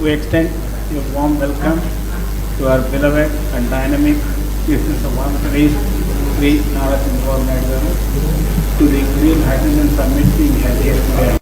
We extend a warm welcome to our beloved and dynamic Business Updates Sri to the Green Hydrogen Summit being held here today.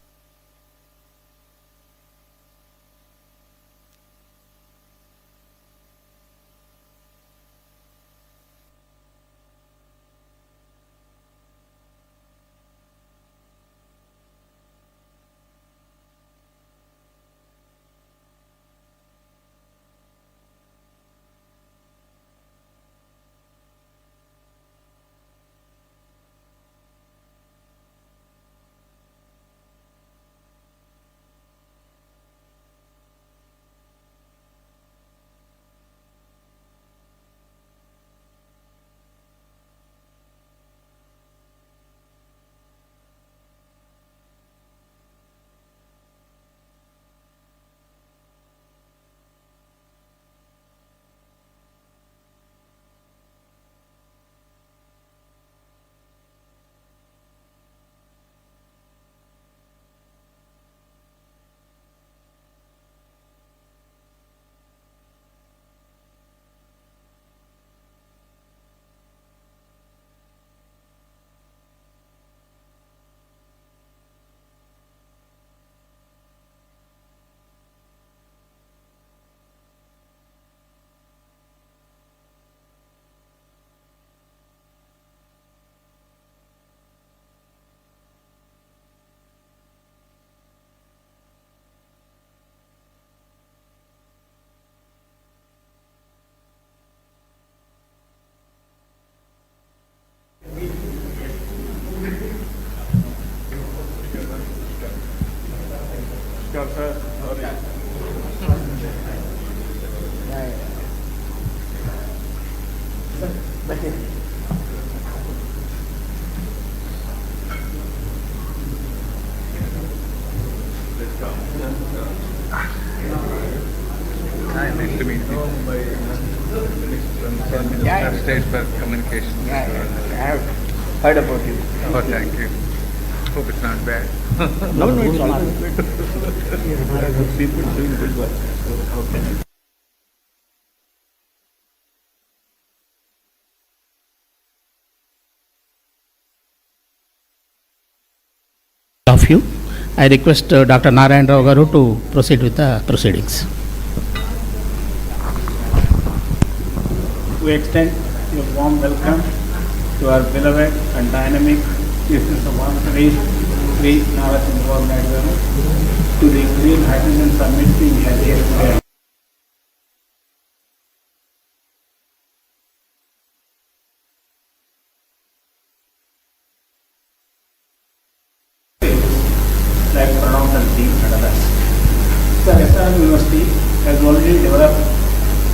Hi, nice to meet you. From State for Communication. I have heard about you. Oh, thank you. Hope it's not bad. No, it's all good. People doing good work. Okay. Of you, I request Dr. Narayan Rao Garu to proceed with the proceedings. We extend a warm welcome to our beloved and dynamic Business Updates Sri to the Green Hydrogen Summit being held here today. Like accountancy and others. So SRM University has already developed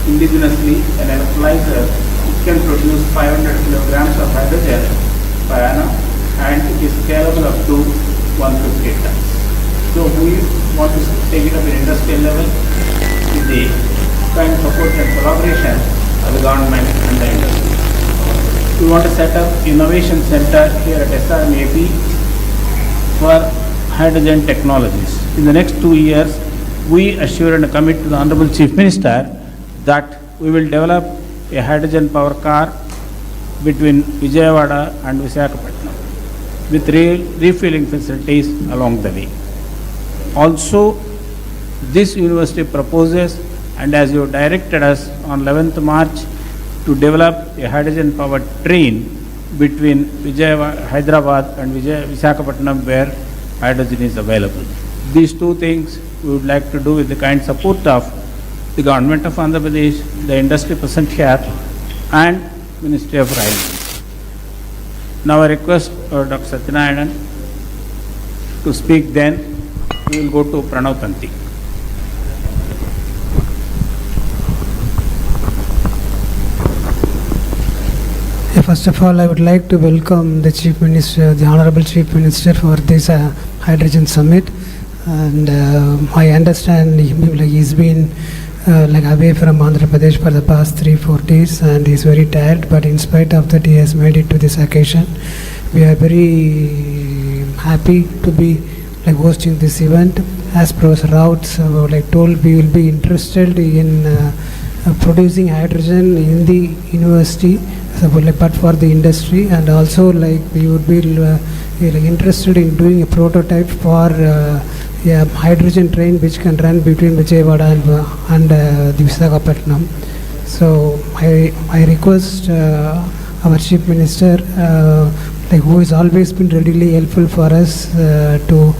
indigenously an electrolyzer which can produce 500 kilograms of hydrogen per annum and it is scalable up to 150 tons. So we want to take it up in industrial level with the kind support and collaboration of the government and the industry. We want to set up innovation center here at SRMAP for hydrogen technologies. In the next 2 years, we assure and commit to the Honorable Chief Minister that we will develop a hydrogen power car between Vijayawada and Visakhapatnam with refueling facilities along the way. Also, this university proposes, and as you directed us on 11th March, to develop a hydrogen powered train between Hyderabad and Visakhapatnam where hydrogen is available. These two things we would like to do with the kind support of the government of Andhra Pradesh, the industry present here, and Ministry of Railways. Now I request Dr. Satyanarayan to speak, then we will go to Pranav Tanti. First of all, I would like to welcome the Chief Minister, the Honorable Chief Minister, for this Hydrogen Summit. And I understand he's been away from Andhra Pradesh for the past 3-4 days, and he's very tired. But in spite of that, he has made it to this occasion. We are very happy to be hosting this event, as Professor Raut like told, we will be interested in producing hydrogen in the university, so, like, but for the industry, and also like we would be like interested in doing a prototype for a hydrogen train which can run between Vijayawada and the Visakhapatnam. So I request our Chief Minister, like who has always been readily helpful for us, to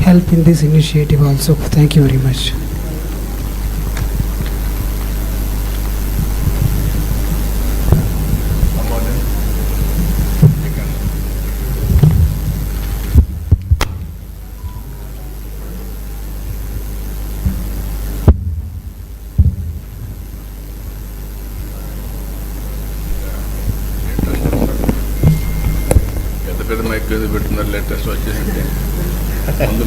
help in this initiative also. Thank you very much. పెద్ద mic పెట్టున్నారు latest వచ్చేసింది ముందు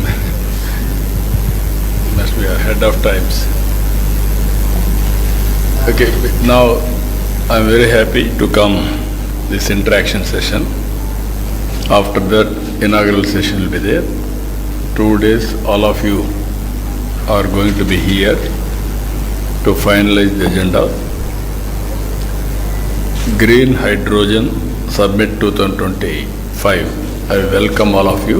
must be ahead of times. Okay, now I'm very happy to come this interaction session. After that inaugural session will be there. 2 days all of you are going to be here to finalize the agenda. Green Hydrogen Summit 2025. I welcome all of you.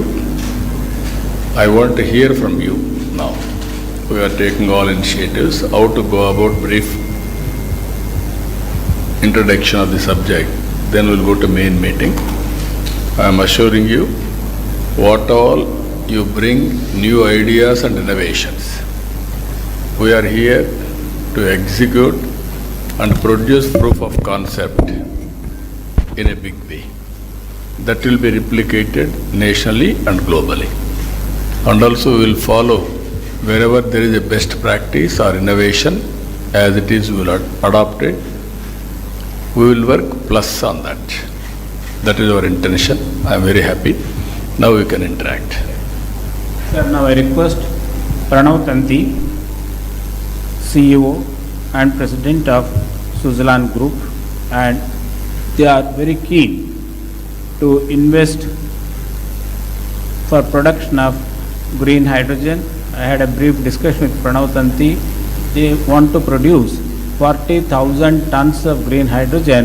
I want to hear from you now. We are taking all initiatives, how to go about brief introduction of the subject. Then we'll go to main meeting. I am assuring you, what all you bring new ideas and innovations. We are here to execute and produce proof of concept in a big way. That will be replicated nationally and globally. And also we will follow wherever there is a best practice or innovation, as it is, we will adopt it. We will work plus on that. That is our intention. I am very happy. Now we can interact. Sir, now I request Pranav Tanti, CEO and President of Switzerland Group, and they are very keen to invest for production of green hydrogen. I had a brief discussion with Pranav Tanti. They want to produce 40,000 tons of green hydrogen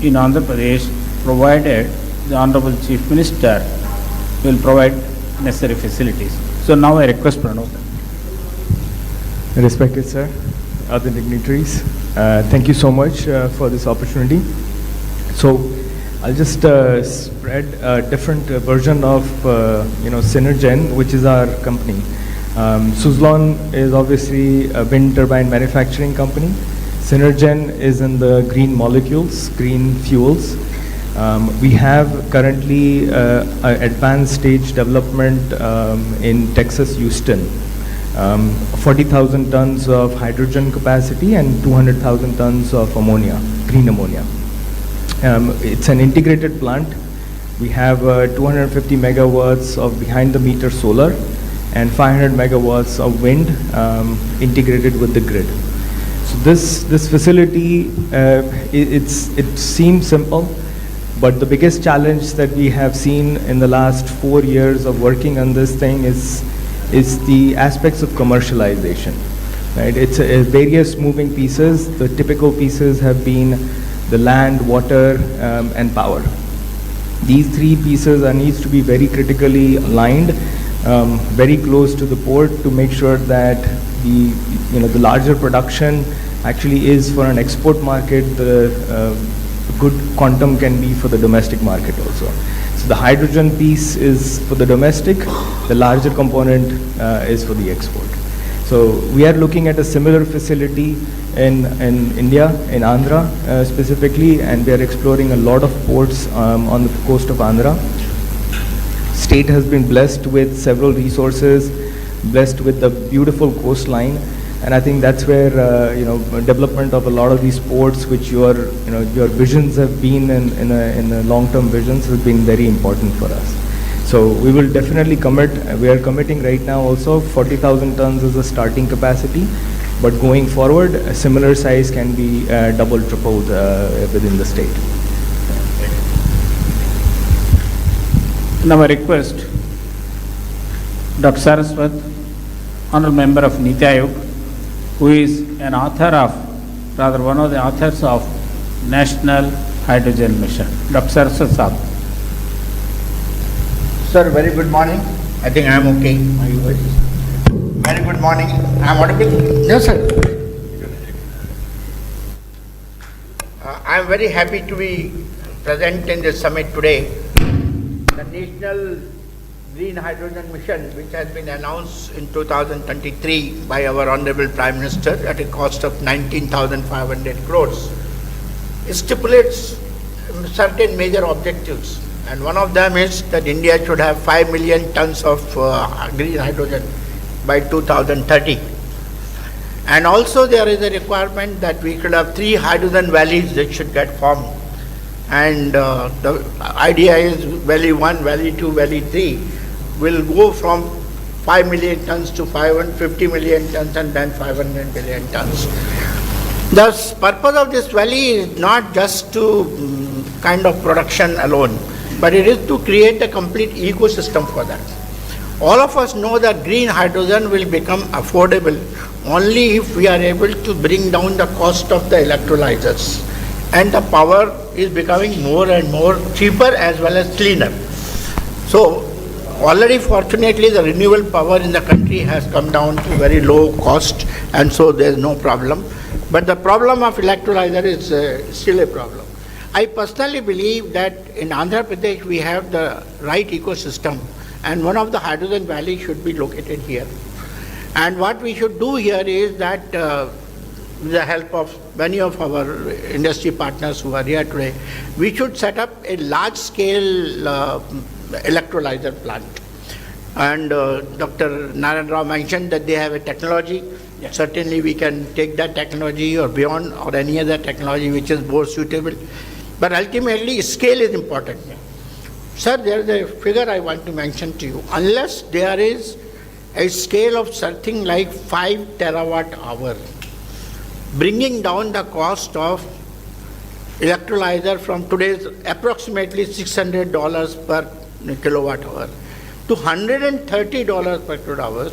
in Andhra Pradesh, provided the Honorable Chief Minister will provide necessary facilities. So now I request Pranav Tanti. Respected sir, other dignitaries, thank you so much for this opportunity. So I'll just spread a different version of Synergen, which is our company. Suzlon is obviously a wind turbine manufacturing company. Synergen is in the green molecules, green fuels. We have currently advanced stage development in Texas, Houston. 40,000 tons of hydrogen capacity and 200,000 tons of ammonia, green ammonia. It's an integrated plant. We have 250 megawatts of behind the meter solar and 500 megawatts of wind integrated with the grid. So this facility, it seems simple, but the biggest challenge that we have seen in the last 4 years of working on this thing is the aspects of commercialization. Right? It's various moving pieces. The typical pieces have been the land, water, and power. These 3 pieces needs to be very critically aligned, very close to the port, to make sure that the larger production actually is for an export market. The good quantum can be for the domestic market also. So the hydrogen piece is for the domestic, the larger component is for the export. So we are looking at a similar facility in India, in Andhra specifically, and we are exploring a lot of ports on the coast of Andhra. State has been blessed with several resources, blessed with the beautiful coastline, and I think that's where development of a lot of these ports, which your visions have been in a long-term visions, has been very important for us. So we will definitely commit. We are committing right now also 40,000 tons is the starting capacity, but going forward, a similar size can be double, tripled within the state. Now I request Dr. Saraswat honorable member of Niti Aayog, who is an author of, rather one of the authors of National Hydrogen Mission. Dr. Saraswat Saab. Sir, very good morning. I think I am okay. Are you ready? Very good morning. I am audible? Yes, sir. I am very happy to be present in this summit today. The National Green Hydrogen Mission, which has been announced in 2023 by our Honorable Prime Minister at a cost of 19,500 crores, stipulates certain major objectives. And one of them is that India should have 5 million tons of green hydrogen by 2030. And also there is a requirement that we should have 3 hydrogen valleys that should get formed. And the idea is Valley 1, Valley 2, Valley 3 will go from 5 million tons to 550 million tons and then 500 million tons. The purpose of this valley is not just to kind of production alone, but it is to create a complete ecosystem for that. All of us know that green hydrogen will become affordable only if we are able to bring down the cost of the electrolyzers. And the power is becoming more and more cheaper as well as cleaner. So already fortunately the renewable power in the country has come down to very low cost, and so there is no problem. But the problem of electrolyzer is still a problem. I personally believe that in Andhra Pradesh we have the right ecosystem, and one of the hydrogen valleys should be located here. And what we should do here is that with the help of many of our industry partners who are here today, we should set up a large-scale electrolyzer plant. And Dr. Narayan Rao mentioned that they have a technology. Yes. Certainly we can take that technology or beyond, or any other technology which is more suitable. But ultimately scale is important. Yeah. Sir, there is a figure I want to mention to you. Unless there is a scale of something like 5 terawatt hour, bringing down the cost of electrolyzer from today's approximately $600 per kilowatt hour to $130 per kilowatt hour,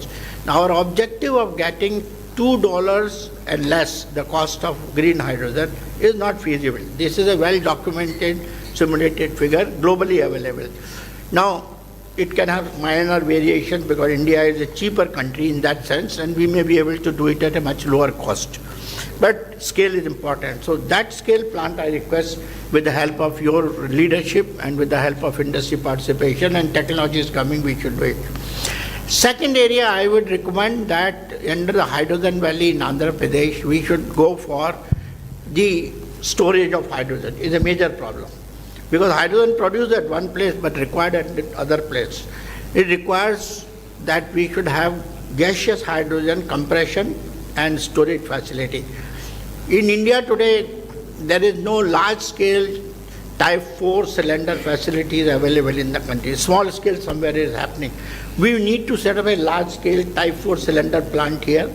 our objective of getting $2 and less the cost of green hydrogen is not feasible. This is a well documented, simulated figure, globally available. Now, it can have minor variation because India is a cheaper country in that sense, and we may be able to do it at a much lower cost. But scale is important. So that scale plant I request, with the help of your leadership and with the help of industry participation and technology is coming, we should do it. Second area, I would recommend that under the hydrogen valley in Andhra Pradesh, we should go for the storage of hydrogen. It's a major problem. Because hydrogen produced at one place but required at the other place. It requires that we should have gaseous hydrogen compression and storage facility. In India today, there is no large-scale type 4 cylinder facilities available in the country. Small scale somewhere is happening. We need to set up a large-scale type 4 cylinder plant here.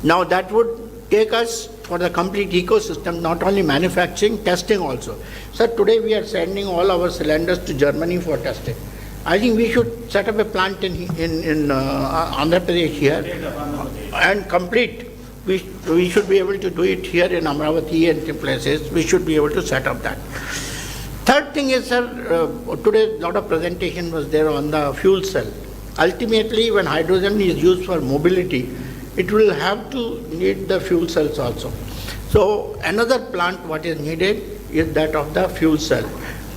Now that would take us for the complete ecosystem, not only manufacturing, testing also. So today we are sending all our cylinders to Germany for testing. I think we should set up a plant in Andhra Pradesh here and complete. We should be able to do it here in Amravati and in places. We should be able to set up that. Third thing is, sir, today a lot of presentation was there on the fuel cell. Ultimately, when hydrogen is used for mobility, it will have to need the fuel cells also. So another plant what is needed is that of the fuel cell.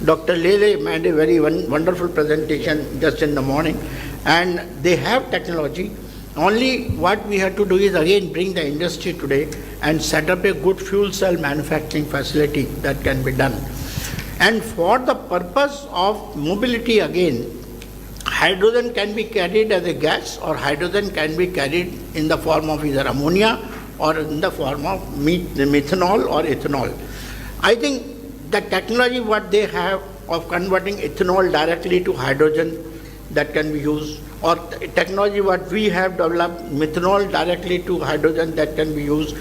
Dr. Lele made a very wonderful presentation just in the morning, and they have technology. Only what we have to do is again bring the industry today and set up a good fuel cell manufacturing facility that can be done. And for the purpose of mobility again, hydrogen can be carried as a gas, or hydrogen can be carried in the form of either ammonia or in the form of methanol or ethanol. I think the technology what they have of converting ethanol directly to hydrogen that can be used, or technology what we have developed, methanol directly to hydrogen that can be used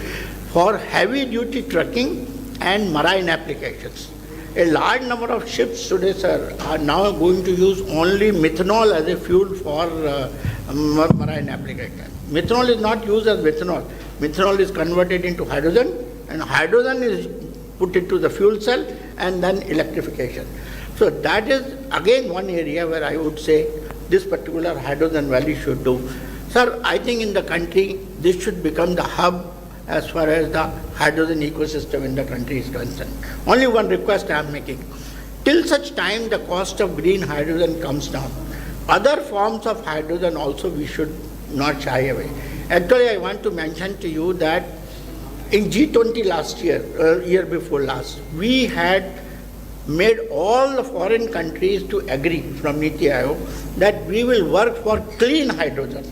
for heavy duty trucking and marine applications. A large number of ships today, sir, are now going to use only methanol as a fuel for marine application. Methanol is not used as methanol. Methanol is converted into hydrogen, and hydrogen is put into the fuel cell and then electrification. So that is again one area where I would say this particular hydrogen valley should do. Sir, I think in the country this should become the hub as far as the hydrogen ecosystem in the country is concerned. Only one request I am making. Till such time the cost of green hydrogen comes down, other forms of hydrogen also we should not shy away. Actually, I want to mention to you that in G20 last year, year before last, we had made all the foreign countries to agree from Niti Aayog that we will work for clean hydrogen.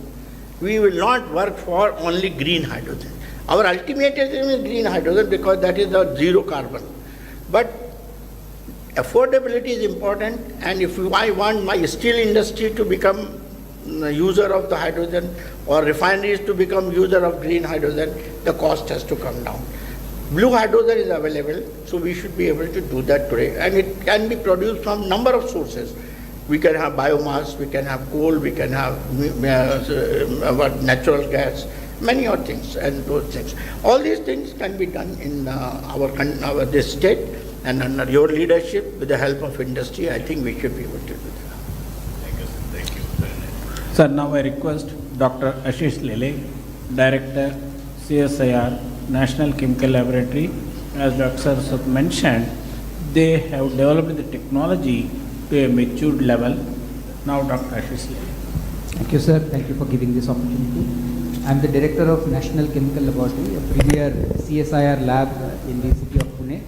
We will not work for only green hydrogen. Our ultimate aim is green hydrogen because that is the zero carbon. But affordability is important, and if I want my steel industry to become user of the hydrogen or refineries to become user of green hydrogen, the cost has to come down. Blue hydrogen is available, so we should be able to do that today, and it can be produced from number of sources. We can have biomass, we can have coal, we can have natural gas, many other things and those things. All these things can be done in this state, and under your leadership, with the help of industry, I think we should be able to do that. Thank you. Sir, now I request Dr. Ashish Lele, Director, CSIR, National Chemical Laboratory. As Dr. Sir mentioned, they have developed the technology to a matured level. Now, Dr. Ashish Lele. Thank you, sir. Thank you for giving this opportunity. I am the Director of National Chemical Laboratory, a premier CSIR lab in the city of Pune.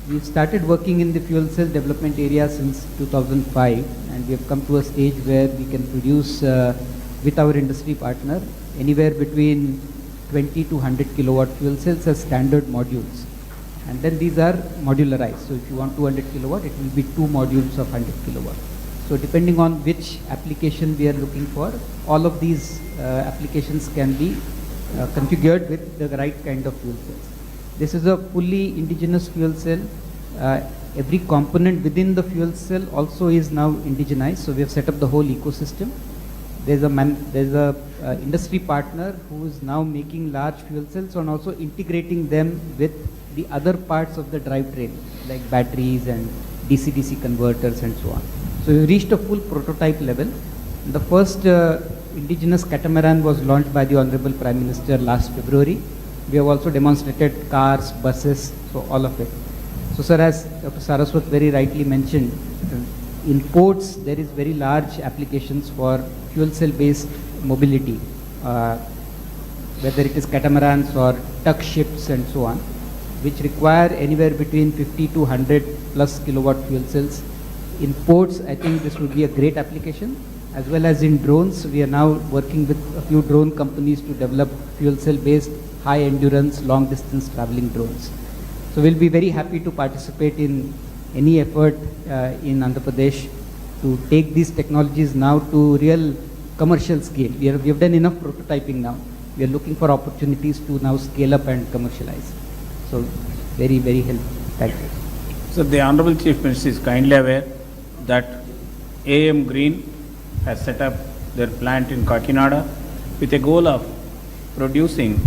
We started working in the fuel cell development area since 2005, and we have come to a stage where we can produce with our industry partner anywhere between 20 to 100 kilowatt fuel cells as standard modules. And then these are modularized. So if you want 200 kilowatt, it will be 2 modules of 100 kilowatt. So depending on which application we are looking for, all of these applications can be configured with the right kind of fuel cells. This is a fully indigenous fuel cell. Every component within the fuel cell also is now indigenized. So we have set up the whole ecosystem. There's a industry partner who is now making large fuel cells and also integrating them with the other parts of the drivetrain, like batteries and DC-DC converters and so on. So we reached a full prototype level. The first indigenous catamaran was launched by the Honorable Prime Minister last February. We have also demonstrated cars, buses, so all of it. So sir, as Dr. Saraswat very rightly mentioned, in ports there is very large applications for fuel cell based mobility, whether it is catamarans or tug ships and so on, which require anywhere between 50 to 100 plus kilowatt fuel cells. In ports, I think this would be a great application, as well as in drones. We are now working with a few drone companies to develop fuel cell based high endurance, long distance traveling drones. So we'll be very happy to participate in any effort in Andhra Pradesh to take these technologies now to real commercial scale. We have done enough prototyping now. We are looking for opportunities to now scale up and commercialize. So very, very helpful. Thank you. So the Honorable Chief Minister is kindly aware that AM Green has set up their plant in Kakinada with a goal of producing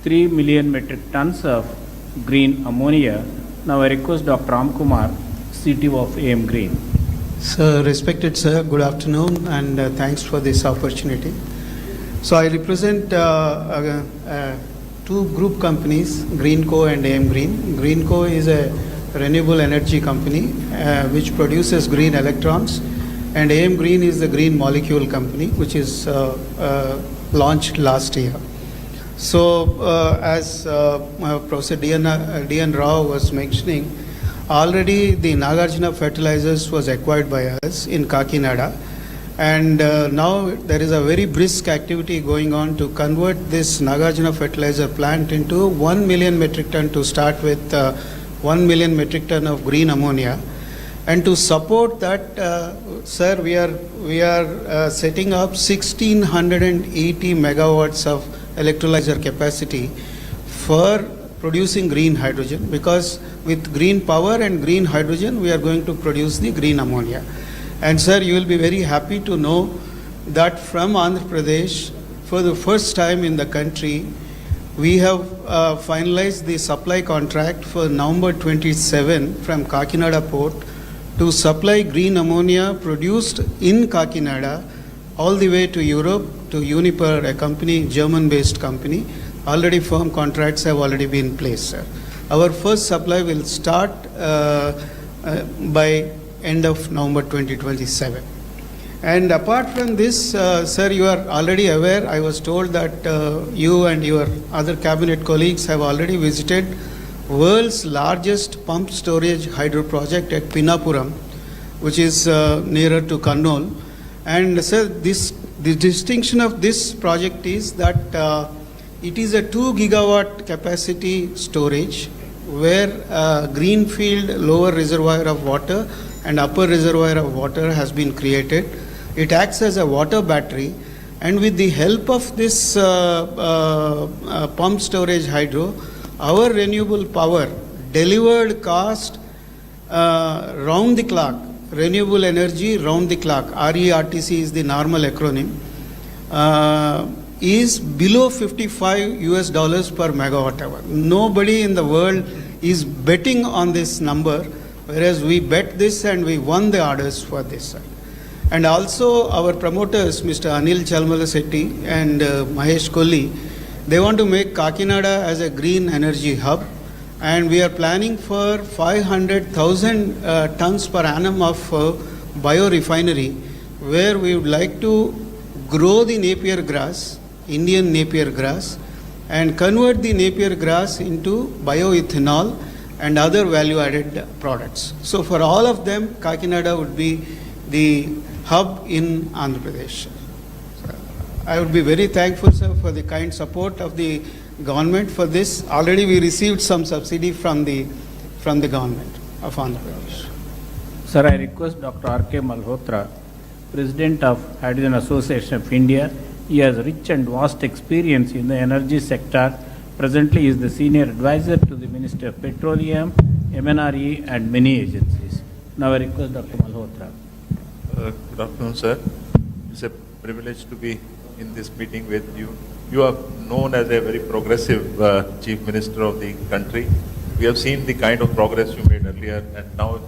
3 million metric tons of green ammonia. Now I request Dr. Ram Kumar, CTO of AM Green. Sir, respected sir, good afternoon, and thanks for this opportunity. So I represent two group companies, Greenco and AM Green. Greenco is a renewable energy company which produces green electrons, and AM Green is the green molecule company which is launched last year. So as Professor D.N. Rao was mentioning, already the Nagarjuna Fertilizers was acquired by us in Kakinada, and now there is a very brisk activity going on to convert this Nagarjuna Fertilizer plant into 1 million metric ton to start with 1 million metric ton of green ammonia. And to support that, sir, we are setting up 1680 megawatts of electrolyzer capacity for producing green hydrogen, because with green power and green hydrogen we are going to produce the green ammonia. And sir, you will be very happy to know that from Andhra Pradesh, for the first time in the country, we have finalized the supply contract for November 27 from Kakinada Port to supply green ammonia produced in Kakinada all the way to Europe to Uniper, a company, German-based company. Already firm contracts have already been placed, sir. Our first supply will start by end of November 2027. And apart from this, sir, you are already aware, I was told that you and your other cabinet colleagues have already visited world's largest pump storage hydro project at Pinnapuram, which is nearer to Kannur. And sir, the distinction of this project is that it is a 2 gigawatt capacity storage where greenfield lower reservoir of water and upper reservoir of water has been created. It acts as a water battery, and with the help of this pump storage hydro, our renewable power delivered cost round the clock, renewable energy round the clock, RERTC is the normal acronym, is below $55 per megawatt hour. Nobody in the world is betting on this number, whereas we bet this and we won the orders for this. And also our promoters, Mr. Anil Chalmalasetti and Mahesh Kolli, they want to make Kakinada as a green energy hub, and we are planning for 500,000 tons per annum of biorefinery, where we would like to grow the Napier grass, Indian Napier grass, and convert the Napier grass into bioethanol and other value-added products. So for all of them, Kakinada would be the hub in Andhra Pradesh. So I would be very thankful, sir, for the kind support of the government for this. Already we received some subsidy from the government of Andhra Pradesh. Sir, I request Dr. R.K. Malhotra, President of Hydrogen Association of India. He has rich and vast experience in the energy sector. Presently, he is the senior advisor to the Minister of Petroleum, MNRE, and many agencies. Now I request Dr. Malhotra. Good afternoon, sir. It's a privilege to be in this meeting with you. You are known as a very progressive Chief Minister of the country. We have seen the kind of progress you made earlier, and now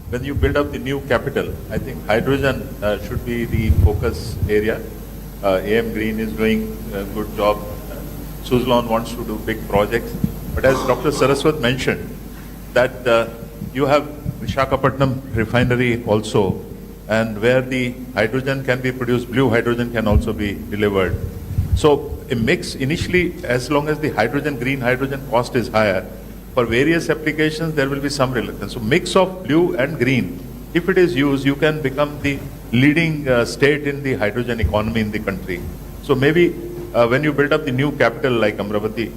when you build up the new capital, I think hydrogen should be the focus area. AM Green is doing a good job. Suzlon wants to do big projects. But as Dr. Saraswat mentioned, that you have Visakhapatnam refinery also, and where the hydrogen can be produced, blue hydrogen can also be delivered. So a mix initially, as long as the hydrogen, green hydrogen cost is higher, for various applications there will be some reluctance. So mix of blue and green, if it is used, you can become the leading state in the hydrogen economy in the country. So maybe when you build up the new capital like Amravati,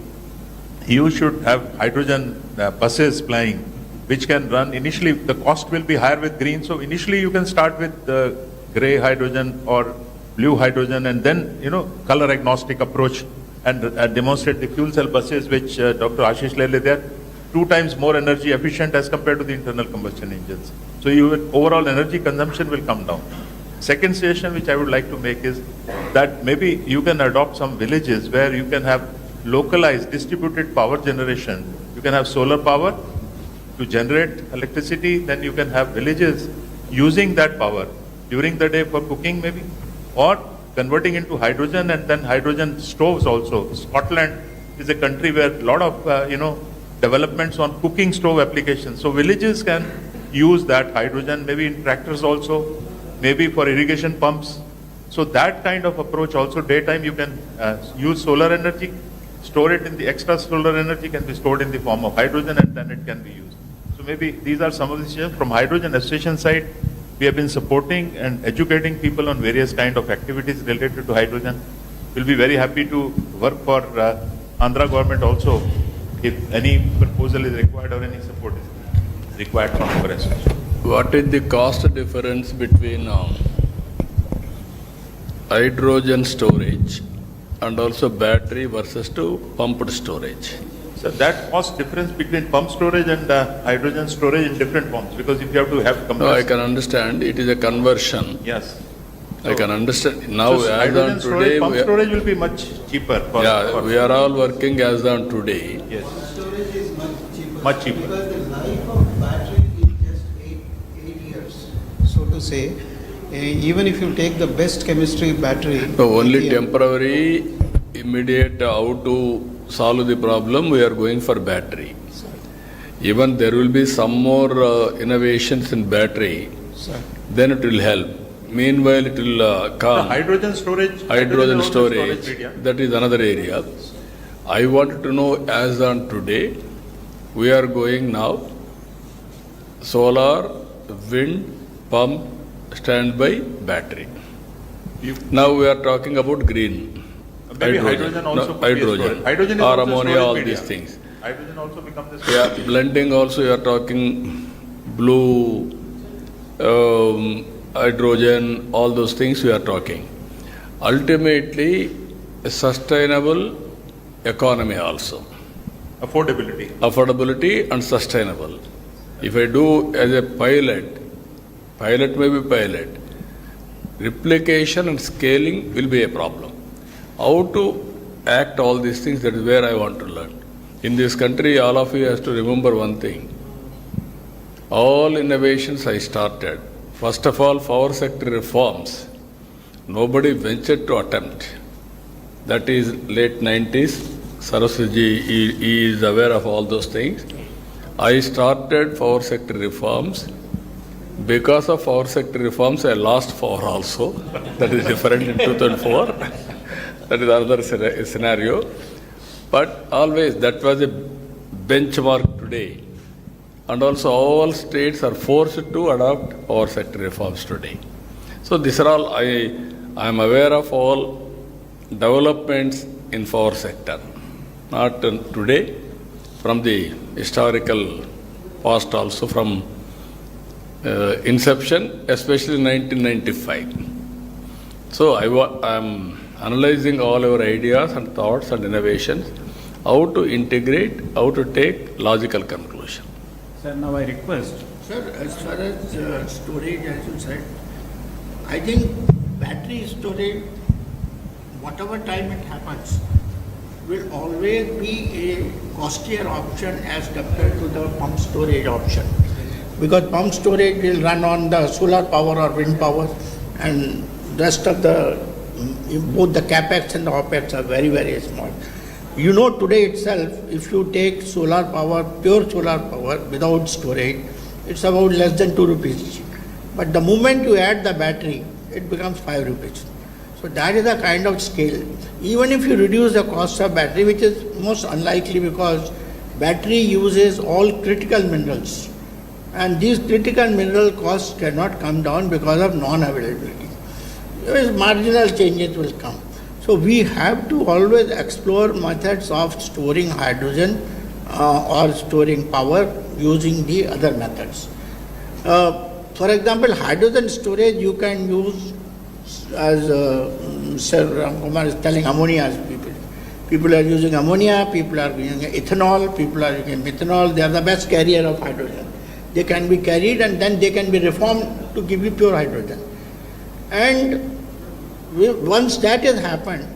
you should have hydrogen buses plying, which can run initially. The cost will be higher with green, so initially you can start with the gray hydrogen or blue hydrogen, and then color agnostic approach and demonstrate the fuel cell buses, which Dr. Ashish Lele, they are 2 times more energy efficient as compared to the internal combustion engines. So your overall energy consumption will come down. Second suggestion which I would like to make is that maybe you can adopt some villages where you can have localized distributed power generation. You can have solar power to generate electricity, then you can have villages using that power during the day for cooking maybe, or converting into hydrogen, and then hydrogen stoves also. Scotland is a country where a lot of developments on cooking stove applications. So villages can use that hydrogen, maybe in tractors also, maybe for irrigation pumps. So that kind of approach also, daytime you can use solar energy, store it in the extra solar energy can be stored in the form of hydrogen, and then it can be used. So maybe these are some of the suggestions. From hydrogen association side, we have been supporting and educating people on various kind of activities related to hydrogen. We'll be very happy to work for Andhra government also if any proposal is required or any support is required from our association. What is the cost difference between hydrogen storage and also battery versus to pumped storage? So that cost difference between pump storage and hydrogen storage in different forms, because if you have to have No, I can understand. It is a conversion. Yes. I can understand. Now, So as hydrogen on storage, today, pump storage will be much cheaper. we are all working as on today. Yes, Storage is much cheaper. Much cheaper. Because the life of battery is just 8 years, so to say. Even if you take the best chemistry battery. So only lithium, temporary, immediate, how to solve the problem, we are going for battery. Even there will be some more innovations in battery, Sir. then it will help. Meanwhile, it will the come. hydrogen storage. Hydrogen is also storage, media. that is another area. I wanted to know, as on today, we are going now, solar, wind, pump, standby, battery. Now we are talking about green. Maybe hydrogen also could be a hydrogen, storage. Hydrogen is or also ammonia, storage all media. these things. Hydrogen also becomes the Yeah, storage. blending also, you are talking blue, hydrogen, all those things we are talking. Ultimately, a sustainable economy also. Affordability. Affordability and sustainable. If I do as a pilot may be pilot, replication and scaling will be a problem. How to act all these things, that is where I want to learn. In this country, all of you has to remember one thing. All innovations I started, first of all, power sector reforms, nobody ventured to attempt. That is late 90s. Saraswati he is aware of all those things. I started power sector reforms. Because of power sector reforms, I lost power also. That is different in 2004. That is another scenario. But always that was a benchmark today. And also all states are forced to adopt power sector reforms today. So these are all, I am aware of all developments in power sector. Not today, from the historical past also, from inception, especially 1995. So I am analyzing all your ideas and thoughts and innovations, how to integrate, how to take logical conclusion. Sir, now I request. Sir, as far as storage, as you said, I think battery storage, whatever time it happens, will always be a costlier option as compared to the pump storage option. Because pump storage will run on the solar power or wind power, and rest of the, both the capex and the opex are very, very small. You know, today itself, if you take solar power, pure solar power without storage, it's about less than 2 rupees. But the moment you add the battery, it becomes 5 rupees. So that is the kind of scale. Even if you reduce the cost of battery, which is most unlikely because battery uses all critical minerals, and these critical mineral costs cannot come down because of non-availability. Marginal changes will come. So we have to always explore methods of storing hydrogen or storing power using the other methods. For example, hydrogen storage you can use as Sir Ramkumar is telling, ammonia. People are using ammonia, people are using ethanol, people are using methanol. They are the best carrier of hydrogen. They can be carried and then they can be reformed to give you pure hydrogen. And once that has happened,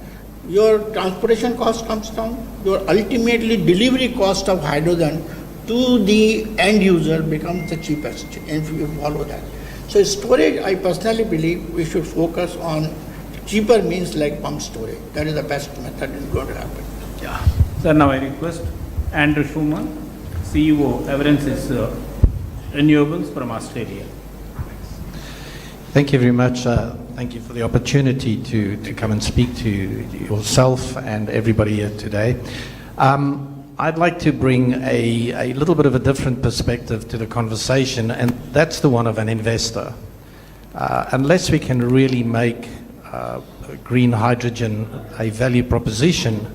your transportation cost comes down, your ultimately delivery cost of hydrogen to the end user becomes the cheapest if you follow that. So storage, I personally believe we should focus on cheaper means like pump storage. That is the best method is going to happen. Yeah. Sir, now I request Andrew Schumann, CEO, Everensis Renewables from Australia. Thank you very much. Thank you for the opportunity to come and speak to yourself and everybody here today. I'd like to bring a little bit of a different perspective to the conversation, and that's the one of an investor. Unless we can really make green hydrogen a value proposition,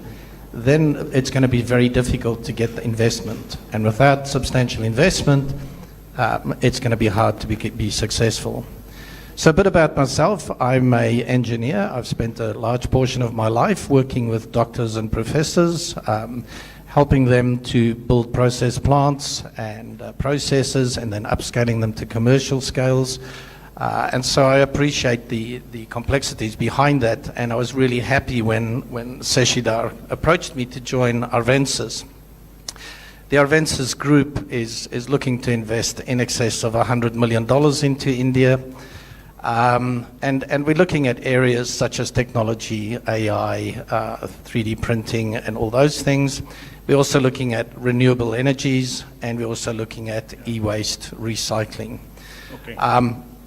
then it's going to be very difficult to get the investment. And without substantial investment, it's going to be hard to be successful. So a bit about myself. I'm an engineer. I've spent a large portion of my life working with doctors and professors, helping them to build process plants and processes and then upscaling them to commercial scales. And so I appreciate the complexities behind that, and I was really happy when Seshidhar approached me to join Arvensis. The Arvensis group is looking to invest in excess of $100 million into India. And we're looking at areas such as technology, AI, 3D printing, and all those things. We're also looking at renewable energies, and we're also looking at e-waste recycling. Okay.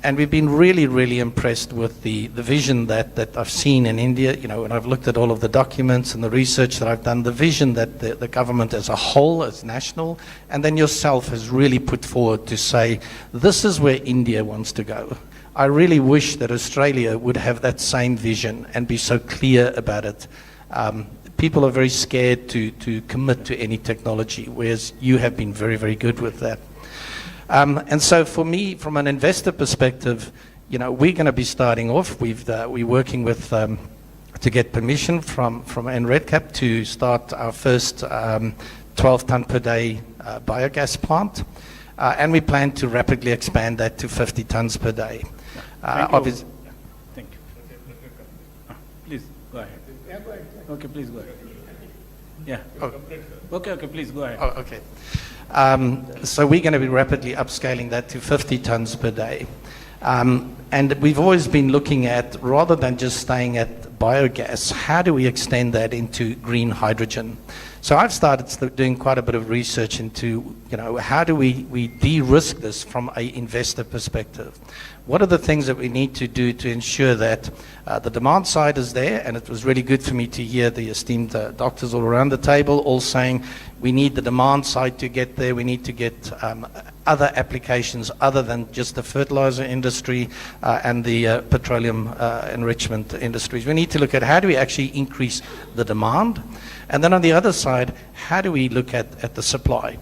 And we've been really, really impressed with the vision that I've seen in India. You know, when I've looked at all of the documents and the research that I've done, the vision that the government as a whole, as national, and then yourself has really put forward to say, this is where India wants to go. I really wish that Australia would have that same vision and be so clear about it. People are very scared to commit to any technology, whereas you have been very, very good with that. And so for me, from an investor perspective, you know, we're going to be starting off. We're working with to get permission from NREDCap to start our first 12-ton per day biogas plant, and we plan to rapidly expand that to 50 tons per day. Thank you. Please go ahead. Yeah, go ahead. Okay, please go ahead. Yeah. Okay, please go ahead. Oh, okay. So we're going to be rapidly upscaling that to 50 tons per day. And we've always been looking at, rather than just staying at biogas, how do we extend that into green hydrogen? So I've started doing quite a bit of research into, you know, how do we de-risk this from an investor perspective? What are the things that we need to do to ensure that the demand side is there? And it was really good for me to hear the esteemed doctors all around the table all saying we need the demand side to get there. We need to get other applications other than just the fertilizer industry and the petroleum enrichment industries. We need to look at how do we actually increase the demand? And then on the other side, how do we look at the supply?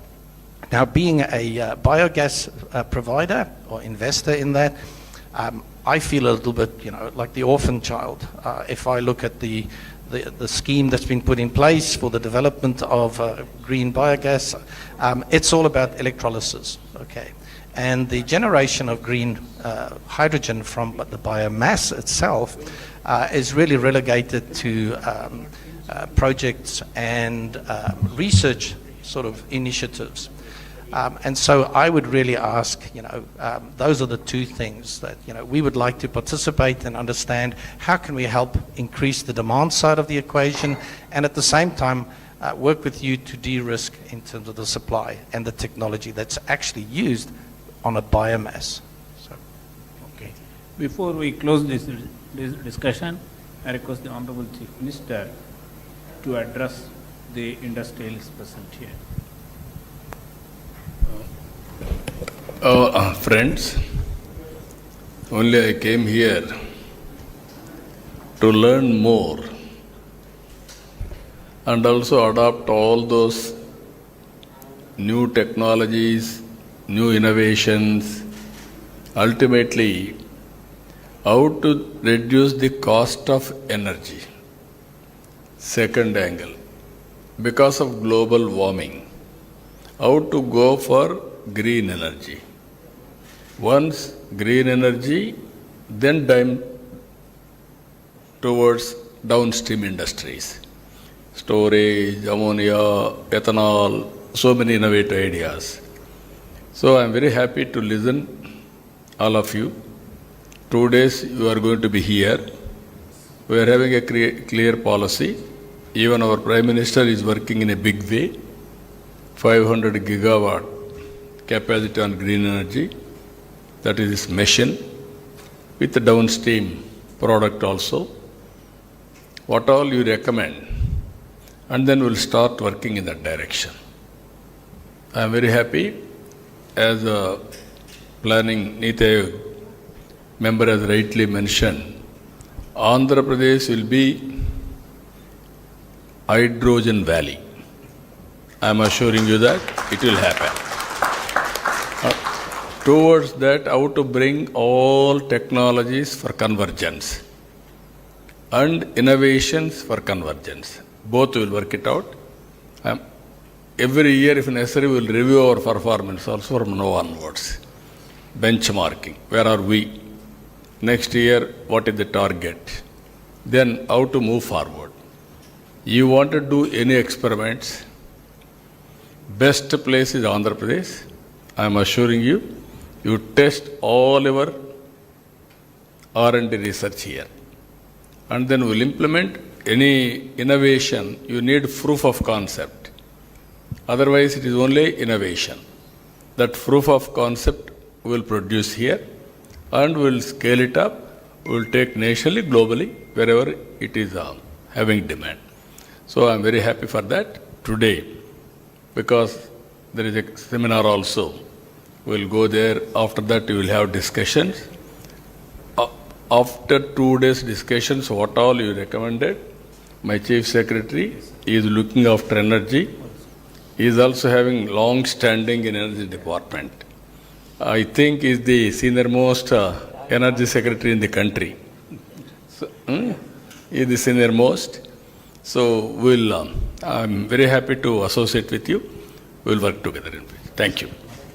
Now, being a biogas provider or investor in that, I feel a little bit, you know, like the orphan child. If I look at the scheme that's been put in place for the development of green biogas, it's all about electrolysis, okay? And the generation of green hydrogen from the biomass itself is really relegated to projects and research sort of initiatives. And so I would really ask, you know, those are the two things that, you know, we would like to participate and understand how can we help increase the demand side of the equation and at the same time work with you to de-risk in terms of the supply and the technology that's actually used on a biomass. So. Okay. Before we close this discussion, I request the Honorable Chief Minister to address the industrialists present here. Friends, only I came here to learn more and also adopt all those new technologies, new innovations, ultimately how to reduce the cost of energy. Second angle, because of global warming, how to go for green energy. Once green energy, then towards downstream industries. Storage, ammonia, ethanol, so many innovative ideas. So I am very happy to listen all of you. 2 days you are going to be here. We are having a clear policy. Even our Prime Minister is working in a big way. 500 gigawatt capacity on green energy. That is his mission, with the downstream product also. What all you recommend, and then we'll start working in that direction. I am very happy, as a planning Niti Aayog member has rightly mentioned, Andhra Pradesh will be hydrogen valley. I am assuring you that it will happen. Towards that, how to bring all technologies for convergence and innovations for convergence. Both will work it out. Every year, if necessary, we will review our performance also from now onwards. Benchmarking. Where are we? next year what is the target, then how to move forward. You want to do any experiments, best place is Andhra Pradesh. I am assuring you, you test all your R&D research here. And then we'll implement any innovation, you need proof of concept. Otherwise, it is only innovation. That proof of concept we'll produce here and we'll scale it up. We'll take nationally, globally, wherever it is having demand. So I'm very happy for that today, because there is a seminar also. We'll go there. After that, we will have discussions. After 2 days discussions, what all you recommended, my chief secretary is looking after energy. He is also having long standing in energy department. I think he is the senior most energy secretary in the country. So, he is the senior most. So I'm very happy to associate with you. We'll work together. Thank you.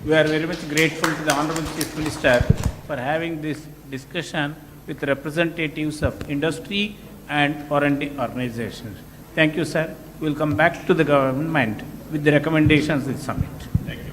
We are very much grateful to the Honorable Chief Minister for having this discussion with representatives of industry and R&D organizations. Thank you, sir. We will come back to the government with the recommendations in summit. Thank you.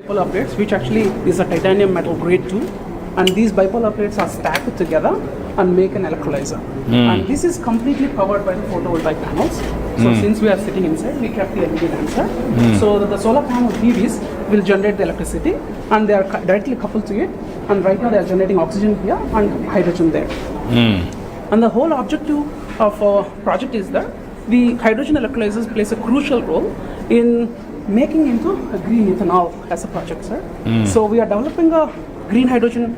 Bipolar plates, which actually is a titanium metal grade 2, and these bipolar plates are stacked together and make an electrolyzer. And this is completely powered by the photovoltaic panels. So since we are sitting inside, we kept the LED lamps there. So that the solar panel PVs will generate the electricity, and they are directly coupled to it. And right now they are generating oxygen here and hydrogen there. And the whole objective of our project is that the hydrogen electrolyzers plays a crucial role in making into a green ethanol as a project, sir. So we are developing a green hydrogen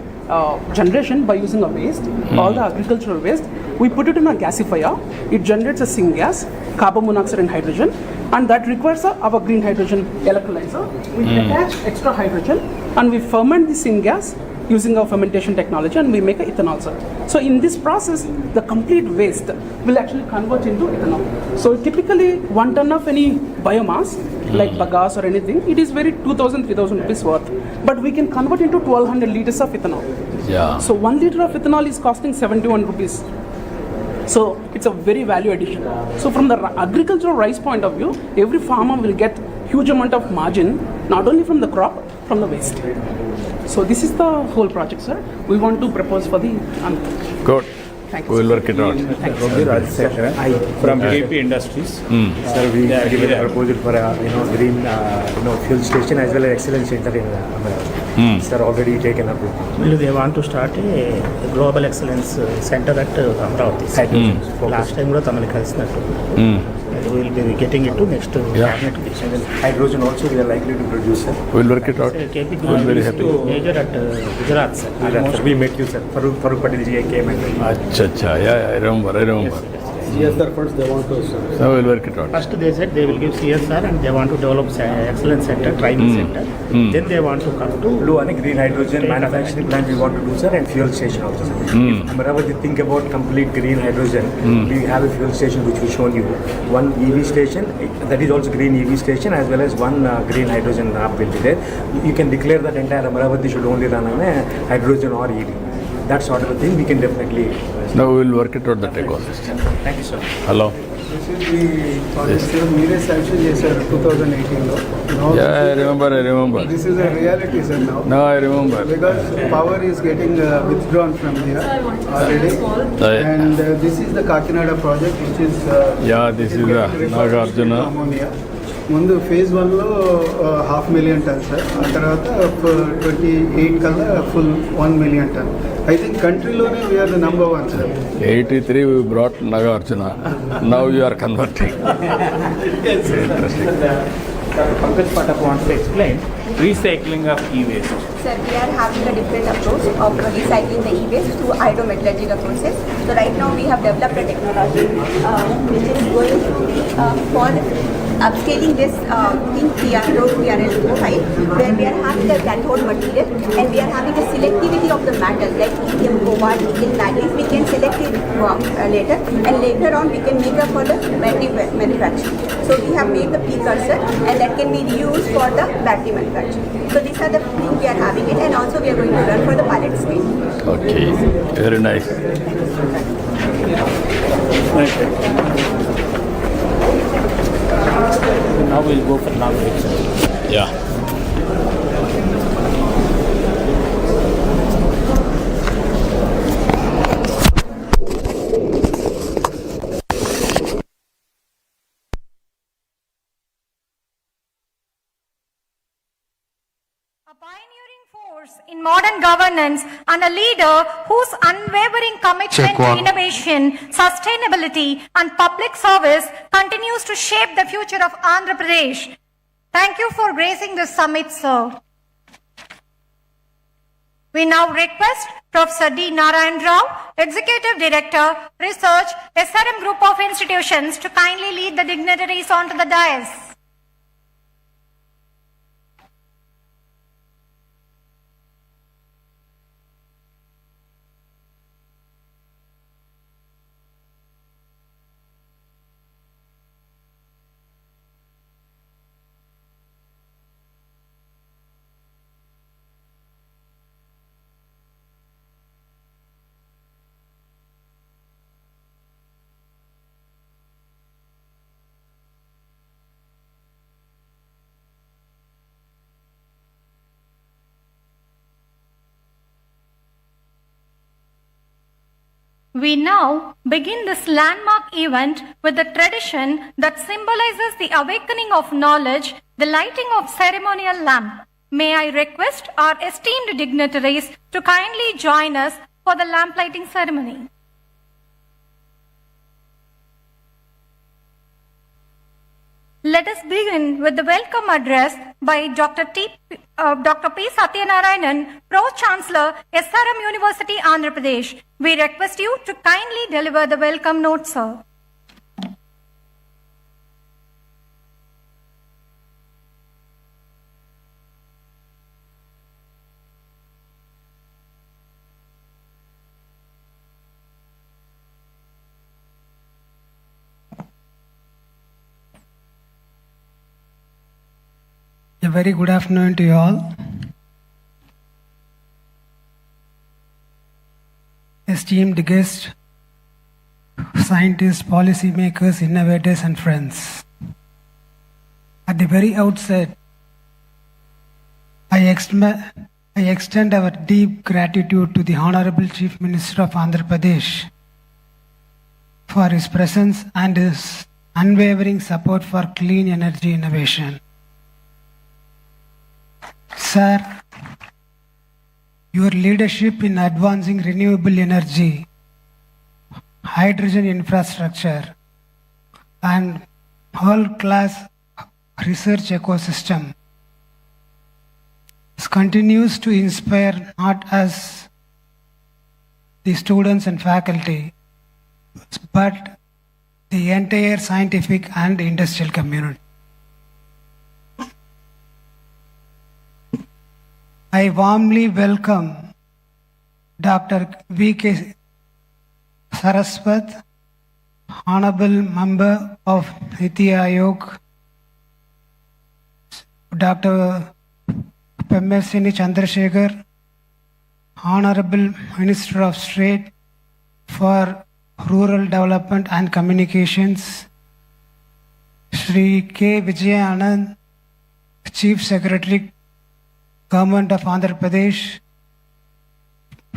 generation by using a waste, all the agricultural waste. We put it in a gasifier. It generates a syngas, carbon monoxide and hydrogen, and that requires our green hydrogen electrolyzer. We attach extra hydrogen and we ferment the syngas using our fermentation technology, and we make a ethanol, sir. So in this process, the complete waste will actually convert into ethanol. So typically 1 ton of any biomass, like bagasse or anything, it is very 2,000, 3,000 rupees worth. But we can convert into 1,200 liters of ethanol. Yeah. So 1 liter of ethanol is costing 71 rupees. So it's a very value addition. So from the agricultural rice point of view, every farmer will get huge amount of margin, not only from the crop, from the waste. So this is the whole project, sir. We want to propose for the... Good. Thank We will work it out. From KP Industries. Sir, we given a proposal for a green fuel station as well as excellence center in Amaravati. Sir, already taken up. They want to start a global excellence center at Amaravati. Last time Tamil Kalyan. We will be getting it to next cabinet. Hydrogen also we are likely to produce, sir. We will work it out. KP We will very happy. major at Gujarat, sir. We met you, sir. Farooq Patel ji came and Acha. Yeah, I remember. CSR funds they want to, sir. So we will work it out. First they said they will give CSR and they want to develop excellence center, training center. Then they want to come to blue and green hydrogen manufacturing plant we want to do, sir, and fuel station also, sir. If Amaravati think about complete green hydrogen, we have a fuel station which we shown you. One EV station, that is also green EV station, as well as one green hydrogen hub will be there. You can declare that entire Amaravati should only run on a hydrogen or EV. That sort of a thing we can definitely. Now we will work it out, that ecosystem. Thank you, sir. Hello. This is the project, sir. Meere sanction చేశారు 2018లో. Yeah, I remember. This is a reality, sir, now. No, I remember. Because power is getting withdrawn from here already. And this is the Kakinada project, which is... this is the Nagarjuna. ముందు phase 1లో 500,000 tons, sir. ఆ తర్వాత 28 కల్లా full 1 million ton. I think countryలోనే we are the number 1, sir. 83 we brought Nagarjuna. Now you are converting. Yes, interesting. Dr. Pankaj Patak wants to explain recycling of e-waste. Sir, we are having a different approach of recycling the e-waste through hydrometallurgical process. So right now we have developed a technology which is going to be for upscaling this TRL profile, where we are having the cathode material and we are having the selectivity of the metal like lithium, cobalt, nickel, manganese. We can select it later, and later on we can make up for the battery manufacturing. So we have made the precursor and that can be used for the battery manufacturing. So these are the things we are having it, and also we are going to run for the pilot scale. Okay, very nice. Now we'll go for non-fiction. Yeah. In modern governance and a leader whose unwavering commitment to innovation, sustainability and public service continues to shape the future of Andhra Pradesh. Thank you for gracing this summit, sir. We now request Professor D. Narayan Rao, Executive Director, Research, SRM Group of Institutions, to kindly lead the dignitaries onto the dais. We now begin this landmark event with a tradition that symbolizes the awakening of knowledge, the lighting of ceremonial lamp. May I request our esteemed dignitaries to kindly join us for the lamp lighting ceremony. Let us begin with the welcome address by Dr. P. Satyanarayanan, Pro-Chancellor, SRM University, Andhra Pradesh. We request you to kindly deliver the welcome note, sir. A very good afternoon to you all. Esteemed guests, scientists, policymakers, innovators, and friends. At the very outset, I extend our deep gratitude to the Honorable Chief Minister of Andhra Pradesh for his presence and his unwavering support for clean energy innovation. Sir, your leadership in advancing renewable energy, hydrogen infrastructure, and world-class research ecosystem continues to inspire not us, the students and faculty, but the entire scientific and industrial community. I warmly welcome Dr. V.K. Saraswat, Honorable Member of Niti Aayog, Dr. Pemesini Chandrasekhar, Honorable Minister of State for Rural Development and Communications, Shri K. Vijayanand, Chief Secretary, Government of Andhra Pradesh,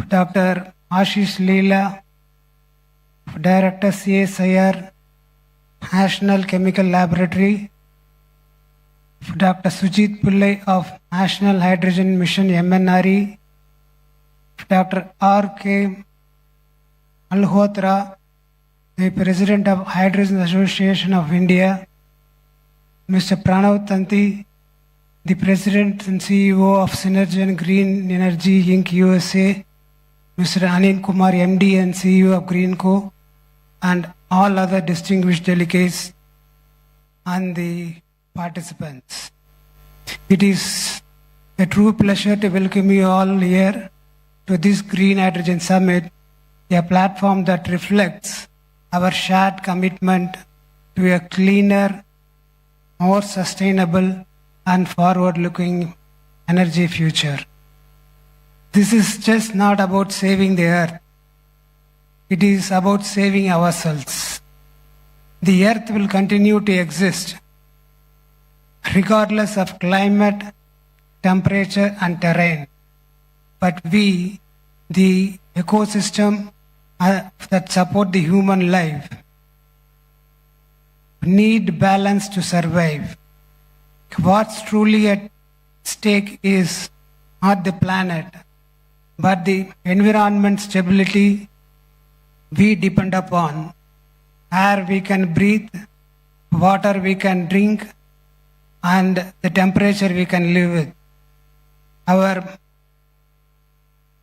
Dr. Ashish Leela, Director CSIR, National Chemical Laboratory, Dr. Sujit Pillai of National Hydrogen Mission MNRE, Dr. R.K. Malhotra, the President of Hydrogen Association of India, Mr. Pranav Tanti, the President and CEO of Synergen Green Energy Inc. USA, Mr. Anil Kumar, MD and CEO of GreenCo, and all other distinguished delegates and the participants. It is a true pleasure to welcome you all here to this Green Hydrogen Summit, a platform that reflects our shared commitment to a cleaner, more sustainable, and forward-looking energy future. This is just not about saving the earth. It is about saving ourselves. The earth will continue to exist regardless of climate, temperature, and terrain. But we, the ecosystem that support the human life, need balance to survive. What's truly at stake is not the planet, but the environment stability we depend upon, air we can breathe, water we can drink, and the temperature we can live with. Our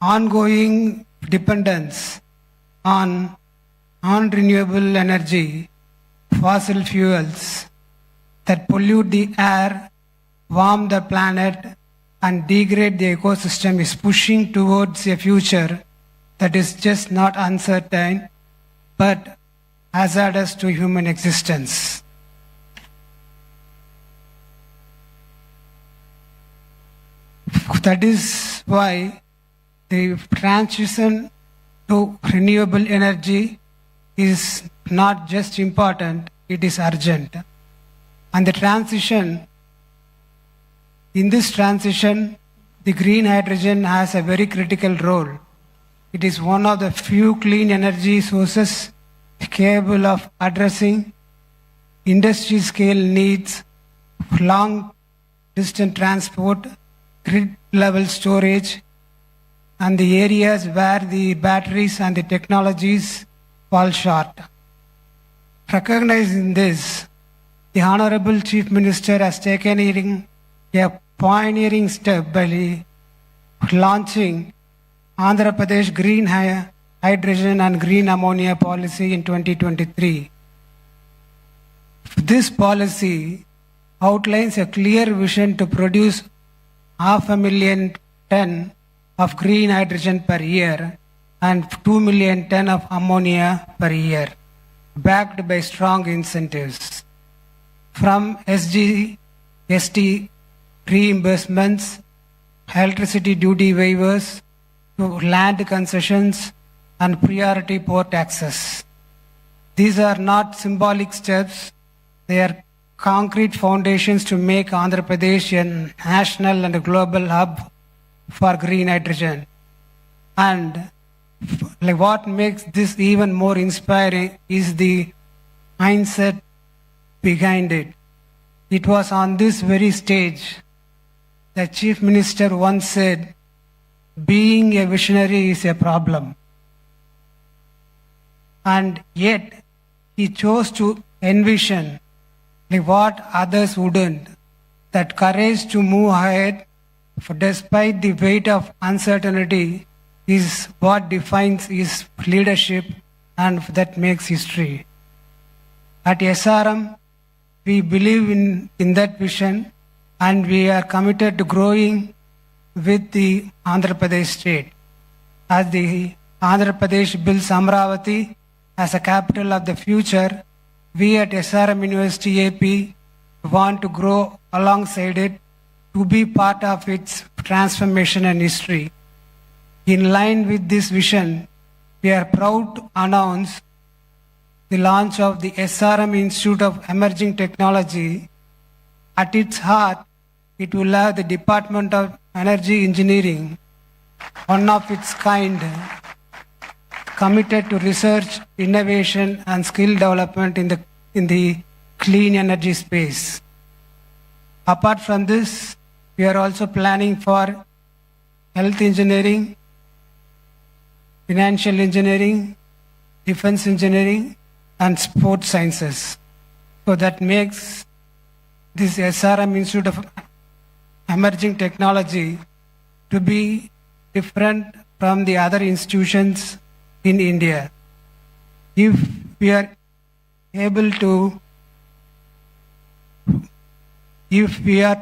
ongoing dependence on non-renewable energy, fossil fuels that pollute the air, warm the planet, and degrade the ecosystem is pushing towards a future that is just not uncertain, but hazardous to human existence. That is why the transition to renewable energy is not just important, it is urgent. And in this transition, the green hydrogen has a very critical role. It is one of the few clean energy sources capable of addressing industry scale needs, long distance transport, grid level storage, and the areas where the batteries and the technologies fall short. Recognizing this, the Honorable Chief Minister has taken a pioneering step by launching Andhra Pradesh Green Hydrogen and Green Ammonia Policy in 2023. This policy outlines a clear vision to produce 500,000 tons of green hydrogen per year and 2 million tons of ammonia per year, backed by strong incentives. From SGST reimbursements, electricity duty waivers, to land concessions, and priority port access. These are not symbolic steps, they are concrete foundations to make Andhra Pradesh a national and a global hub for green hydrogen. And what makes this even more inspiring is the mindset behind it. It was on this very stage the Chief Minister once said, being a visionary is a problem. And yet, he chose to envision what others wouldn't. That courage to move ahead, for despite the weight of uncertainty, is what defines his leadership and that makes history. At SRM, we believe in that vision and we are committed to growing with the Andhra Pradesh state. As the Andhra Pradesh builds Amravati as a capital of the future, we at SRM University AP want to grow alongside it to be part of its transformation and history. In line with this vision, we are proud to announce the launch of the SRM Institute of Emerging Technology. At its heart, it will have the Department of Energy Engineering, one of its kind, committed to research, innovation, and skill development in the clean energy space. Apart from this, we are also planning for health engineering, financial engineering, defense engineering, and sports sciences. So that makes this SRM Institute of Emerging Technology to be different from the other institutions in India. If we are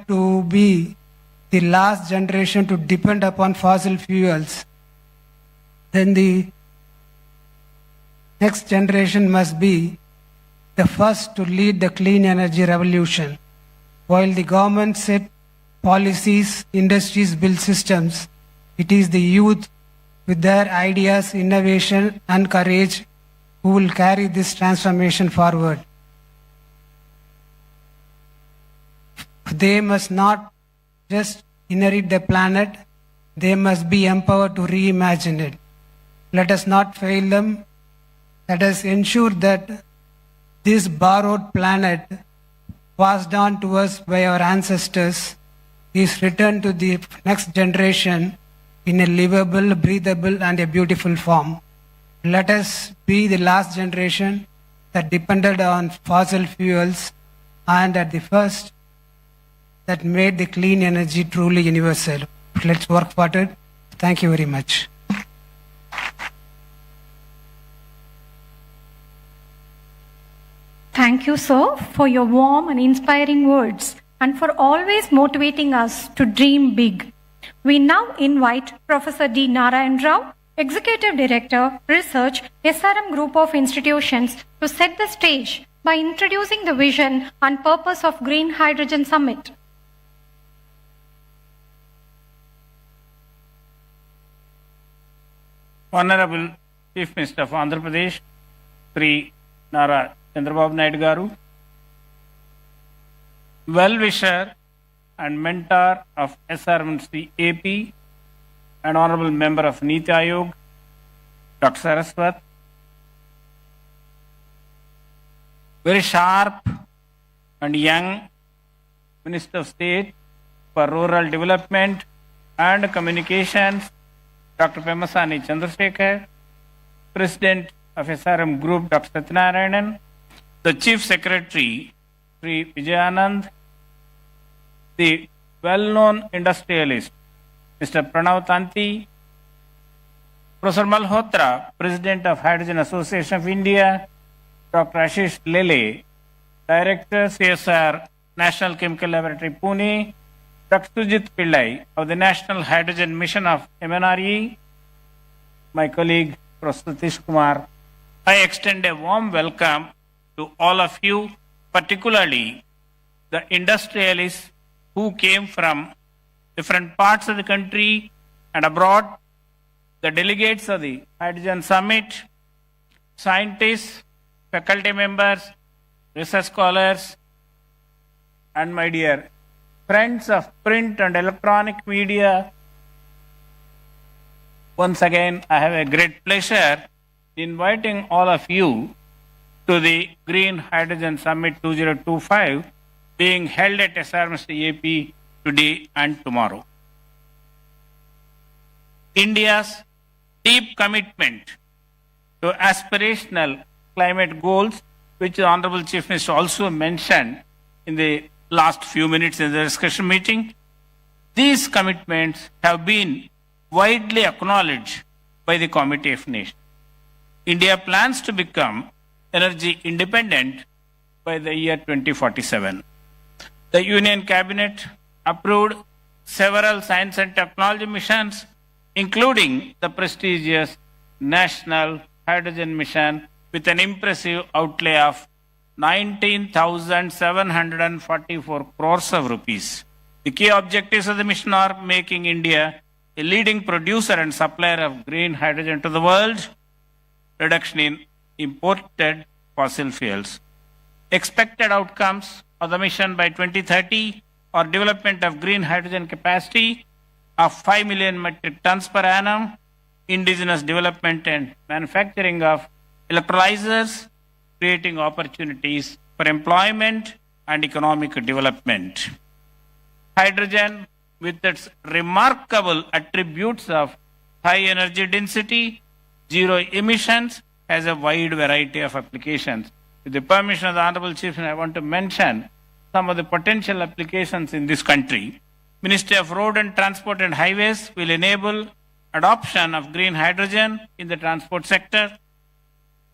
to be the last generation to depend upon fossil fuels, then the next generation must be the first to lead the clean energy revolution. While the government set policies, industries build systems, it is the youth with their ideas, innovation, and courage who will carry this transformation forward. They must not just inherit the planet, they must be empowered to reimagine it. Let us not fail them. Let us ensure that this borrowed planet, passed on to us by our ancestors, is returned to the next generation in a livable, breathable, and a beautiful form. Let us be the last generation that depended on fossil fuels and at the first that made the clean energy truly universal. Let's work for it. Thank you very much. Thank you, sir, for your warm and inspiring words and for always motivating us to dream big. We now invite Professor D. Narayan Rao, Executive Director, Research, SRM Group of Institutions, to set the stage by introducing the vision and purpose of Green Hydrogen Summit. Honorable Chief Minister of Andhra Pradesh, Sri Nara Chandrababu Naidu Garu, well-wisher and mentor of SRMC AP, and Honorable Member of Niti Aayog, Dr. Saraswat, very sharp and young Minister of State for Rural Development and Communications, Dr. Pemasani Chandrasekhar, President of SRM Group, Dr. Satyanarayanan, the Chief Secretary, Sri Vijayanand, the well-known industrialist, Mr. Pranav Tanti, Professor Malhotra, President of Hydrogen Association of India, Dr. Ashish Lele, Director, CSR, National Chemical Laboratory, Pune, Dr. Sujit Pillai of the National Hydrogen Mission of MNRE, my colleague, Professor Satish Kumar. I extend a warm welcome to all of you, particularly the industrialists who came from different parts of the country and abroad, the delegates of the Hydrogen Summit, scientists, faculty members, research scholars, and my dear friends of print and electronic media. Once again, I have a great pleasure inviting all of you to the Green Hydrogen Summit 2025 being held at SRMST AP today and tomorrow. India's deep commitment to aspirational climate goals, which the Honorable Chief Minister also mentioned in the last few minutes in the discussion meeting, these commitments have been widely acknowledged by the Committee of Nations. India plans to become energy independent by the year 2047. The Union Cabinet approved several science and technology missions, including the prestigious National Hydrogen Mission with an impressive outlay of 19,744 crores of rupees. The key objectives of the mission are making India a leading producer and supplier of green hydrogen to the world, reduction in imported fossil fuels. Expected outcomes of the mission by 2030 are development of green hydrogen capacity of 5 million metric tons per annum, indigenous development and manufacturing of electrolyzers, creating opportunities for employment and economic development. Hydrogen, with its remarkable attributes of high energy density, zero emissions, has a wide variety of applications. With the permission of the Honorable Chief, I want to mention some of the potential applications in this country. Ministry of Road and Transport and Highways will enable adoption of green hydrogen in the transport sector.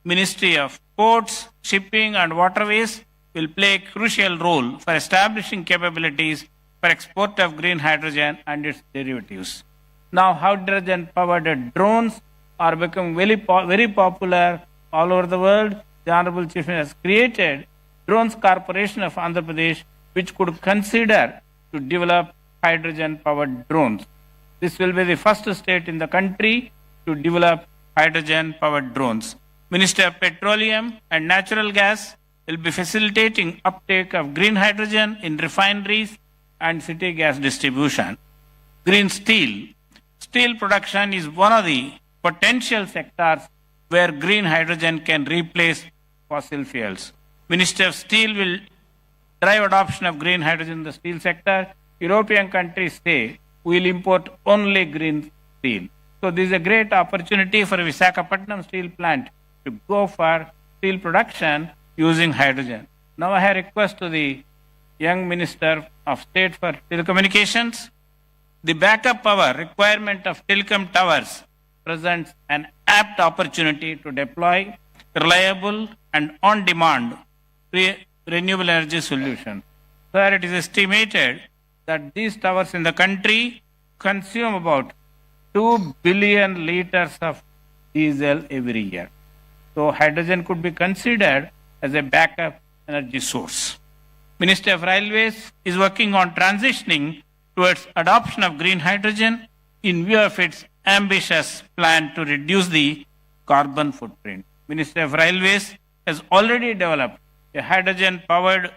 Ministry of Ports, Shipping and Waterways will play a crucial role for establishing capabilities for export of green hydrogen and its derivatives. Now, hydrogen-powered drones are becoming very popular all over the world. The Honorable Chief Minister has created Drones Corporation of Andhra Pradesh, which could consider to develop hydrogen-powered drones. This will be the first state in the country to develop hydrogen-powered drones. Ministry of Petroleum and Natural Gas will be facilitating uptake of green hydrogen in refineries and city gas distribution. Green steel. Steel production is one of the potential sectors where green hydrogen can replace fossil fuels. Ministry of Steel will drive adoption of green hydrogen in the steel sector. European countries say we will import only green steel. So this is a great opportunity for Visakhapatnam steel plant to go for steel production using hydrogen. Now I have a request to the young Minister of State for Telecommunications. The backup power requirement of telecom towers presents an apt opportunity to deploy reliable and on-demand renewable energy solutions. Sir, it is estimated that these towers in the country consume about 2 billion liters of diesel every year. So hydrogen could be considered as a backup energy source. Ministry of Railways is working on transitioning towards adoption of green hydrogen in view of its ambitious plan to reduce the carbon footprint. Ministry of Railways has already developed a hydrogen-powered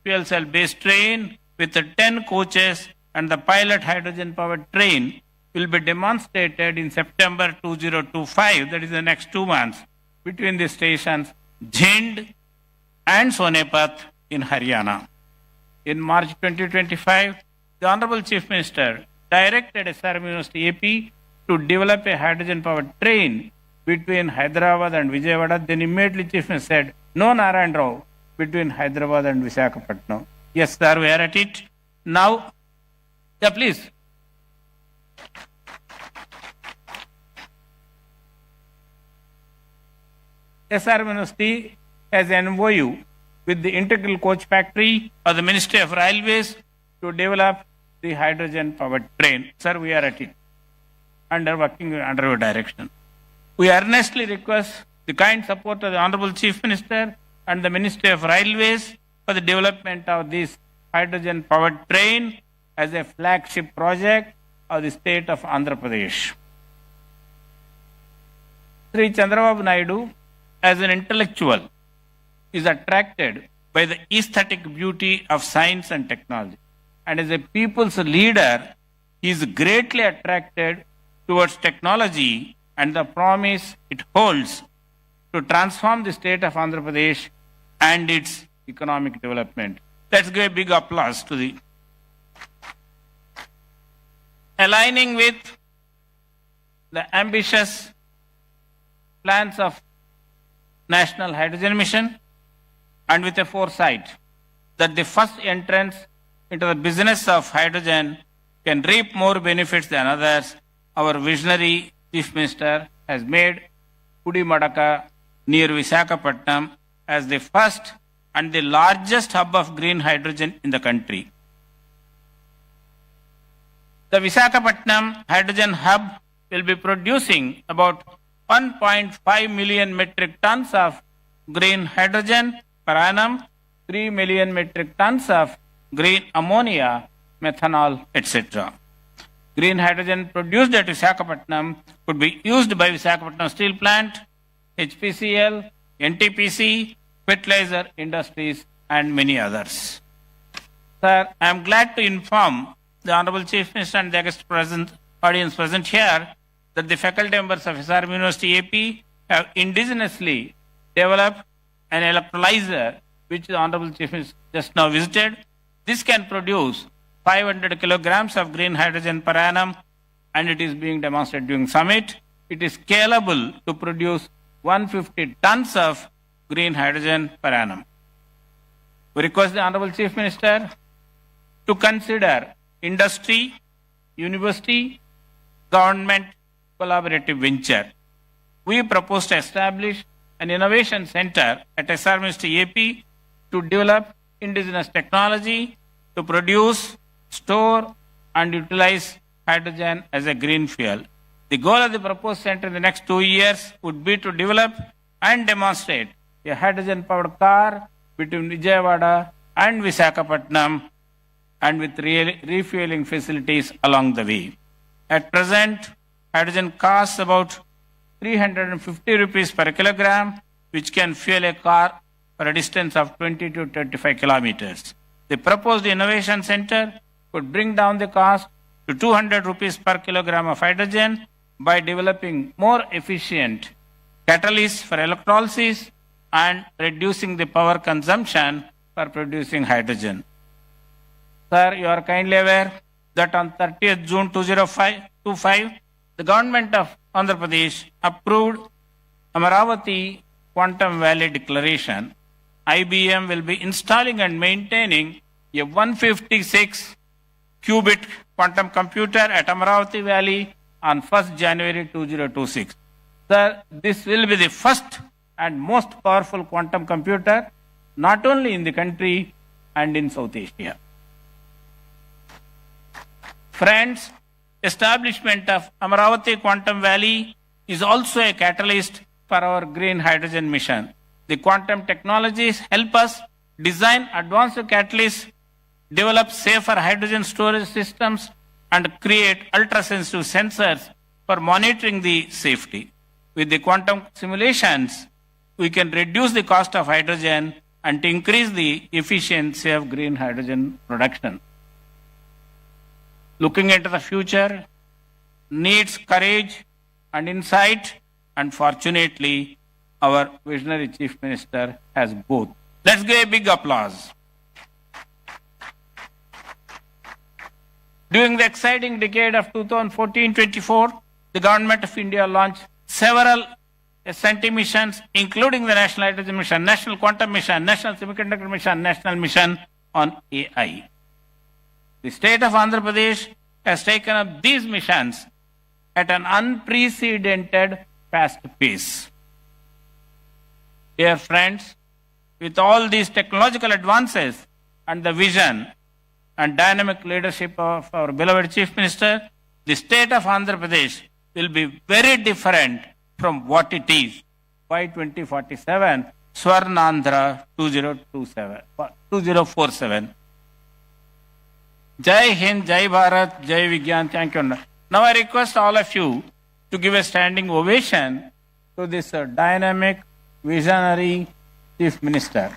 fuel cell-based train with 10 coaches, and the pilot hydrogen-powered train will be demonstrated in September 2025, that is the next 2 months, between the stations Jhind and Sonepat in Haryana. In March 2025, the Honorable Chief Minister directed SRM University AP to develop a hydrogen-powered train between Hyderabad and Vijayawada. Then immediately Chief Minister said, no Narayan Rao between Hyderabad and Visakhapatnam. Yes, sir, we are at it. Now, yeah, please. SRM University has an MOU with the Integral Coach Factory of the Ministry of Railways to develop the hydrogen-powered train. Sir, we are at it, working under your direction. We earnestly request the kind support of the Honorable Chief Minister and the Ministry of Railways for the development of this hydrogen powered train as a flagship project of the state of Andhra Pradesh. Sri Chandrababu Naidu, as an intellectual, is attracted by the aesthetic beauty of science and technology. And as a people's leader, he is greatly attracted towards technology and the promise it holds to transform the state of Andhra Pradesh and its economic development. Let's give a big applause to the aligning with the ambitious plans of National Hydrogen Mission and with a foresight that the first entrance into the business of hydrogen can reap more benefits than others, our visionary Chief Minister has made Pudimadaka near Visakhapatnam as the first and the largest hub of green hydrogen in the country. The Visakhapatnam Hydrogen Hub will be producing about 1.5 million metric tons of green hydrogen per annum, 3 million metric tons of green ammonia, methanol, etc. Green hydrogen produced at Visakhapatnam could be used by Visakhapatnam Steel Plant, HPCL, NTPC, fertilizer industries, and many others. Sir, I am glad to inform the Honorable Chief Minister and the august audience present here that the faculty members of SRM University AP have indigenously developed an electrolyzer which the Honorable Chief Minister just now visited. This can produce 500 kilograms of green hydrogen per annum, and it is being demonstrated during summit. It is scalable to produce 150 tons of green hydrogen per annum. We request the Honorable Chief Minister to consider industry, university, government collaborative venture. We propose to establish an innovation center at SR Ministry AP to develop indigenous technology to produce, store, and utilize hydrogen as a green fuel. The goal of the proposed center in the next 2 years would be to develop and demonstrate a hydrogen-powered car between Vijayawada and Visakhapatnam, and with refueling facilities along the way. At present, hydrogen costs about 350 rupees per kilogram, which can fuel a car for a distance of 20 to 35 kilometers. The proposed innovation center could bring down the cost to 200 rupees per kilogram of hydrogen by developing more efficient catalysts for electrolysis and reducing the power consumption for producing hydrogen. Sir, you are kindly aware that on 30th June 2025, the government of Andhra Pradesh approved Amaravati Quantum Valley Declaration. IBM will be installing and maintaining a 156 qubit quantum computer at Amaravati Valley on 1st January 2026. Sir, this will be the first and most powerful quantum computer not only in the country and in South Asia. Friends, establishment of Amaravati Quantum Valley is also a catalyst for our green hydrogen mission. The quantum technologies help us design advanced catalysts, develop safer hydrogen storage systems, and create ultra-sensitive sensors for monitoring the safety. With the quantum simulations, we can reduce the cost of hydrogen and to increase the efficiency of green hydrogen production. Looking into the future needs courage and insight, and fortunately, our visionary Chief Minister has both. Let's give a big applause. During the exciting decade of 2014-24, the Government of India launched several SNT missions, including the National Hydrogen Mission, National Quantum Mission, National Semiconductor Mission, National Mission on AI. The state of Andhra Pradesh has taken up these missions at an unprecedented fast pace. Dear friends, with all these technological advances and the vision and dynamic leadership of our beloved Chief Minister, the state of Andhra Pradesh will be very different from what it is by 2047, Swarnandhra 2047. Jai Hind, Jai Bharat, Jai Vigyan. Thank you. Now I request all of you to give a standing ovation to this dynamic, visionary Chief Minister.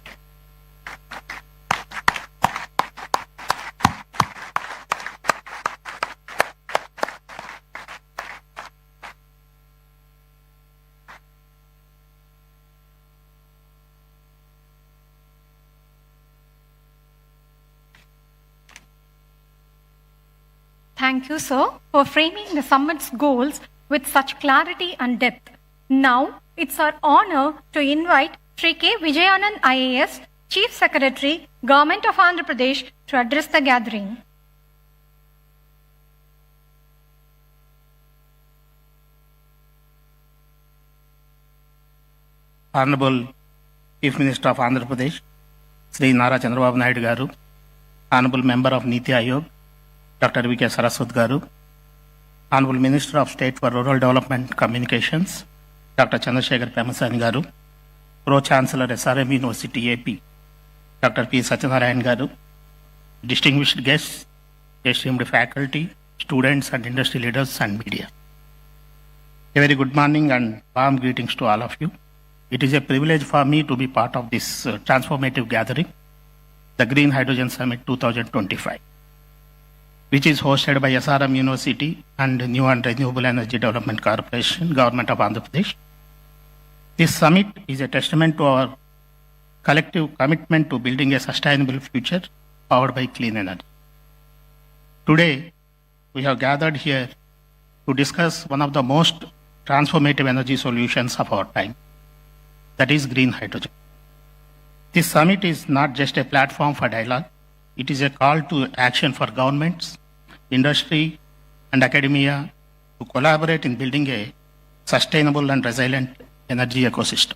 Thank you, sir, for framing the summit's goals with such clarity and depth. Now, it's our honor to invite Sri K. Vijayanand IAS, Chief Secretary, Government of Andhra Pradesh, to address the gathering. Honorable Chief Minister of Andhra Pradesh, Sri Nara Chandrababu Naidu Garu, Honorable Member of Niti Ayog, Dr. V.K. Saraswat Garu, Honorable Minister of State for Rural Development Communications, Dr. Chandrasekhar Pemasani Garu, Pro-Chancellor SRM University AP, Dr. P. Satyanarayan Garu, distinguished guests, esteemed faculty, students and industry leaders and media. A very good morning and warm greetings to all of you. It is a privilege for me to be part of this transformative gathering, the Green Hydrogen Summit 2025, which is hosted by SRM University and New and Renewable Energy Development Corporation, Government of Andhra Pradesh. This summit is a testament to our collective commitment to building a sustainable future powered by clean energy. Today, we have gathered here to discuss one of the most transformative energy solutions of our time, that is green hydrogen. This summit is not just a platform for dialogue, it is a call to action for governments, industry, and academia to collaborate in building a sustainable and resilient energy ecosystem.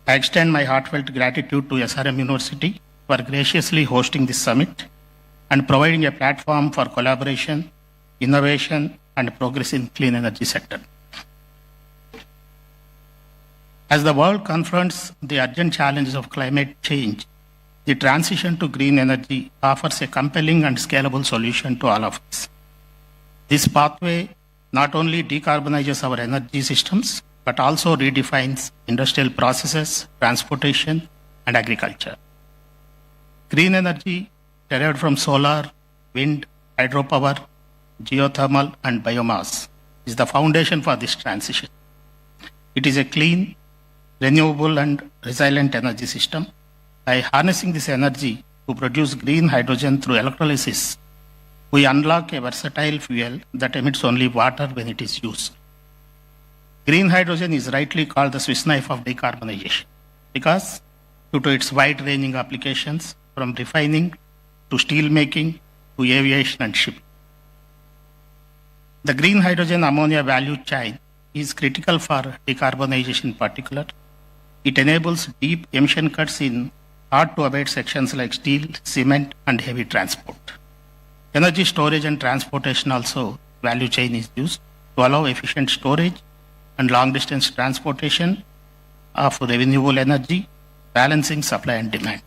I extend my heartfelt gratitude to SRM University for graciously hosting this summit and providing a platform for collaboration, innovation, and progress in clean energy sector. As the world confronts the urgent challenges of climate change, the transition to green energy offers a compelling and scalable solution to all of us. This pathway not only decarbonizes our energy systems, but also redefines industrial processes, transportation, and agriculture. Green energy derived from solar, wind, hydropower, geothermal, and biomass is the foundation for this transition. It is a clean, renewable, and resilient energy system. By harnessing this energy to produce green hydrogen through electrolysis, we unlock a versatile fuel that emits only water when it is used. Green hydrogen is rightly called the Swiss knife of decarbonization because, due to its wide-ranging applications from refining to steel making to aviation and shipping. The green hydrogen ammonia value chain is critical for decarbonization in particular. It enables deep emission cuts in hard-to-abate sections like steel, cement, and heavy transport. Energy storage and transportation also value chain is used to allow efficient storage and long-distance transportation of renewable energy, balancing supply and demand.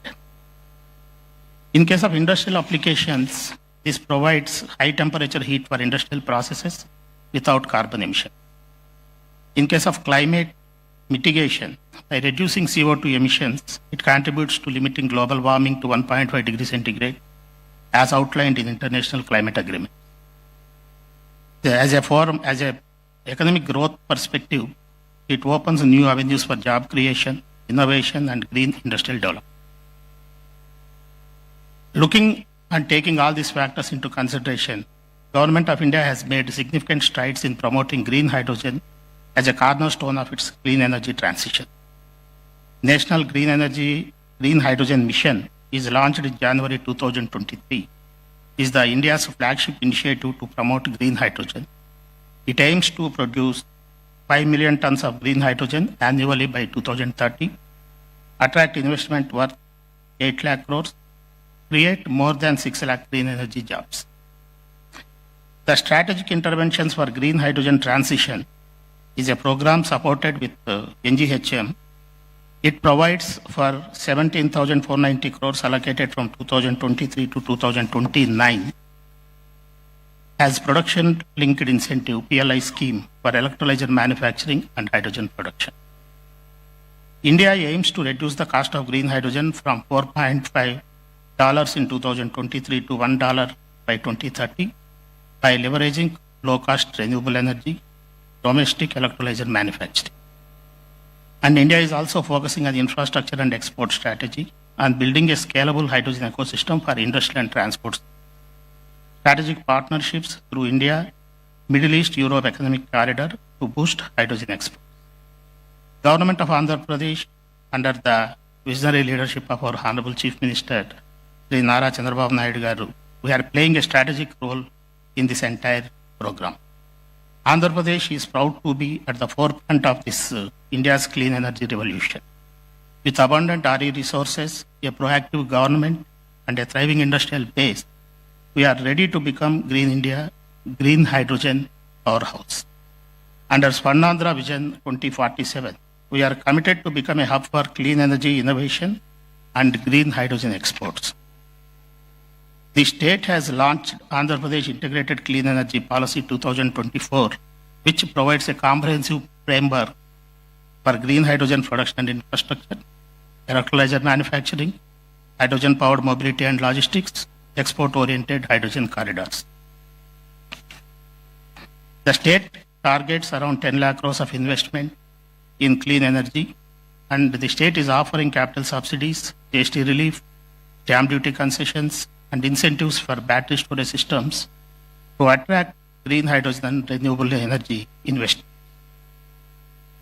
In case of industrial applications, this provides high-temperature heat for industrial processes without carbon emission. In case of climate mitigation, by reducing CO2 emissions, it contributes to limiting global warming to 1.5 degrees centigrade, as outlined in International Climate Agreement. As a economic growth perspective, it opens new avenues for job creation, innovation, and green industrial development. Looking and taking all these factors into consideration, Government of India has made significant strides in promoting green hydrogen as a cornerstone of its clean energy transition. National Green Hydrogen Mission is launched in January 2023. Is the India's flagship initiative to promote green hydrogen. It aims to produce 5 million tons of green hydrogen annually by 2030, attract investment worth 8 lakh crores, create more than 6 lakh green energy jobs. The Strategic Interventions for Green Hydrogen Transition is a program supported with NGHM It provides for 17,490 crores allocated from 2023 to 2029 as production-linked incentive PLI scheme for electrolyzer manufacturing and hydrogen production. India aims to reduce the cost of green hydrogen from $4.5 in 2023 to $1 by 2030 by leveraging low-cost renewable energy, domestic electrolyzer manufacturing. And India is also focusing on infrastructure and export strategy and building a scalable hydrogen ecosystem for industry and transport. Strategic partnerships through India, Middle East, Europe Economic Corridor to boost hydrogen exports. Government of Andhra Pradesh, under the visionary leadership of our Honorable Chief Minister, Sri Nara Chandrababu Naidu Garu, we are playing a strategic role in this entire program. Andhra Pradesh is proud to be at the forefront of this India's clean energy revolution. With abundant RE resources, a proactive government, and a thriving industrial base, we are ready to become Green India, Green Hydrogen powerhouse. Under Swarnandhra Vision 2047, we are committed to become a hub for clean energy innovation and green hydrogen exports. The state has launched Andhra Pradesh Integrated Clean Energy Policy 2024, which provides a comprehensive framework for green hydrogen production and infrastructure, electrolyzer manufacturing, hydrogen-powered mobility and logistics, export-oriented hydrogen corridors. The state targets around 10 lakh crores of investment in clean energy, and the state is offering capital subsidies, GST relief, stamp duty concessions, and incentives for battery storage systems to attract green hydrogen and renewable energy investment.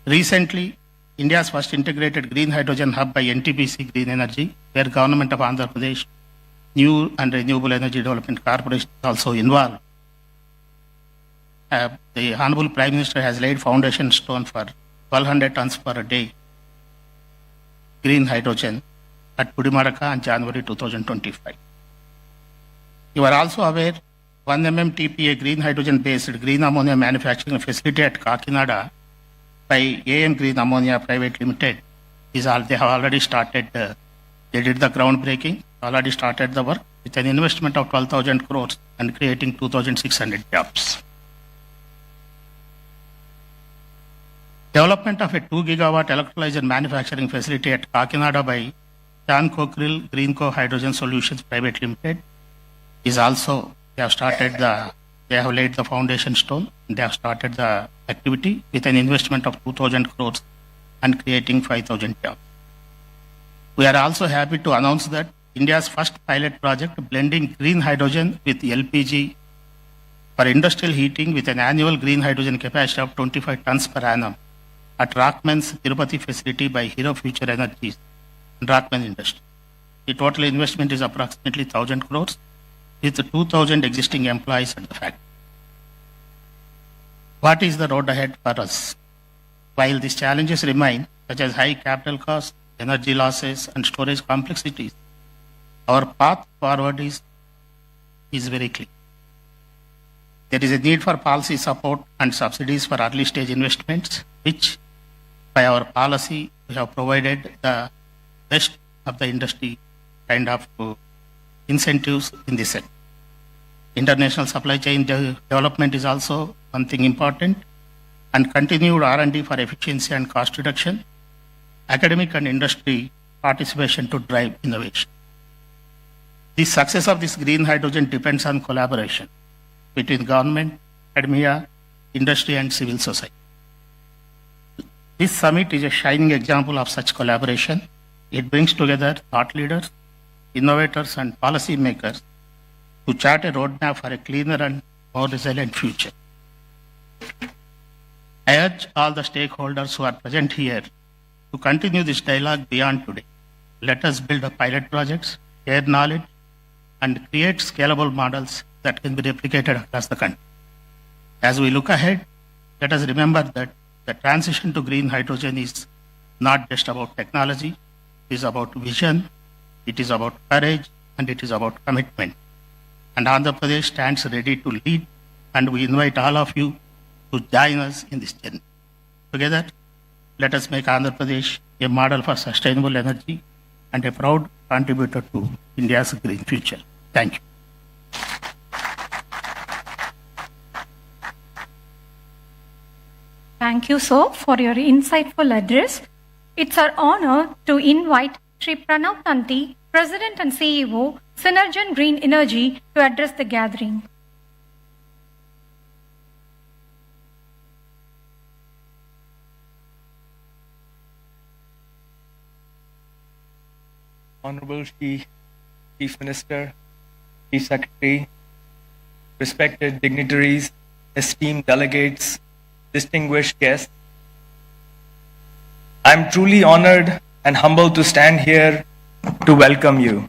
Recently, India's first integrated green hydrogen hub by NTPC Green Energy, where Government of Andhra Pradesh New and Renewable Energy Development Corporation is also involved. The Honorable Prime Minister has laid foundation stone for 1,200 tons per day green hydrogen at Pudimadaka in January 2025. You are also aware 1 MMTPA green hydrogen based green ammonia manufacturing facility at Kakinada by AM Green Ammonia Private Limited is they have already started. They did the groundbreaking, already started the work with an investment of 12,000 crores and creating 2,600 jobs. Development of a 2 gigawatt electrolyzer manufacturing facility at Kakinada by Chan Cockerill Greenco Hydrogen Solutions Private Limited is also, they have laid the foundation stone, they have started the activity with an investment of 2,000 crores and creating 5,000 jobs. We are also happy to announce that India's first pilot project blending green hydrogen with LPG for industrial heating with an annual green hydrogen capacity of 25 tons per annum at Rockman's Tirupati facility by Hero Future Energies and Rockman Industry. The total investment is approximately 1,000 crores with 2,000 existing employees at the factory. What is the road ahead for us? While these challenges remain, such as high capital costs, energy losses, and storage complexities, our path forward is very clear. There is a need for policy support and subsidies for early stage investments, which by our policy we have provided the best of the industry kind of incentives in this sector. International supply chain development is also one thing important, and continued R&D for efficiency and cost reduction, academic and industry participation to drive innovation. The success of this green hydrogen depends on collaboration between government, academia, industry, and civil society. This summit is a shining example of such collaboration. It brings together thought leaders, innovators, and policy makers to chart a roadmap for a cleaner and more resilient future. I urge all the stakeholders who are present here to continue this dialogue beyond today. Let us build pilot projects, share knowledge, and create scalable models that can be replicated across the country. As we look ahead, let us remember that the transition to green hydrogen is not just about technology, it is about vision, it is about courage, and it is about commitment. And Andhra Pradesh stands ready to lead, and we invite all of you to join us in this journey. Together, let us make Andhra Pradesh a model for sustainable energy, and a proud contributor to India's green future. Thank you. Thank you, sir, for your insightful address. It's our honor to invite Sri Pranav Tanti, President and CEO, Synergen Green Energy, to address the gathering. Honorable Chief Minister, Chief Secretary, respected dignitaries, esteemed delegates, distinguished guests, I'm truly honored and humbled to stand here to welcome you.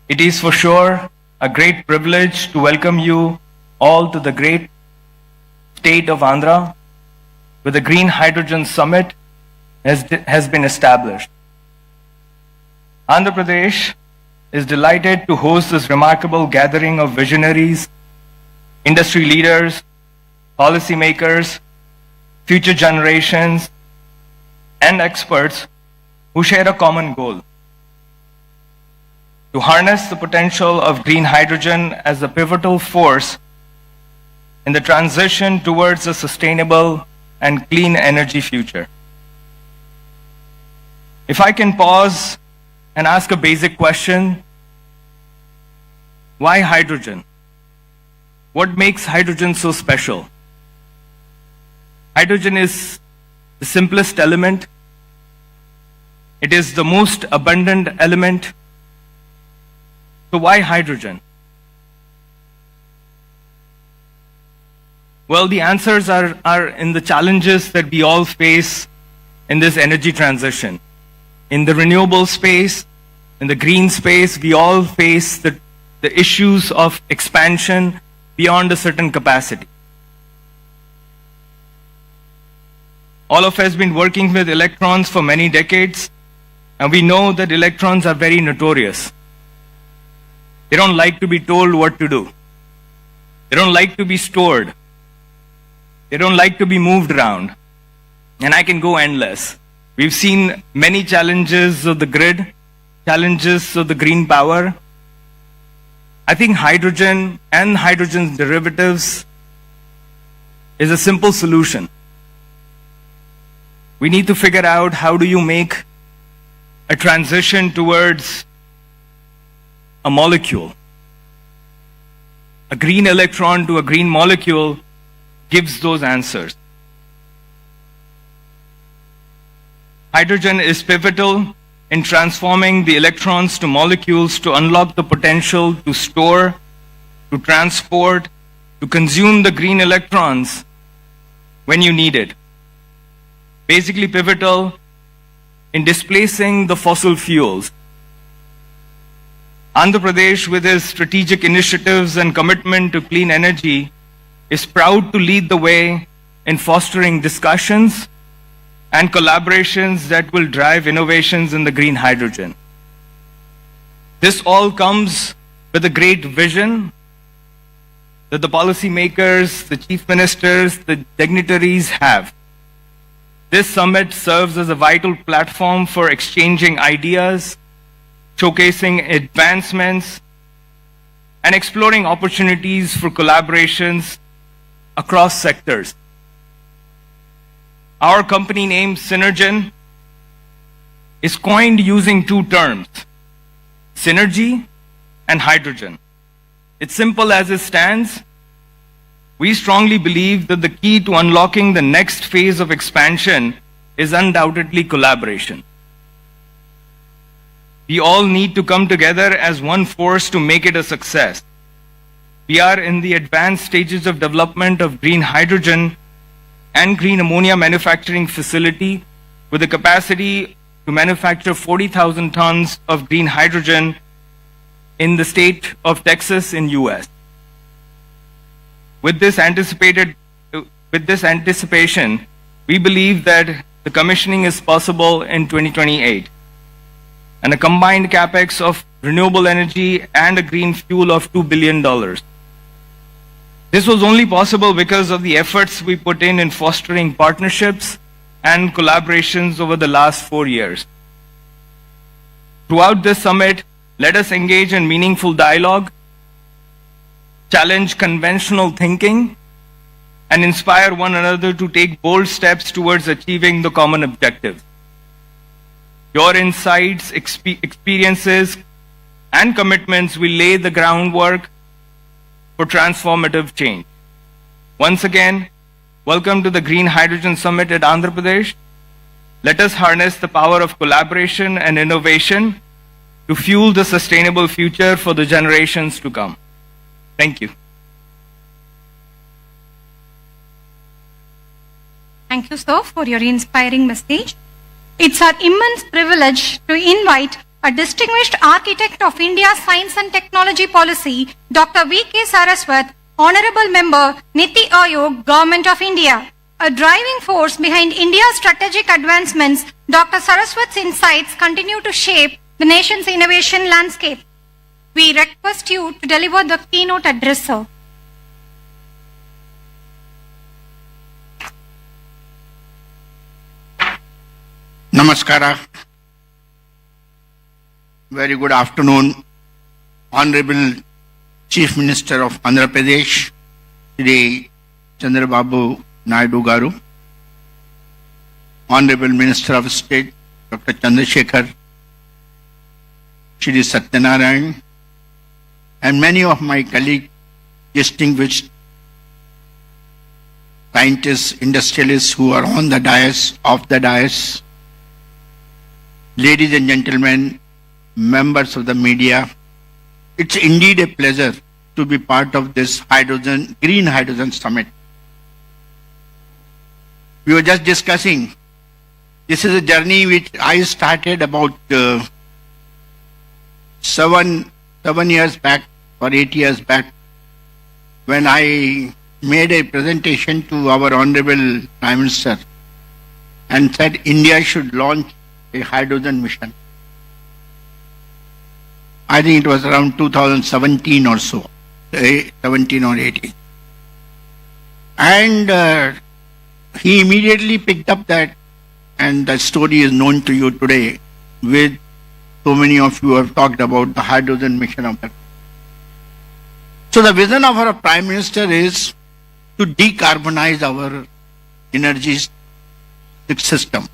It is for sure a great privilege to welcome you all to the great state of Andhra, where the Green Hydrogen Summit has been established. Andhra Pradesh is delighted to host this remarkable gathering of visionaries, industry leaders, policymakers, future generations, and experts who share a common goal: to harness the potential of green hydrogen as a pivotal force in the transition towards a sustainable and clean energy future. If I can pause and ask a basic question, why hydrogen? What makes hydrogen so special? Hydrogen is the simplest element. It is the most abundant element. So why hydrogen? Well, the answers are in the challenges that we all face in this energy transition. In the renewable space, in the green space, we all face the issues of expansion beyond a certain capacity. All of us have been working with electrons for many decades, and we know that electrons are very notorious. They don't like to be told what to do. They don't like to be stored. They don't like to be moved around. And I can go endless. We've seen many challenges of the grid, challenges of the green power. I think hydrogen and hydrogen's derivatives is a simple solution. We need to figure out how do you make a transition towards a molecule. A green electron to a green molecule gives those answers. Hydrogen is pivotal in transforming the electrons to molecules to unlock the potential to store, to transport, to consume the green electrons when you need it. Basically pivotal in displacing the fossil fuels. Andhra Pradesh, with its strategic initiatives and commitment to clean energy, is proud to lead the way in fostering discussions and collaborations that will drive innovations in the green hydrogen. This all comes with a great vision that the policymakers, the chief ministers, the dignitaries have. This summit serves as a vital platform for exchanging ideas, showcasing advancements, and exploring opportunities for collaborations across sectors. Our company name, Synergen, is coined using two terms: synergy and hydrogen. It's simple as it stands. We strongly believe that the key to unlocking the next phase of expansion is undoubtedly collaboration. We all need to come together as one force to make it a success. We are in the advanced stages of development of green hydrogen and green ammonia manufacturing facility with the capacity to manufacture 40,000 tons of green hydrogen in the state of Texas in US. With this anticipation, we believe that the commissioning is possible in 2028, and a combined capex of renewable energy and a green fuel of $2 billion. This was only possible because of the efforts we put in fostering partnerships and collaborations over the last 4 years. Throughout this summit, let us engage in meaningful dialogue, challenge conventional thinking, and inspire one another to take bold steps towards achieving the common objective. Your insights, experiences, and commitments will lay the groundwork for transformative change. Once again, welcome to the Green Hydrogen Summit at Andhra Pradesh. Let us harness the power of collaboration and innovation to fuel the sustainable future for the generations to come. Thank you. Thank you, sir, for your inspiring message. It's our immense privilege to invite a distinguished architect of India's science and technology policy, Dr. V.K. Saraswat, Honorable Member, Niti Aayog, Government of India. A driving force behind India's strategic advancements, Dr. Saraswat's insights continue to shape the nation's innovation landscape. We request you to deliver the keynote address, sir. Namaskara. Very good afternoon, Honorable Chief Minister of Andhra Pradesh, Shri Chandrababu Naidu Garu, Honorable Minister of State, Dr. Chandrasekhar, Shri Satyanarayan, and many of my colleagues, distinguished scientists, industrialists who are on the dais, off the dais, ladies and gentlemen, members of the media. It's indeed a pleasure to be part of this Green Hydrogen Summit. We were just discussing, this is a journey which I started about 7 years back or 8 years back, when I made a presentation to our Honorable Prime Minister and said India should launch a hydrogen mission. I think it was around 2017 or so, 17 or 18. And he immediately picked up that, and the story is known to you today, with so many of you have talked about the hydrogen mission of that. So the vision of our Prime Minister is to decarbonize our energy system.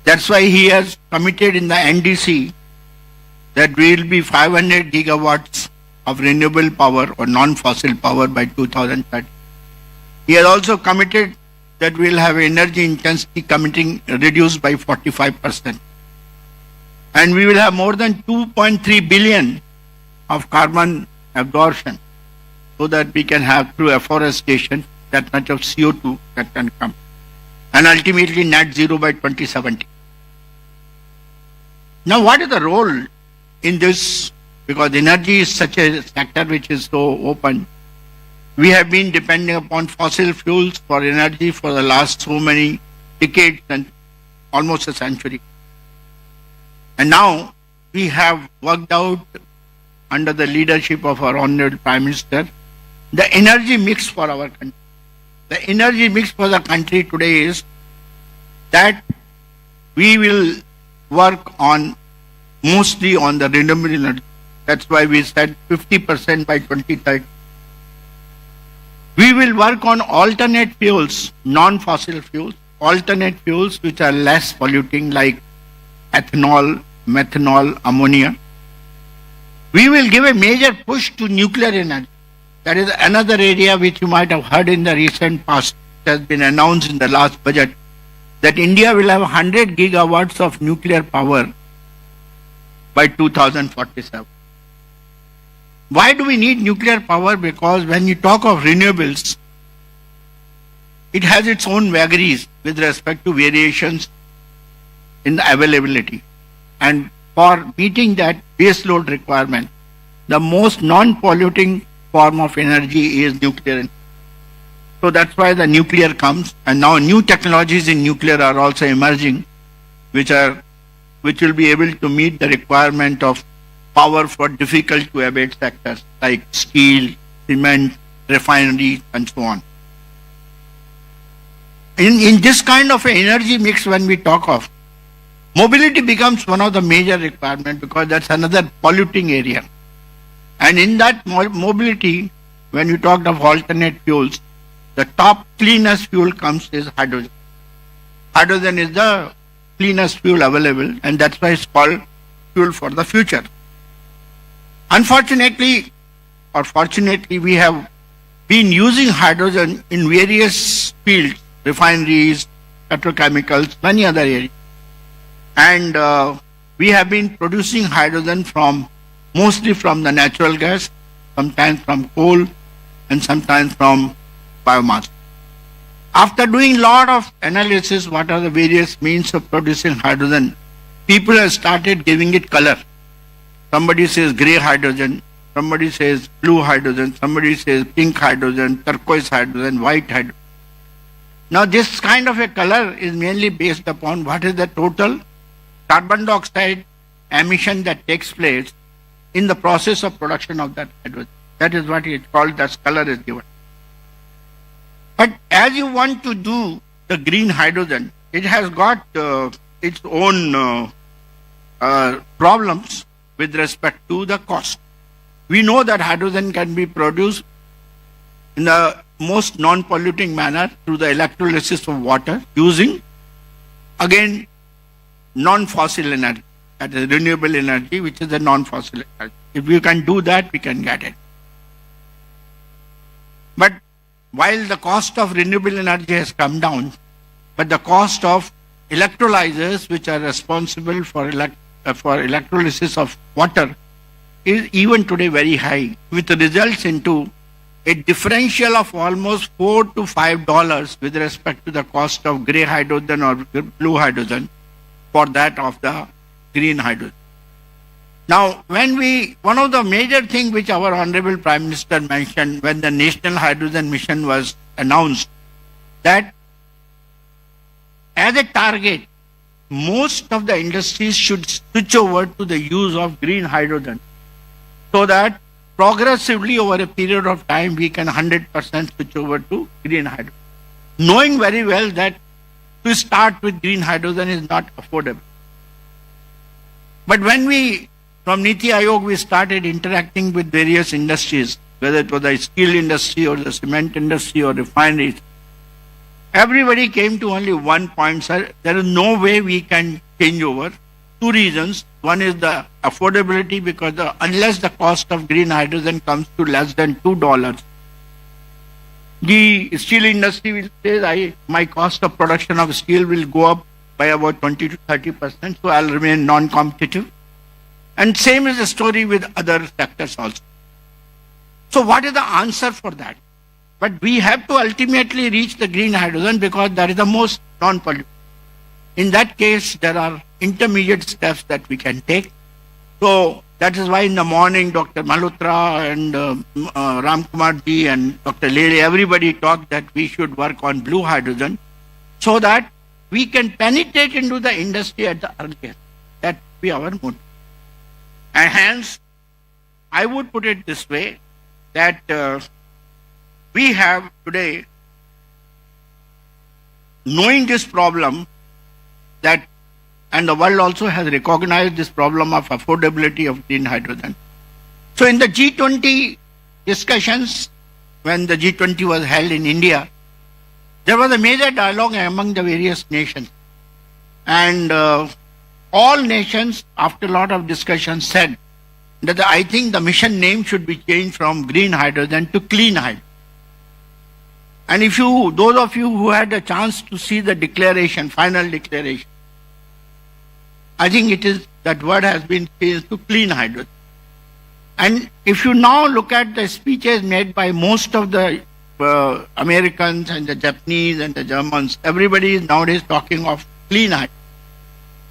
That's why he has committed in the NDC that we will be 500 gigawatts of renewable power or non-fossil power by 2030. He has also committed that we will have energy intensity reduced by 45%. And we will have more than 2.3 billion of carbon absorption, so that we can have, through afforestation, that much of CO2 that can come. And ultimately net zero by 2070. Now what is the role in this? Because energy is such a sector which is so open. We have been depending upon fossil fuels for energy for the last so many decades and almost a century. And now we have worked out, under the leadership of our Honorable Prime Minister, the energy mix for our country. The energy mix for the country today is that we will work on mostly on the renewable energy. That's why we said 50% by 2030. We will work on alternate fuels, non-fossil fuels, alternate fuels which are less polluting, like ethanol, methanol, ammonia. We will give a major push to nuclear energy. That is another area which you might have heard in the recent past. It has been announced in the last budget that India will have 100 gigawatts of nuclear power by 2047. Why do we need nuclear power? Because when you talk of renewables, it has its own vagaries with respect to variations in the availability. And for meeting that base load requirement, the most non-polluting form of energy is nuclear. So that's why the nuclear comes, and now new technologies in nuclear are also emerging, which will be able to meet the requirement of power for difficult to abate sectors like steel, cement, refineries, and so on. in this kind of energy mix, when we talk of, mobility becomes one of the major requirements because that's another polluting area. And in that mobility, when you talked of alternate fuels, the top cleanest fuel comes is hydrogen. Hydrogen is the cleanest fuel available, and that's why it's called fuel for the future. Unfortunately, or fortunately, we have been using hydrogen in various fields, refineries, petrochemicals, many other areas. And we have been producing hydrogen mostly from the natural gas, sometimes from coal, and sometimes from biomass. After doing a lot of analysis, what are the various means of producing hydrogen, people have started giving it color. Somebody says gray hydrogen, somebody says blue hydrogen, somebody says pink hydrogen, turquoise hydrogen, white hydrogen. Now this kind of a color is mainly based upon what is the total carbon dioxide emission that takes place in the process of production of that hydrogen. That is what is called, that color is given. But as you want to do the green hydrogen, it has got its own problems with respect to the cost. We know that hydrogen can be produced in the most non-polluting manner through the electrolysis of water using, again, non-fossil energy, that is renewable energy, which is a non-fossil energy. If we can do that, we can get it. But while the cost of renewable energy has come down, but the cost of electrolyzers, which are responsible for electrolysis of water, is even today very high, which results into a differential of almost $4 to $5 with respect to the cost of gray hydrogen or blue hydrogen for that of the green hydrogen. Now, one of the major things which our Honorable Prime Minister mentioned when the National Hydrogen Mission was announced, that as a target, most of the industries should switch over to the use of green hydrogen, so that progressively over a period of time we can 100% switch over to green hydrogen. Knowing very well that to start with green hydrogen is not affordable. But when from Niti Aayog, we started interacting with various industries, whether it was the steel industry or the cement industry or refineries, everybody came to only one point, sir, there is no way we can change over. Two reasons. One is the affordability, because unless the cost of green hydrogen comes to less than $2, the steel industry will say, my cost of production of steel will go up by about 20 to 30%, so I'll remain non-competitive. And same is the story with other sectors also. So what is the answer for that? But we have to ultimately reach the green hydrogen because that is the most non-polluting. In that case, there are intermediate steps that we can take. So that is why in the morning, Dr. Malhotra and Ram Kumar ji and Dr. Lele, everybody talked that we should work on blue hydrogen so that we can penetrate into the industry at the earliest. That will be our motive. And hence, I would put it this way, that we have today, knowing this problem, that, and the world also has recognized this problem of affordability of green hydrogen. So in the G20 discussions, when the G20 was held in India, there was a major dialogue among the various nations. And all nations, after a lot of discussion, said that I think the mission name should be changed from green hydrogen to clean hydrogen. And if those of you who had a chance to see the declaration, final declaration, I think it is, that word has been changed to clean hydrogen. And if you now look at the speeches made by most of the Americans and the Japanese and the Germans, everybody is nowadays talking of clean hydrogen.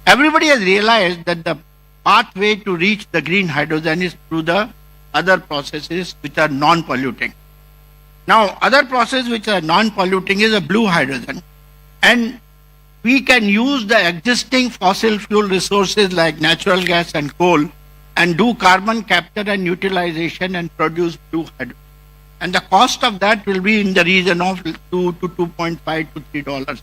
Everybody has realized that the pathway to reach the green hydrogen is through the other processes which are non-polluting. Now, other process which are non-polluting is a blue hydrogen. And we can use the existing fossil fuel resources like natural gas and coal and do carbon capture and utilization and produce blue hydrogen. and the cost of that will be in the region of $2 to $2.5 to $3.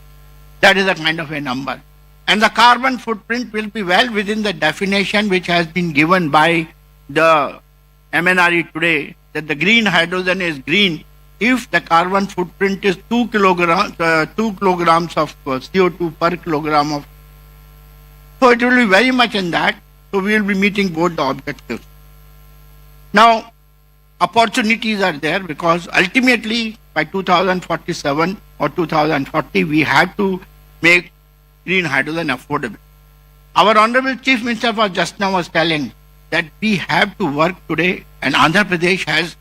That is a kind of a number. And the carbon footprint will be well within the definition which has been given by the MNRE today, that the green hydrogen is green if the carbon footprint is 2 kilograms of CO2 per kilogram of. So it will be very much in that. So we will be meeting both the objectives. Now, opportunities are there because ultimately by 2047 or 2040 we have to make green hydrogen affordable. Our Honorable Chief Minister was telling that we have to work today, and Andhra Pradesh has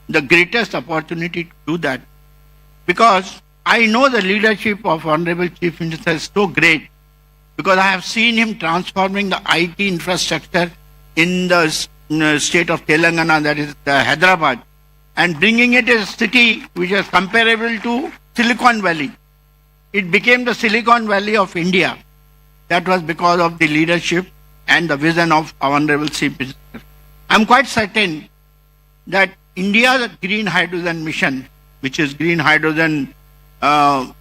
the greatest opportunity to do that, because I know the leadership of Honorable Chief Minister is so great, because I have seen him transforming the IT infrastructure in the state of Telangana, that is Hyderabad, and bringing it as a city which is comparable to Silicon Valley. It became the Silicon Valley of India. That was because of the leadership and the vision of our Honorable Chief Minister. I'm quite certain that India's green hydrogen mission, which is green hydrogen, some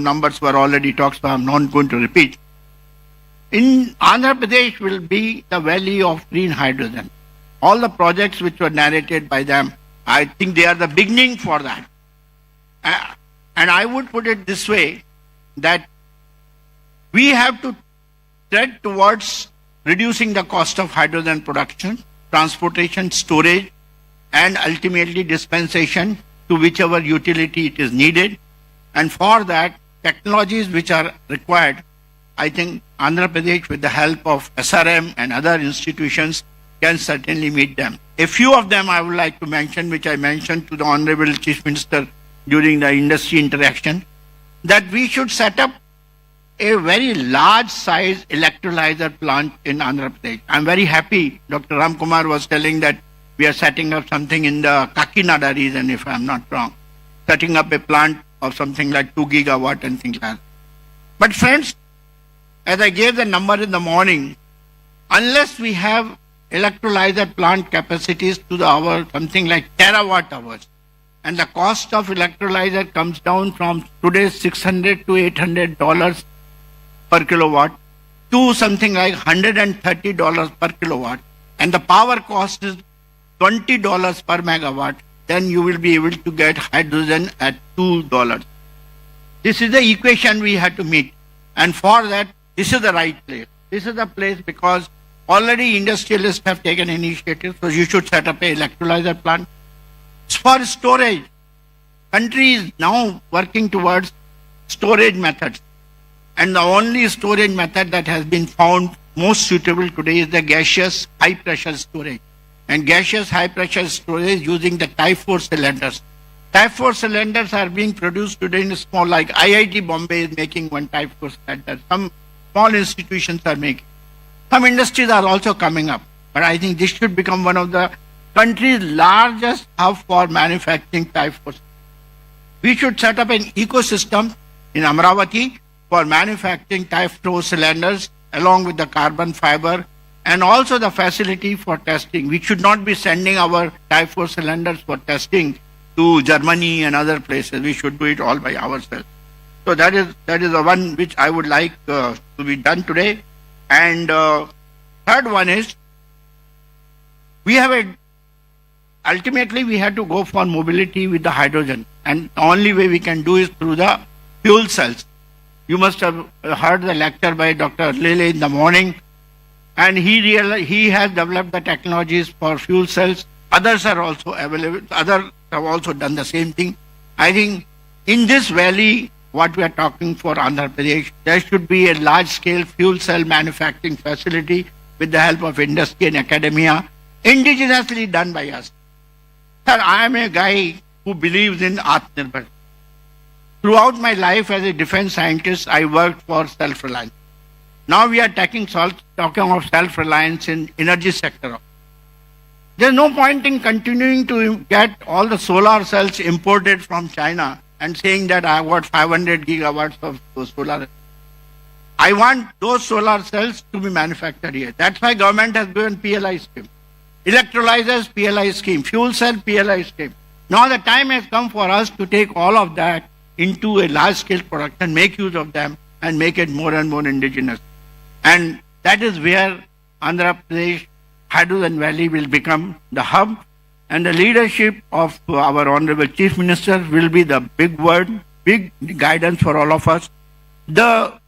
numbers were already talked, so I'm not going to repeat. In Andhra Pradesh will be the valley of green hydrogen. All the projects which were narrated by them, I think they are the beginning for that. And I would put it this way, that we have to tread towards reducing the cost of hydrogen production, transportation, storage, and ultimately dispensation to whichever utility it is needed. And for that, technologies which are required, I think Andhra Pradesh, with the help of SRM and other institutions, can certainly meet them. A few of them I would like to mention, which I mentioned to the Honorable Chief Minister during the industry interaction, that we should set up a very large size electrolyzer plant in Andhra Pradesh. I'm very happy. Dr. Ram Kumar was telling that we are setting up something in the Kakinada region, if I'm not wrong, setting up a plant of something like 2 gigawatt and things like that. But friends, as I gave the number in the morning, unless we have electrolyzer plant capacities to the hour, something like terawatt hours, and the cost of electrolyzer comes down from today's $600 to $800 per kilowatt to something like $130 per kilowatt, and the power cost is $20 per megawatt, then you will be able to get hydrogen at $2. This is the equation we have to meet, and for that, this is the right place. This is the place because already industrialists have taken initiative, so you should set up an electrolyzer plant. For storage, country is now working towards storage methods, and the only storage method that has been found most suitable today is the gaseous high pressure storage. And gaseous high pressure storage using the Type 4 cylinders. Type 4 cylinders are being produced today in small, like IIT Bombay is making one Type 4 cylinder. Some small institutions are making. Some industries are also coming up. But I think this should become one of the country's largest hub for manufacturing Type 4. We should set up an ecosystem in Amravati for manufacturing Type 4 cylinders along with the carbon fiber and also the facility for testing. We should not be sending our Type 4 cylinders for testing to Germany and other places. We should do it all by ourselves. So that is the one which I would like to be done today. And third one is, ultimately we have to go for mobility with the hydrogen, and the only way we can do is through the fuel cells. You must have heard the lecture by Dr. Lele in the morning, and he has developed the technologies for fuel cells. Others are also available. Others have also done the same thing. I think in this valley, what we are talking for Andhra Pradesh, there should be a large-scale fuel cell manufacturing facility with the help of industry and academia, indigenously done by us. Sir, I am a guy who believes in Atmanirbhar. Throughout my life as a defense scientist, I worked for self-reliance. Now we are talking of self-reliance in energy sector. There is no point in continuing to get all the solar cells imported from China and saying that I have got 500 gigawatts of solar. I want those solar cells to be manufactured here. That's why government has given PLI scheme. Electrolyzers, PLI scheme. Fuel cell, PLI scheme. Now the time has come for us to take all of that into a large-scale production, make use of them, and make it more and more indigenous. And that is where Andhra Pradesh Hydrogen Valley will become the hub, and the leadership of our Honorable Chief Minister will be the big word, big guidance for all of us. The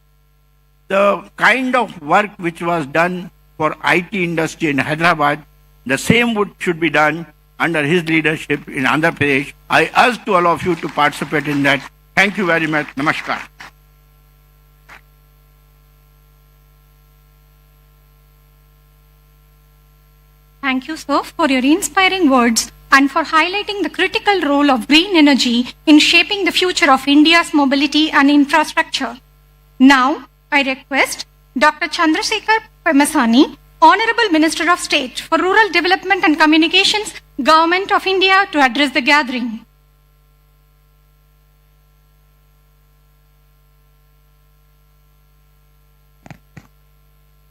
kind of work which was done for IT industry in Hyderabad, the same should be done under his leadership in Andhra Pradesh. I urge to all of you to participate in that. Thank you very much. Namaskar. Thank you, sir, for your inspiring words and for highlighting the critical role of green energy in shaping the future of India's mobility and infrastructure. Now, I request Dr. Chandrasekhar Pemasani, Honorable Minister of State for Rural Development and Communications, Government of India, to address the gathering.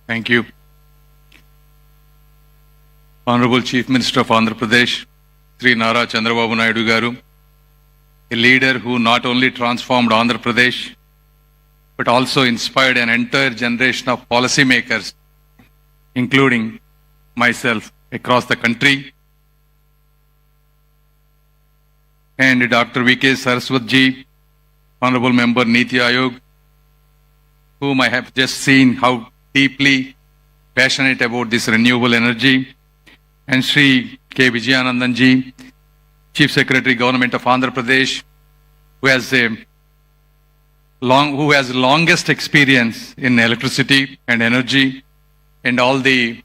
Thank you. Honorable Chief Minister of Andhra Pradesh, Sri Nara Chandrababu Naidu Garu, a leader who not only transformed Andhra Pradesh, but also inspired an entire generation of policymakers, including myself, across the country. And Dr. V.K. Saraswat ji, Honorable Member Niti Aayog, whom I have just seen how deeply passionate about this renewable energy, and Sri K. Vijayanandan ji, Chief Secretary, Government of Andhra Pradesh, who has longest experience in electricity and energy, and all the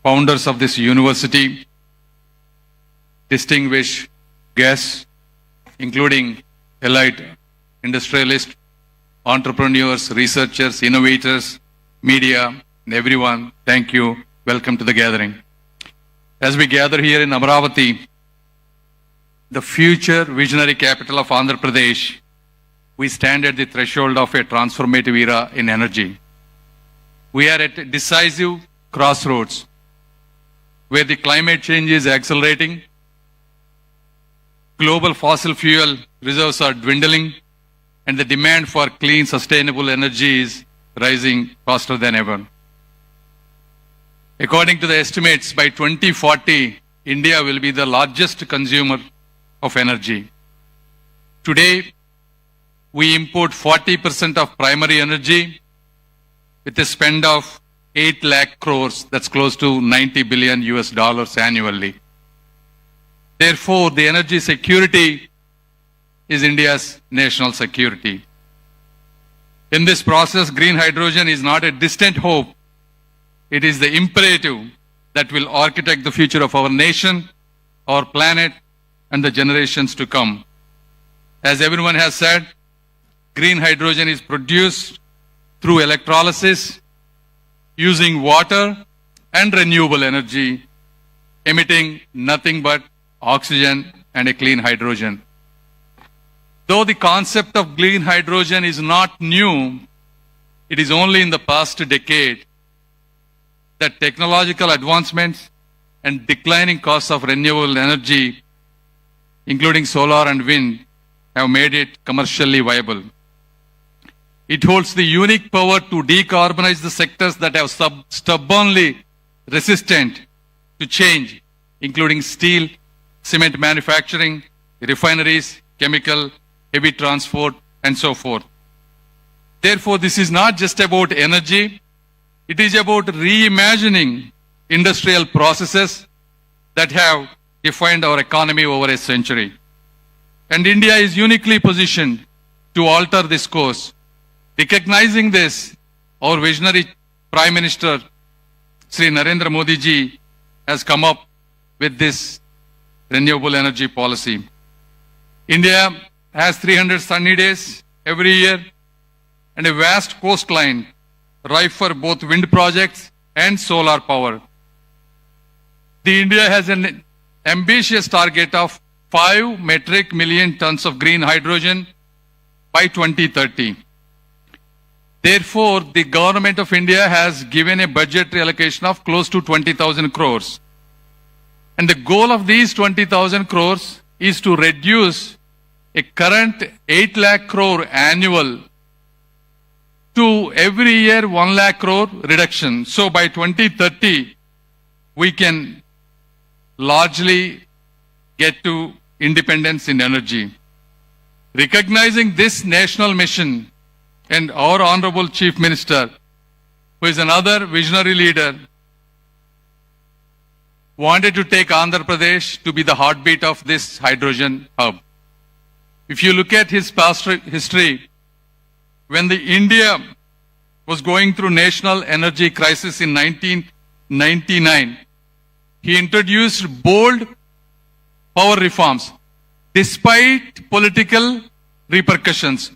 founders of this university, distinguished guests, including elite industrialists, entrepreneurs, researchers, innovators, media, and everyone. Thank you. Welcome to the gathering. As we gather here in Amaravati, the future visionary capital of Andhra Pradesh, we stand at the threshold of a transformative era in energy. We are at a decisive crossroads where the climate change is accelerating, global fossil fuel reserves are dwindling, and the demand for clean, sustainable energy is rising faster than ever. According to the estimates, by 2040, India will be the largest consumer of energy. Today, we import 40% of primary energy with a spend of 8 lakh crores, that's close to 90 billion US dollars annually. Therefore, the energy security is India's national security. In this process, green hydrogen is not a distant hope. It is the imperative that will architect the future of our nation, our planet, and the generations to come. As everyone has said, green hydrogen is produced through electrolysis, using water and renewable energy, emitting nothing but oxygen and a clean hydrogen. Though the concept of green hydrogen is not new, it is only in the past decade that technological advancements and declining costs of renewable energy, including solar and wind, have made it commercially viable. It holds the unique power to decarbonize the sectors that have stubbornly resistant to change, including steel, cement manufacturing, refineries, chemical, heavy transport, and so forth. Therefore, this is not just about energy, it is about reimagining industrial processes that have defined our economy over a century. And India is uniquely positioned to alter this course. Recognizing this, our visionary Prime Minister, Sri Narendra Modi ji, has come up with this renewable energy policy. India has 300 sunny days every year and a vast coastline ripe for both wind projects and solar power. The India has an ambitious target of 5 metric million tons of green hydrogen by 2030. Therefore, the government of India has given a budgetary allocation of close to 20,000 crores. And the goal of these 20,000 crores is to reduce a current 8 lakh crore annual to every year 1 lakh crore reduction. So by 2030, we can largely get to independence in energy. Recognizing this national mission and our Honorable Chief Minister, who is another visionary leader, wanted to take Andhra Pradesh to be the heartbeat of this hydrogen hub. If you look at his past history, when the India was going through national energy crisis in 1999, he introduced bold power reforms despite political repercussions.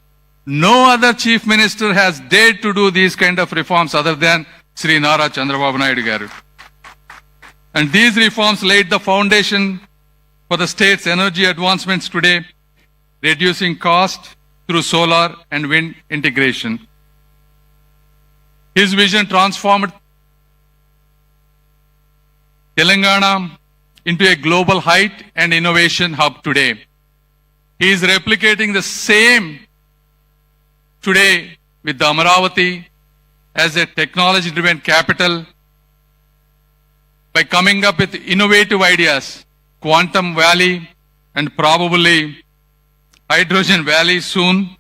No other chief minister has dared to do these kind of reforms other than Sri Nara Chandrababu Naidu garu. And these reforms laid the foundation for the state's energy advancements today, reducing cost through solar and wind integration. His vision transformed Telangana into a global height and innovation hub today. He is replicating the same today with the Amaravati as a technology-driven capital by coming up with innovative ideas, Quantum Valley and probably Hydrogen Valley soon,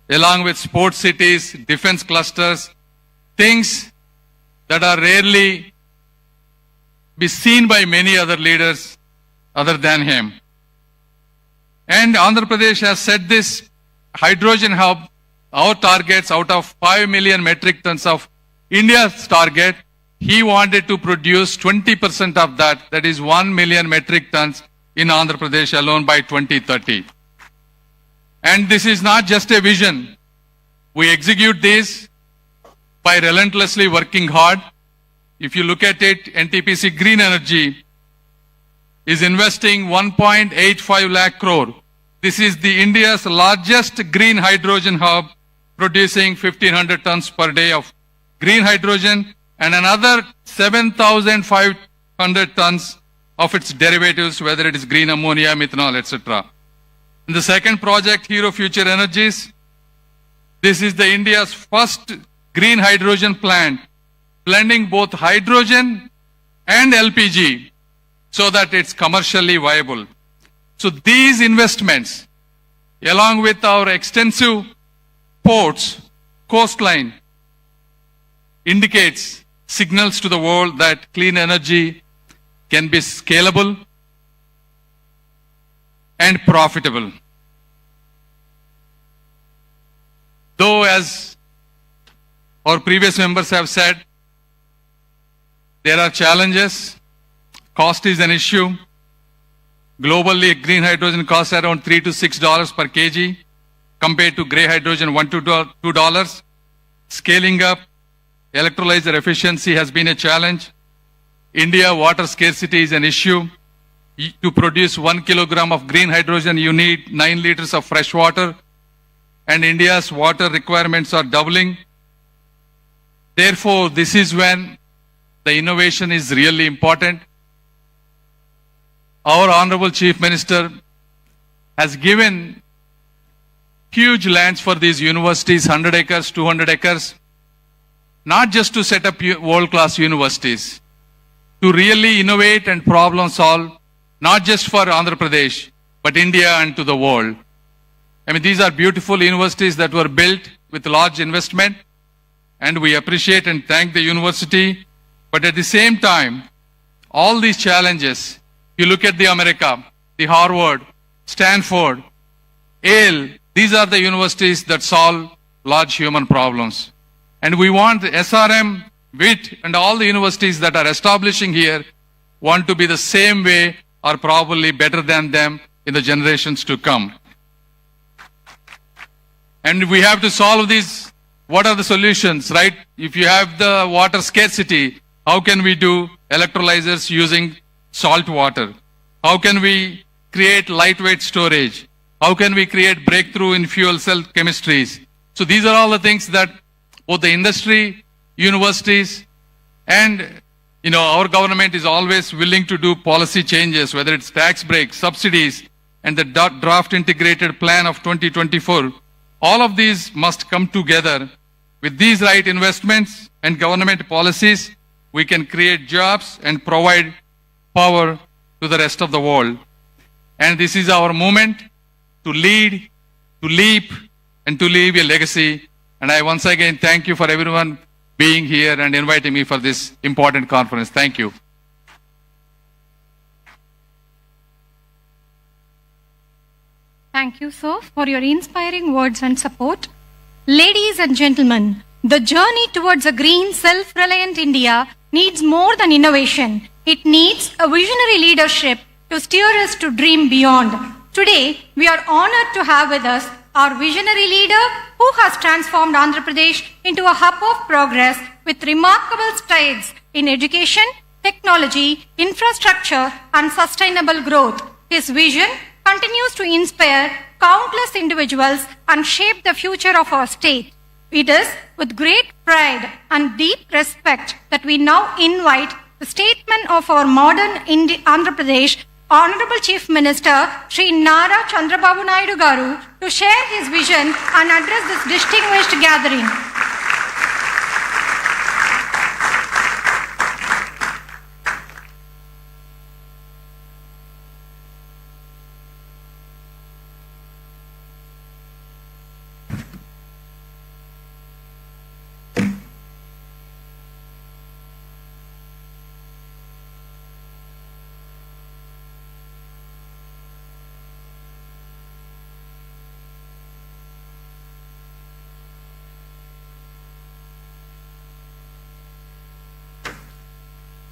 along with sports cities, defense clusters, things that are rarely be seen by many other leaders other than him. And Andhra Pradesh has set this hydrogen hub, our targets out of 5 million metric tons of India's target. He wanted to produce 20% of that, that is 1 million metric tons in Andhra Pradesh alone by 2030. And this is not just a vision. We execute this by relentlessly working hard. If you look at it, NTPC Green Energy is investing 1.85 lakh crore. This is the India's largest green hydrogen hub, producing 1,500 tons per day of green hydrogen and another 7,500 tons of its derivatives, whether it is green ammonia, methanol, etc. And the second project, Hero Future Energies, this is the India's first green hydrogen plant, blending both hydrogen and LPG so that it's commercially viable. So these investments, along with our extensive ports, coastline, indicates signals to the world that clean energy can be scalable and profitable. Though, as our previous members have said, there are challenges. Cost is an issue. Globally, green hydrogen costs around $3 to $6 per kg, compared to grey hydrogen $1 to $2. Scaling up electrolyzer efficiency has been a challenge. India water scarcity is an issue. To produce 1 kilogram of green hydrogen, you need 9 liters of fresh water, and India's water requirements are doubling. Therefore, this is when the innovation is really important. Our Honorable Chief Minister has given huge lands for these universities, 100 acres, 200 acres, not just to set up world-class universities, to really innovate and problem solve, not just for Andhra Pradesh, but India and to the world. I mean, these are beautiful universities that were built with large investment, and we appreciate and thank the university. But at the same time, all these challenges, you look at the America, the Harvard, Stanford, Yale, these are the universities that solve large human problems. And we want SRM, WIT, and all the universities that are establishing here want to be the same way or probably better than them in the generations to come. And we have to solve these. What are the solutions, right? If you have the water scarcity, how can we do electrolyzers using salt water? How can we create lightweight storage? How can we create breakthrough in fuel cell chemistries? So these are all the things that both the industry, universities, and our government is always willing to do policy changes, whether it's tax breaks, subsidies, and the draft integrated plan of 2024, all of these must come together. With these right investments and government policies, we can create jobs and provide power to the rest of the world. And this is our moment to lead, to leap, and to leave a legacy. And I once again thank you for everyone being here and inviting me for this important conference. Thank you. Thank you, sir, for your inspiring words and support. Ladies and gentlemen, the journey towards a green, self-reliant India needs more than innovation. It needs a visionary leadership to steer us to dream beyond. Today, we are honored to have with us our visionary leader who has transformed Andhra Pradesh into a hub of progress with remarkable strides in education, technology, infrastructure, and sustainable growth. His vision continues to inspire countless individuals and shape the future of our state. It is with great pride and deep respect that we now invite the statesman of our modern Andhra Pradesh, Honorable Chief Minister Sri Nara Chandrababu Naidu Garu, to share his vision and address this distinguished gathering.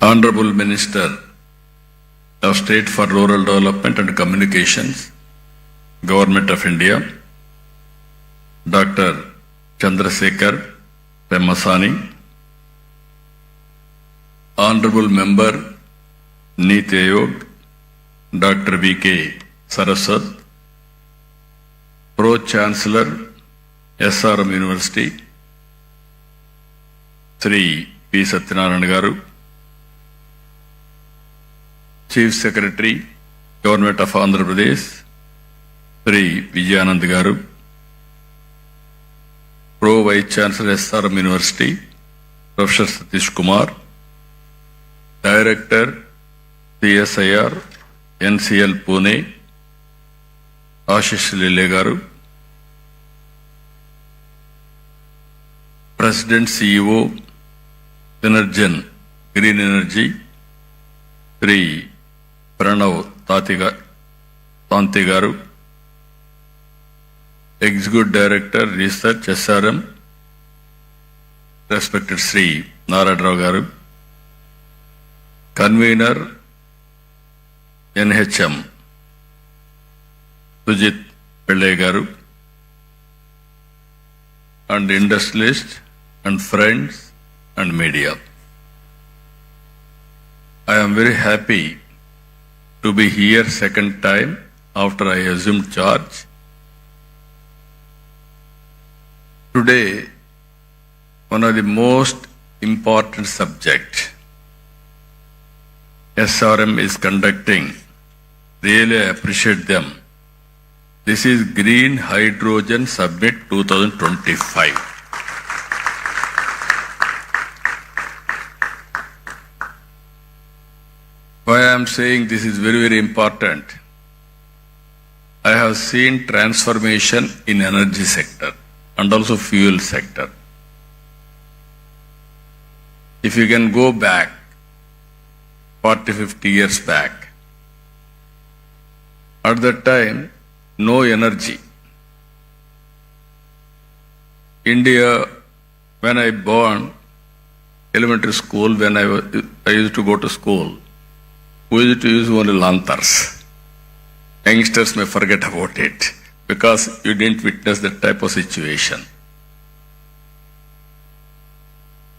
Honorable Minister of State for Rural Development and Communications, Government of India, Dr. Chandrasekhar Pemmasani, Honorable Member, Niti Ayog, Dr. V.K. Saraswat, Pro-Chancellor, SRM University, Sri P. Satyanarayana Garu, Chief Secretary, Government of Andhra Pradesh, Sri Vijayanand Garu, Pro Vice Chancellor SRM University, Professor Satish Kumar, Director CSIR NCL Pune, Ashish Lile Garu, President CEO Synergen Green Energy, Sri Pranav Tanti Garu, Executive Director Research SRM, respected Sri Narayana Rao Garu, Convener NHM Sujit Pillai Garu, and industrialists and friends and media. I am very happy to be here second time after I assumed charge. Today, one of the most important subjects SRM is conducting, really I appreciate them. This is Green Hydrogen Summit 2025. Why I am saying this is very, very important? I have seen transformation in energy sector and also fuel sector. If you can go back 40, 50 years back, at that time, no energy. India, when I born, elementary school, when I used to go to school, we used to use only lanterns. Youngsters may forget about it because you didn't witness that type of situation.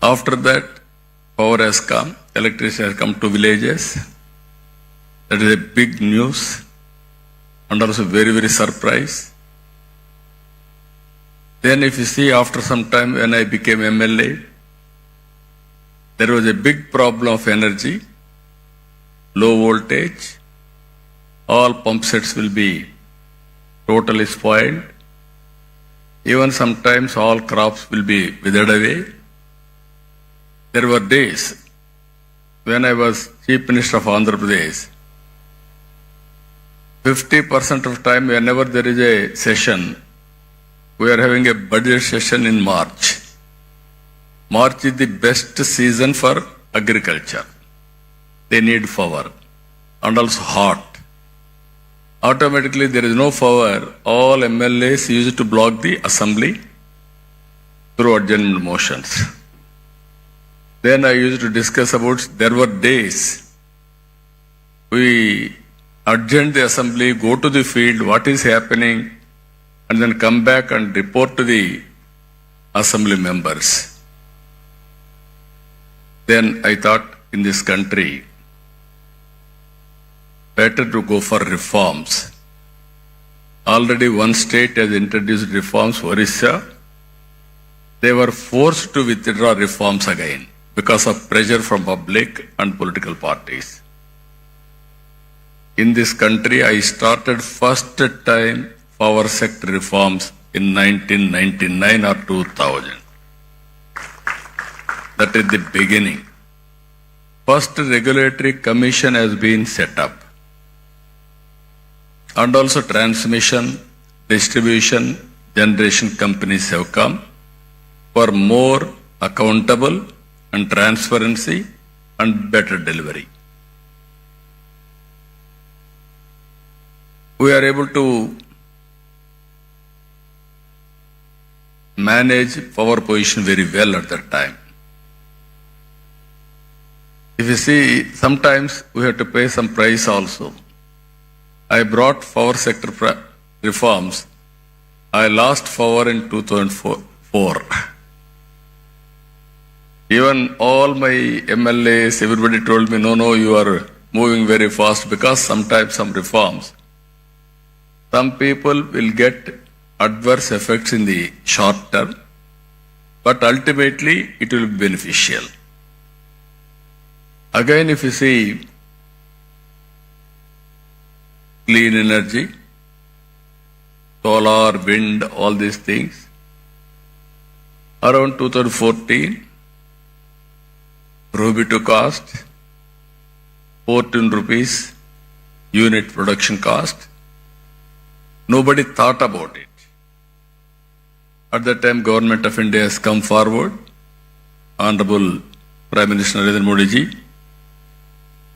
After that, power has come, electricity has come to villages. That is a big news and also very, very surprise. Then if you see after some time when I became MLA, there was a big problem of energy, low voltage, all pump sets will be totally spoiled. Even sometimes all crops will be withered away. There were days when I was Chief Minister of Andhra Pradesh, 50% of time whenever there is a session, we are having a budget session in March. March is the best season for agriculture. They need power and also hot. Automatically there is no power. All MLAs used to block the assembly through adjournment motions. Then I used to discuss about, there were days we adjourn the assembly, go to the field, what is happening, and then come back and report to the assembly members. Then I thought, in this country, better to go for reforms. Already one state has introduced reforms, Orissa. They were forced to withdraw reforms again because of pressure from public and political parties. In this country, I started first time power sector reforms in 1999 or 2000. That is the beginning. First regulatory commission has been set up. And also transmission, distribution, generation companies have come for more accountable and transparency and better delivery. We are able to manage power position very well at that time. If you see, sometimes we have to pay some price also. I brought power sector reforms. I lost power in 2004. Even all my MLAs, everybody told me, no, you are moving very fast, because sometimes some reforms, some people will get adverse effects in the short term, but ultimately it will be beneficial. Again, if you see, clean energy, solar, wind, all these things. Around 2014, prohibitive cost, 14 rupees unit production cost. Nobody thought about it. At that time, Government of India has come forward, Honorable Prime Minister Narendra Modi ji,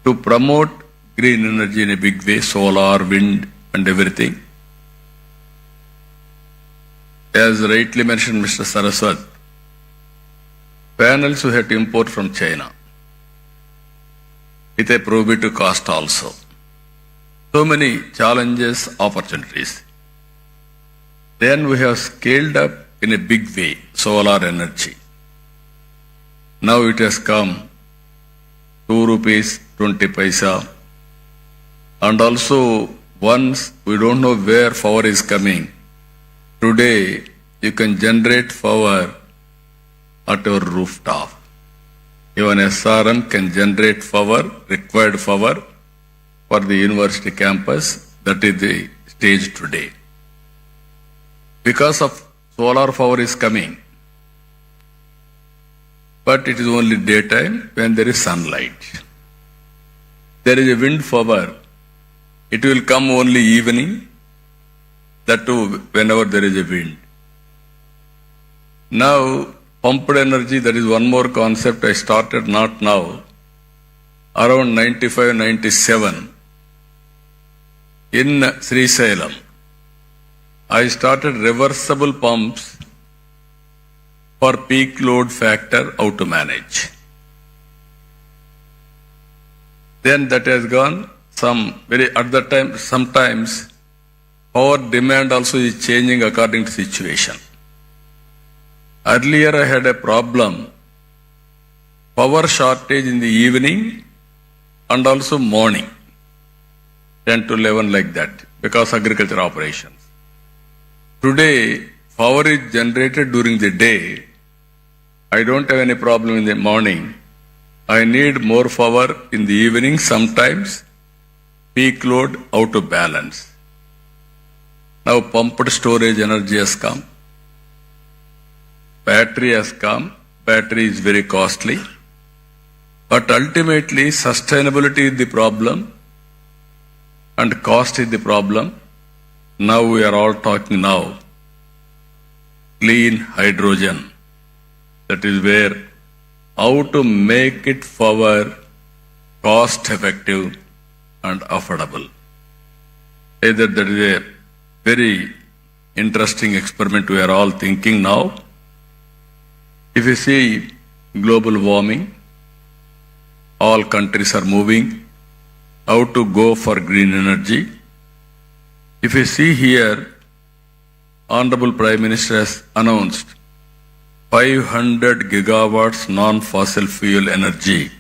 to promote green energy in a big way, solar, wind and everything. As rightly mentioned Mr. Saraswat, panels we had to import from China with a prohibitive cost also. So many challenges, opportunities. Then we have scaled up in a big way solar energy. Now it has come 2 rupees 20 paisa. And also, once we don't know where power is coming, today you can generate power at your rooftop. Even SRM can generate power, required power for the university campus. That is the stage today. Because of solar power is coming, but it is only daytime when there is sunlight. There is a wind power. It will come only evening, that too whenever there is a wind. Now, pumped energy, that is one more concept I started not now. Around 95, 97, in Sri Salem, I started reversible pumps for peak load factor, how to manage. Then that has gone at that time, sometimes power demand also is changing according to situation. Earlier I had a problem, power shortage in the evening and also morning, 10 to 11 like that, because agriculture operations. Today, power is generated during the day. I don't have any problem in the morning. I need more power in the evening sometimes, peak load, how to balance. Now pumped storage energy has come. Battery has come. Battery is very costly. But ultimately, sustainability is the problem and cost is the problem. Now we are all talking now. Clean hydrogen. That is where how to make it for cost effective and affordable. Either that is a very interesting experiment we are all thinking now. If you see global warming, all countries are moving how to go for green energy. If you see here, Honorable Prime Minister has announced 500 gigawatts non-fossil fuel energy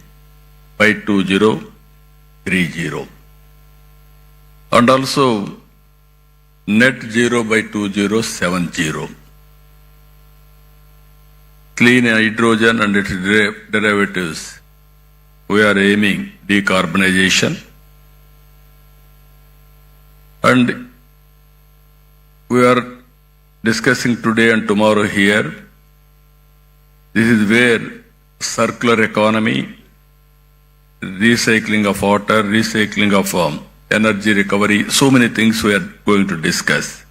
by 2030 and also net zero by 2070. Clean hydrogen and its derivatives. We are aiming decarbonization. And we are discussing today and tomorrow here. This is where circular economy, recycling of water, recycling of energy recovery, so many things we are going to discuss.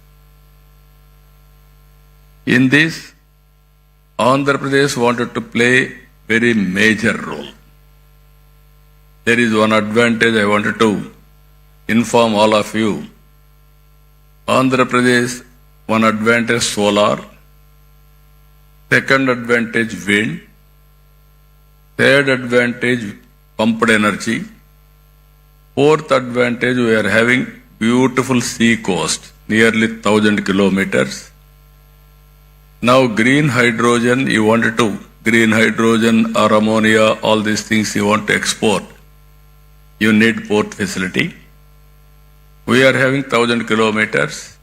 In this, Andhra Pradesh wanted to play very major role. There is one advantage I wanted to inform all of you. Andhra Pradesh, one advantage solar, second advantage wind, third advantage pumped energy, fourth advantage we are having beautiful sea coast, nearly 1,000 kilometers. Now green hydrogen, you wanted to, green hydrogen or ammonia, all these things you want to export. You need port facility. We are having 1,000 kilometers.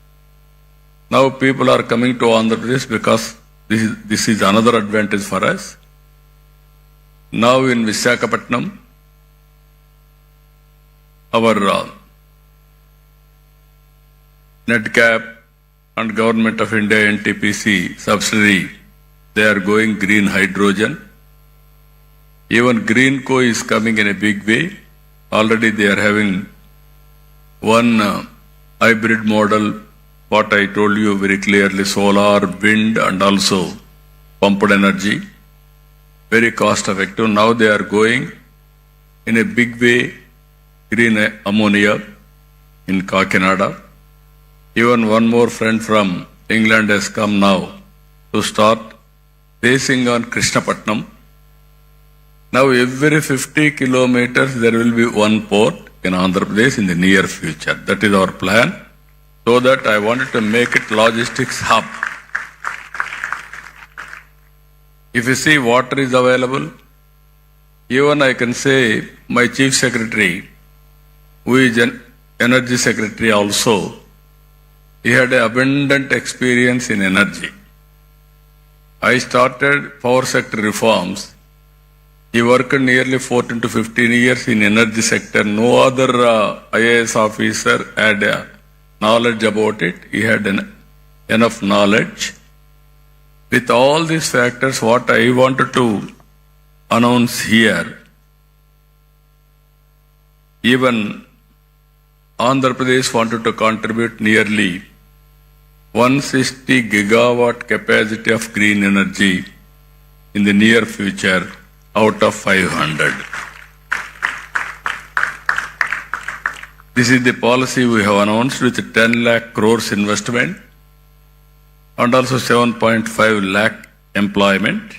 Now people are coming to Andhra Pradesh because this is another advantage for us. Now in Visakhapatnam, our NetCap and Government of India NTPC subsidiary, they are going green hydrogen. Even Greenco is coming in a big way. Already they are having one hybrid model, what I told you very clearly, solar, wind and also pumped energy. Very cost effective. Now they are going in a big way, green ammonia in Kakinada. Even one more friend from England has come now to start racing on Krishnapatnam. Now every 50 kilometers there will be one port in Andhra Pradesh in the near future. That is our plan. So that I wanted to make it logistics hub. If you see water is available, even I can say my chief secretary, who is an energy secretary also, he had an abundant experience in energy. I started power sector reforms. He worked nearly 14 to 15 years in energy sector. No other IAS officer had knowledge about it. He had enough knowledge. With all these factors, what I wanted to announce here, even Andhra Pradesh wanted to contribute nearly 160 gigawatt capacity of green energy in the near future out of 500. This is the policy we have announced with 10 lakh crores investment and also 7.5 lakh employment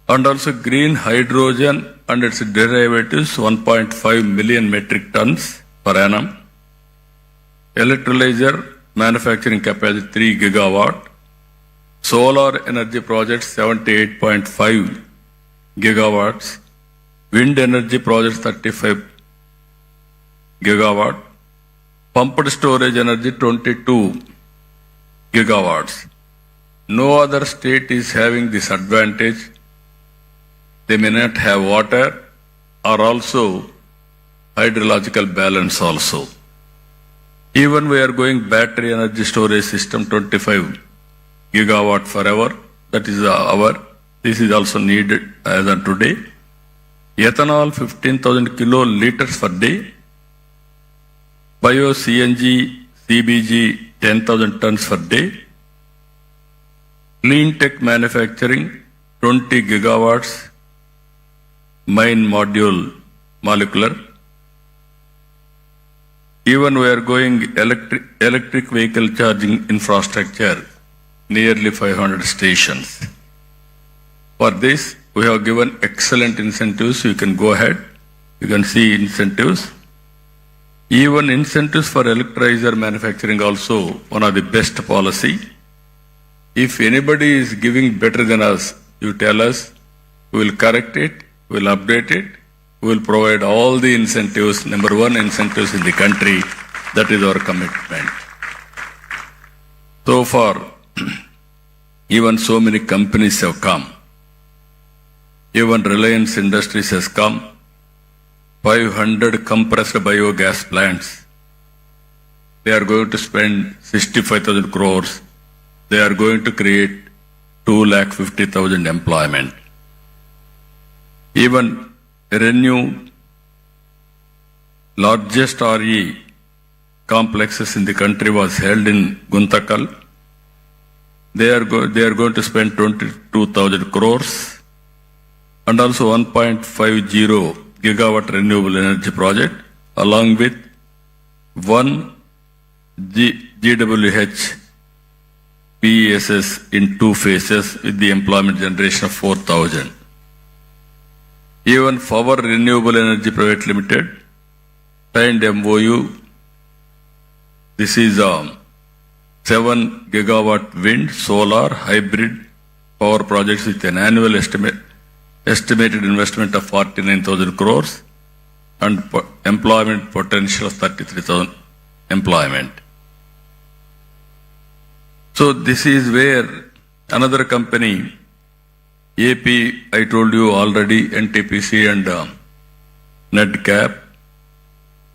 and also green hydrogen and its derivatives 1.5 million metric tons per annum. Electrolyzer manufacturing capacity 3 gigawatt. Solar energy projects 78.5 gigawatts. Wind energy projects 35 gigawatt. Pumped storage energy 22 gigawatts. No other state is having this advantage. They may not have water or also hydrological balance also. Even we are going battery energy storage system 25 gigawatt per hour. That is our. This is also needed as of today. Ethanol 15,000 kiloliters per day. Bio CNG, CBG 10,000 tons per day. Clean tech manufacturing 20 gigawatts. Mine module molecular. Even we are going electric vehicle charging infrastructure, nearly 500 stations. For this, we have given excellent incentives. You can go ahead. You can see incentives. Even incentives for electrolyzer manufacturing also one of the best policy. If anybody is giving better than us, you tell us, we will correct it, we will update it, we will provide all the incentives, number one incentives in the country. That is our commitment. So far, even so many companies have come. Even Reliance Industries has come. 500 compressed biogas plants. They are going to spend 65,000 crores. They are going to create 250,000 employment. Even Renew, largest RE complexes in the country was held in Guntakal. They are going to spend 22,000 crores and also 1.50 gigawatt renewable energy project along with one GWH PESS in 2 phases with the employment generation of 4,000. Even Power Renewable Energy Private Limited signed MOU. This is 7 gigawatt wind, solar, hybrid power projects with an annual estimated investment of 49,000 crores and employment potential of 33,000 employment. So this is where another company, AP, I told you already, NTPC and NetCap,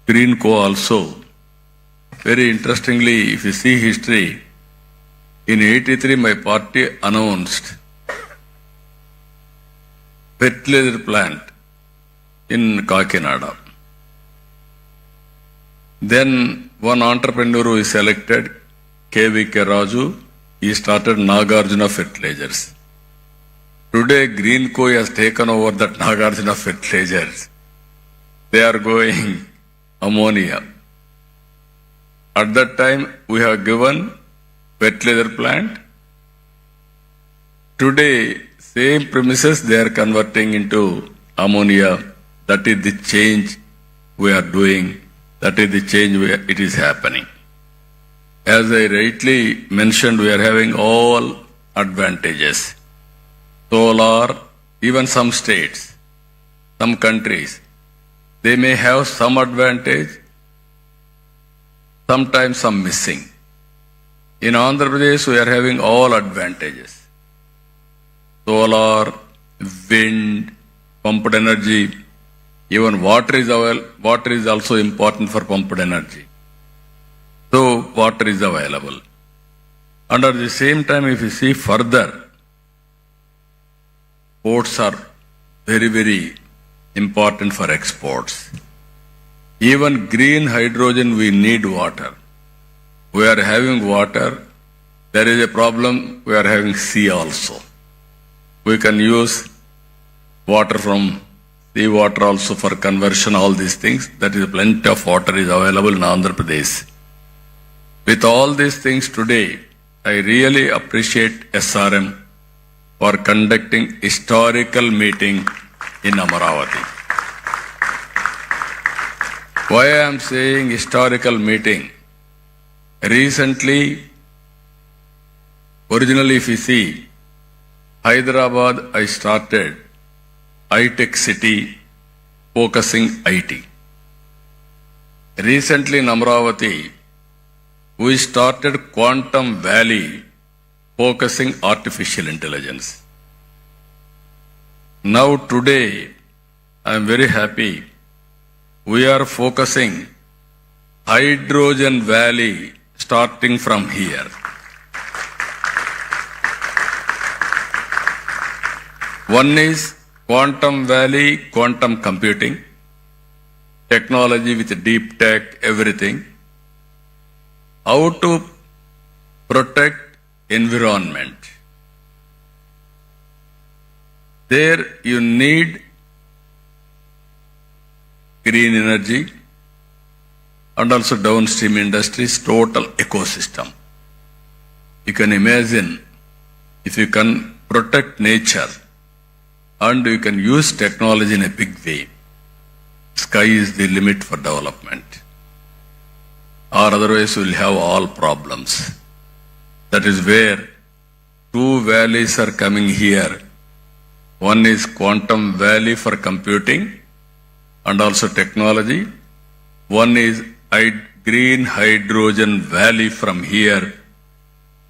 Greenco also. Very interestingly, if you see history, in 83 my party announced fertilizer plant in Kakinada. Then one entrepreneur who is selected, KVK Raju, he started Nagarjuna Fertilizers. Today Greenco has taken over that Nagarjuna Fertilizers. They are going ammonia. At that time we have given fertilizer plant. Today same premises they are converting into ammonia. That is the change we are doing. That is the change it is happening. As I rightly mentioned, we are having all advantages. Solar, even some states, some countries, they may have some advantage, sometimes some missing. In Andhra Pradesh, we are having all advantages. Solar, wind, pumped energy, even water is also important for pumped energy. So water is available. And at the same time, if you see further, ports are very, very important for exports. Even green hydrogen, we need water. We are having water. There is a problem, we are having sea also. We can use water from sea water also for conversion, all these things. That is plenty of water is available in Andhra Pradesh. With all these things today, I really appreciate SRM for conducting historical meeting in Amaravati. Why I am saying historical meeting? Recently, originally if you see, Hyderabad I started I-Tech city focusing IT. Recently in Amaravati, we started Quantum Valley focusing artificial intelligence. Now today, I am very happy. we are focusing Hydrogen Valley starting from here. One is Quantum Valley, quantum computing, technology with deep tech, everything. How to protect environment. There you need green energy and also downstream industries, total ecosystem. You can imagine if you can protect nature and you can use technology in a big way, sky is the limit for development. Or otherwise we will have all problems. That is where two valleys are coming here. One is Quantum Valley for computing and also technology. One is Green Hydrogen Valley from here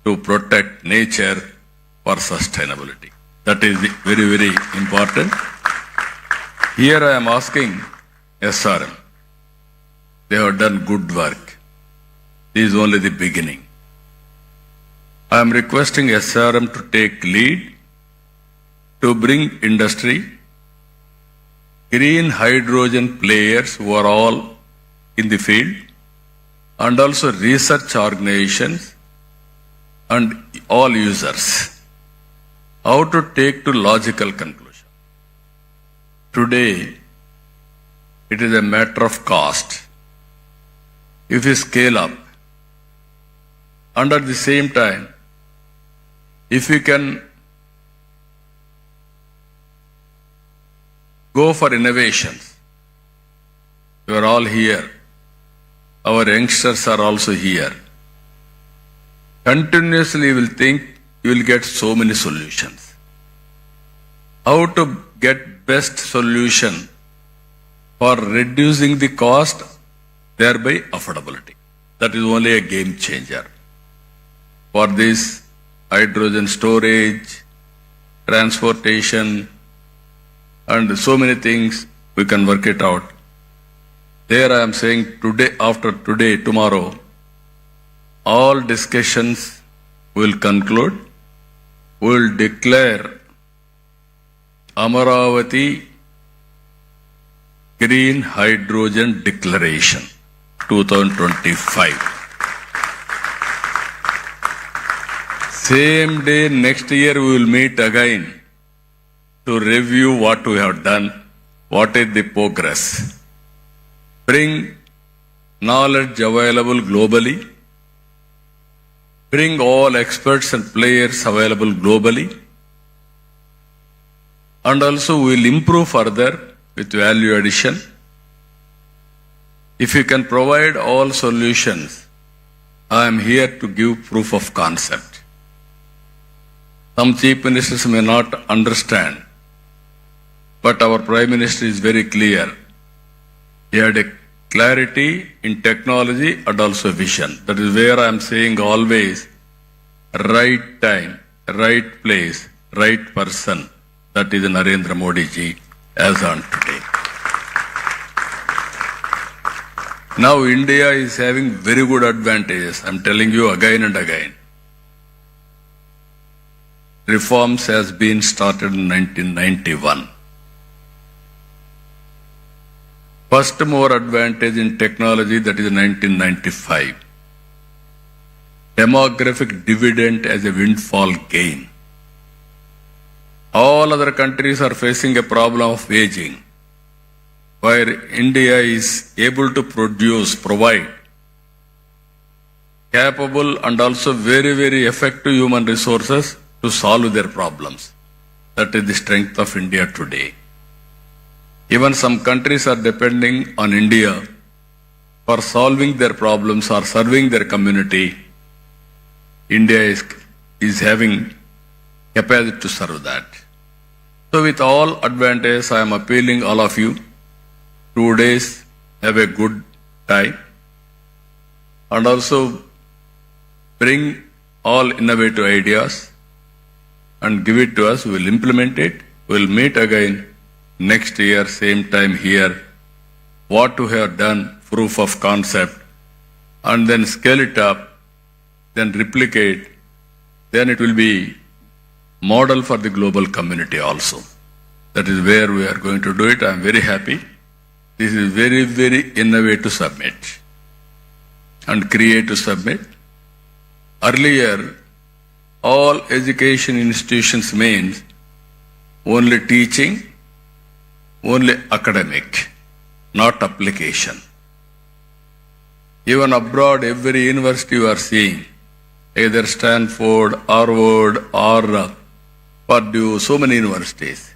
to protect nature for sustainability. That is very, very important. Here I am asking SRM. They have done good work. This is only the beginning. I am requesting SRM to take lead to bring industry, green hydrogen players who are all in the field, and also research organizations and all users. How to take to logical conclusion. Today, it is a matter of cost. If we scale up, and at the same time, if we can go for innovations, you are all here. Our youngsters are also here. Continuously you will think you will get so many solutions. How to get best solution for reducing the cost, thereby affordability. That is only a game changer. For this hydrogen storage, transportation, and so many things, we can work it out. There I am saying today, after today, tomorrow, all discussions will conclude. We will declare Amaravati Green Hydrogen Declaration 2025. Same day next year we will meet again to review what we have done, what is the progress. Bring knowledge available globally. Bring all experts and players available globally. And also we will improve further with value addition. If you can provide all solutions, I am here to give proof of concept. Some chief ministers may not understand, but our Prime Minister is very clear. He had a clarity in technology and also vision. That is where I am saying always, right time, right place, right person. That is Narendra Modi ji as on today. Now India is having very good advantages. I am telling you again and again. Reforms has been started in 1991. First mover advantage in technology, that is 1995. Demographic dividend as a windfall gain. All other countries are facing a problem of aging, where India is able to provide capable and also very, very effective human resources to solve their problems. That is the strength of India today. Even some countries are depending on India for solving their problems or serving their community. India is having capacity to serve that. So with all advantages, I am appealing all of you, 2 days, have a good time, and also bring all innovative ideas and give it to us. We will implement it. We will meet again next year, same time here, what we have done, proof of concept, and then scale it up, then replicate, then it will be model for the global community also. That is where we are going to do it. I am very happy. This is very, very innovative summit and creative summit. Earlier, all education institutions means only teaching, only academic, not application. Even abroad, every university you are seeing, either Stanford, Harvard, or Purdue, so many universities,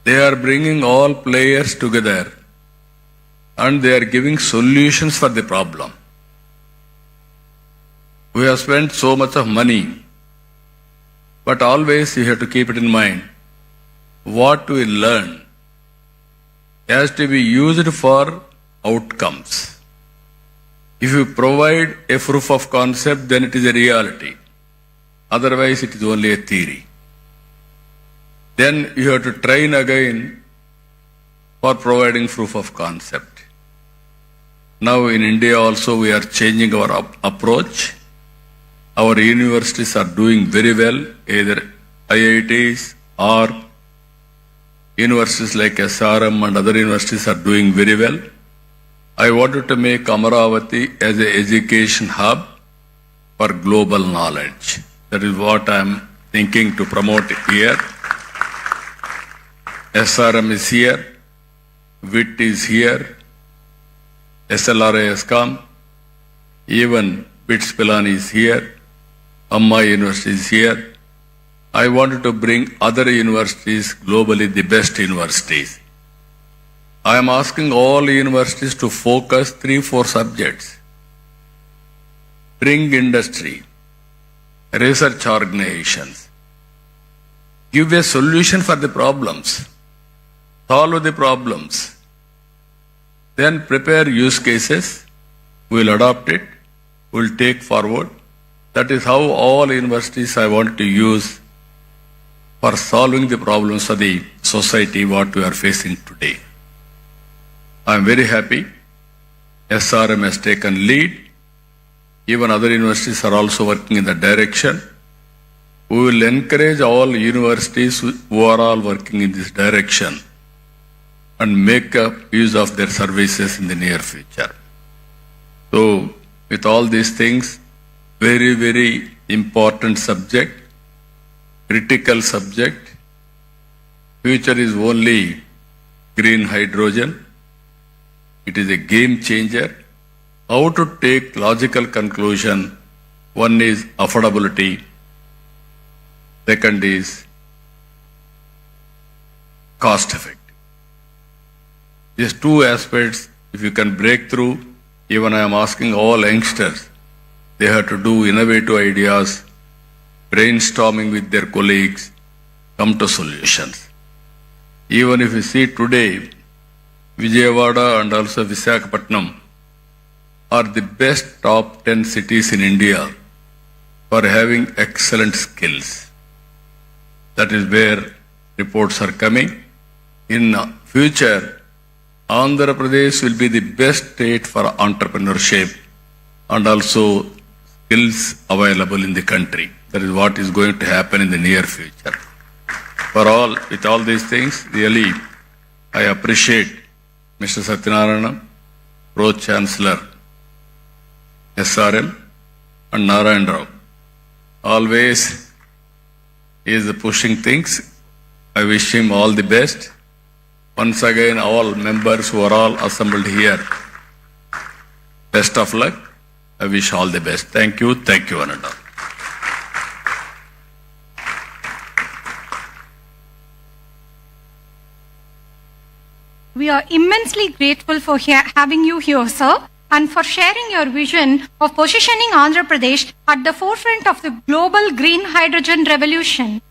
they are bringing all players together and they are giving solutions for the problem. We have spent so much of money, but always you have to keep it in mind. What we learn has to be used for outcomes. If you provide a proof of concept, then it is a reality. Otherwise, it is only a theory. Then you have to train again for providing proof of concept. Now in India also we are changing our approach. Our universities are doing very well, either IITs or universities like SRM and other universities are doing very well. I wanted to make Amaravati as an education hub for global knowledge. That is what I am thinking to promote here. SRM is here, WIT is here, SLRA has come, even BITS Pilani is here, Amma University is here. I wanted to bring other universities, globally the best universities. I am asking all universities to focus 3-4 subjects. Bring industry, research organizations, give a solution for the problems. Solve the problems. Then prepare use cases. We will adopt it. We will take forward. That is how all universities I want to use for solving the problems of the society what we are facing today. I am very happy. SRM has taken lead. Even other universities are also working in that direction. We will encourage all universities who are all working in this direction and make use of their services in the near future. So, with all these things, very, very important subject, critical subject. Future is only green hydrogen. It is a game changer. How to take logical conclusion? One is affordability. Second is cost effective. These two aspects, if you can break through, even I am asking all youngsters, they have to do innovative ideas, brainstorming with their colleagues, come to solutions. Even if you see today, Vijayawada and also Visakhapatnam are the best top 10 cities in India for having excellent skills. That is where reports are coming. In future, Andhra Pradesh will be the best state for entrepreneurship and also skills available in the country. That is what is going to happen in the near future. With all these things, really, I appreciate Mr. Satyanarayana, Pro-Chancellor, SRM, and Narayan Rao. Always he is pushing things. I wish him all the best. Once again, all members who are all assembled here, best of luck. I wish all the best. Thank you, one and all. We are immensely grateful for having you here, sir, and for sharing your vision of positioning Andhra Pradesh at the forefront of the global green hydrogen revolution.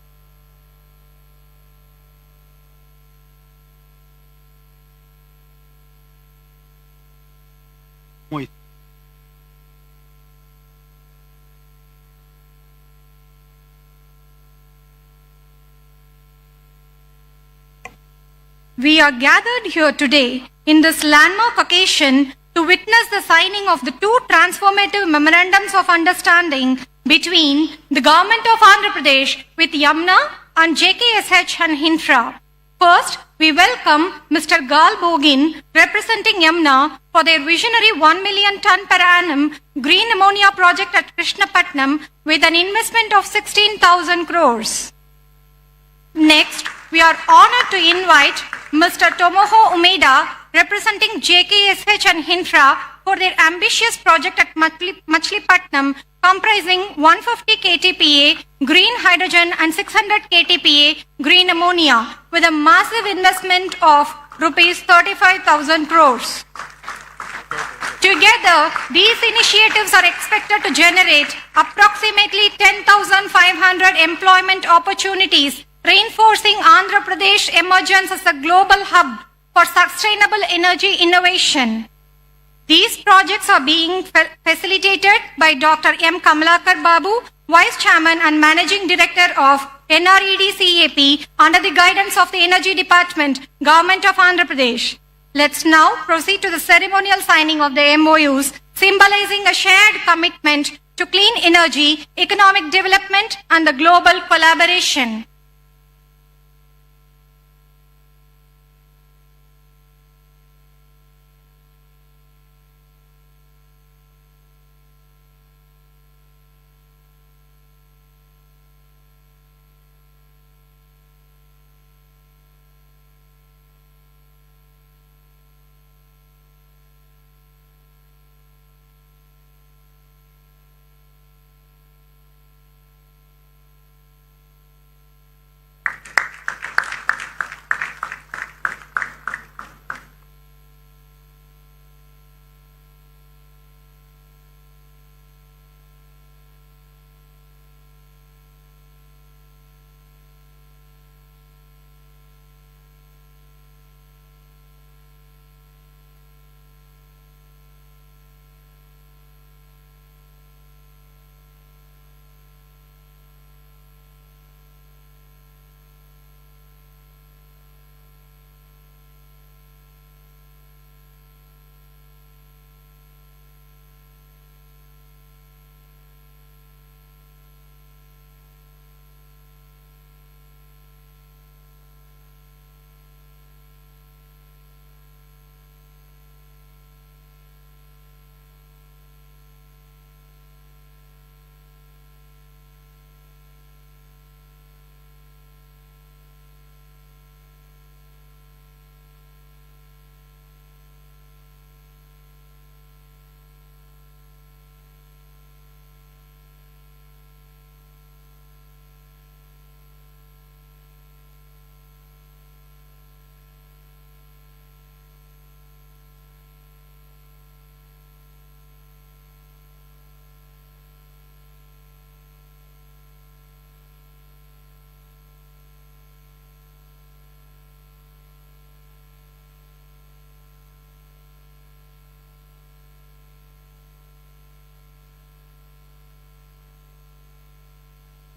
We are gathered here today in this landmark occasion to witness the signing of the two transformative memorandums of understanding between the Government of Andhra Pradesh with Yamuna and JKSH and Hinfra. First, we welcome Mr. Gal Bogin, representing Yamuna, for their visionary 1 million ton per annum green ammonia project at Krishnapatnam with an investment of 16,000 crores. Next, we are honored to invite Mr. Tomoho Umeda, representing JKSH and Hinfra, for their ambitious project at Machilipatnam, comprising 150 KTPA green hydrogen and 600 KTPA green ammonia, with a massive investment of rupees 35,000 crores. Together, these initiatives are expected to generate approximately 10,500 employment opportunities, reinforcing Andhra Pradesh emergence as a global hub for sustainable energy innovation. These projects are being facilitated by Dr. M. Kamalakar Babu, Vice Chairman and Managing Director of NRED-CAP, under the guidance of the Energy Department, Government of Andhra Pradesh. Let's now proceed to the ceremonial signing of the MOUs, symbolizing a shared commitment to clean energy, economic development, and the global collaboration.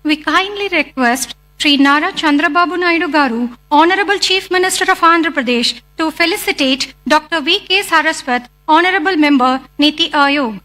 We kindly request Sri Nara Chandrababu Naidu Garu, Honorable Chief Minister of Andhra Pradesh, to felicitate Dr. V.K. Saraswat, Honorable Member, Niti Ayog.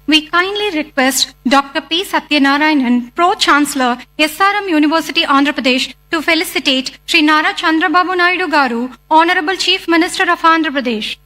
We kindly request Dr. P. Satyanarayanan, Pro-Chancellor, SRM University, Andhra Pradesh, to felicitate Sri Nara Chandrababu Naidu Garu, Honorable Chief Minister of Andhra Pradesh.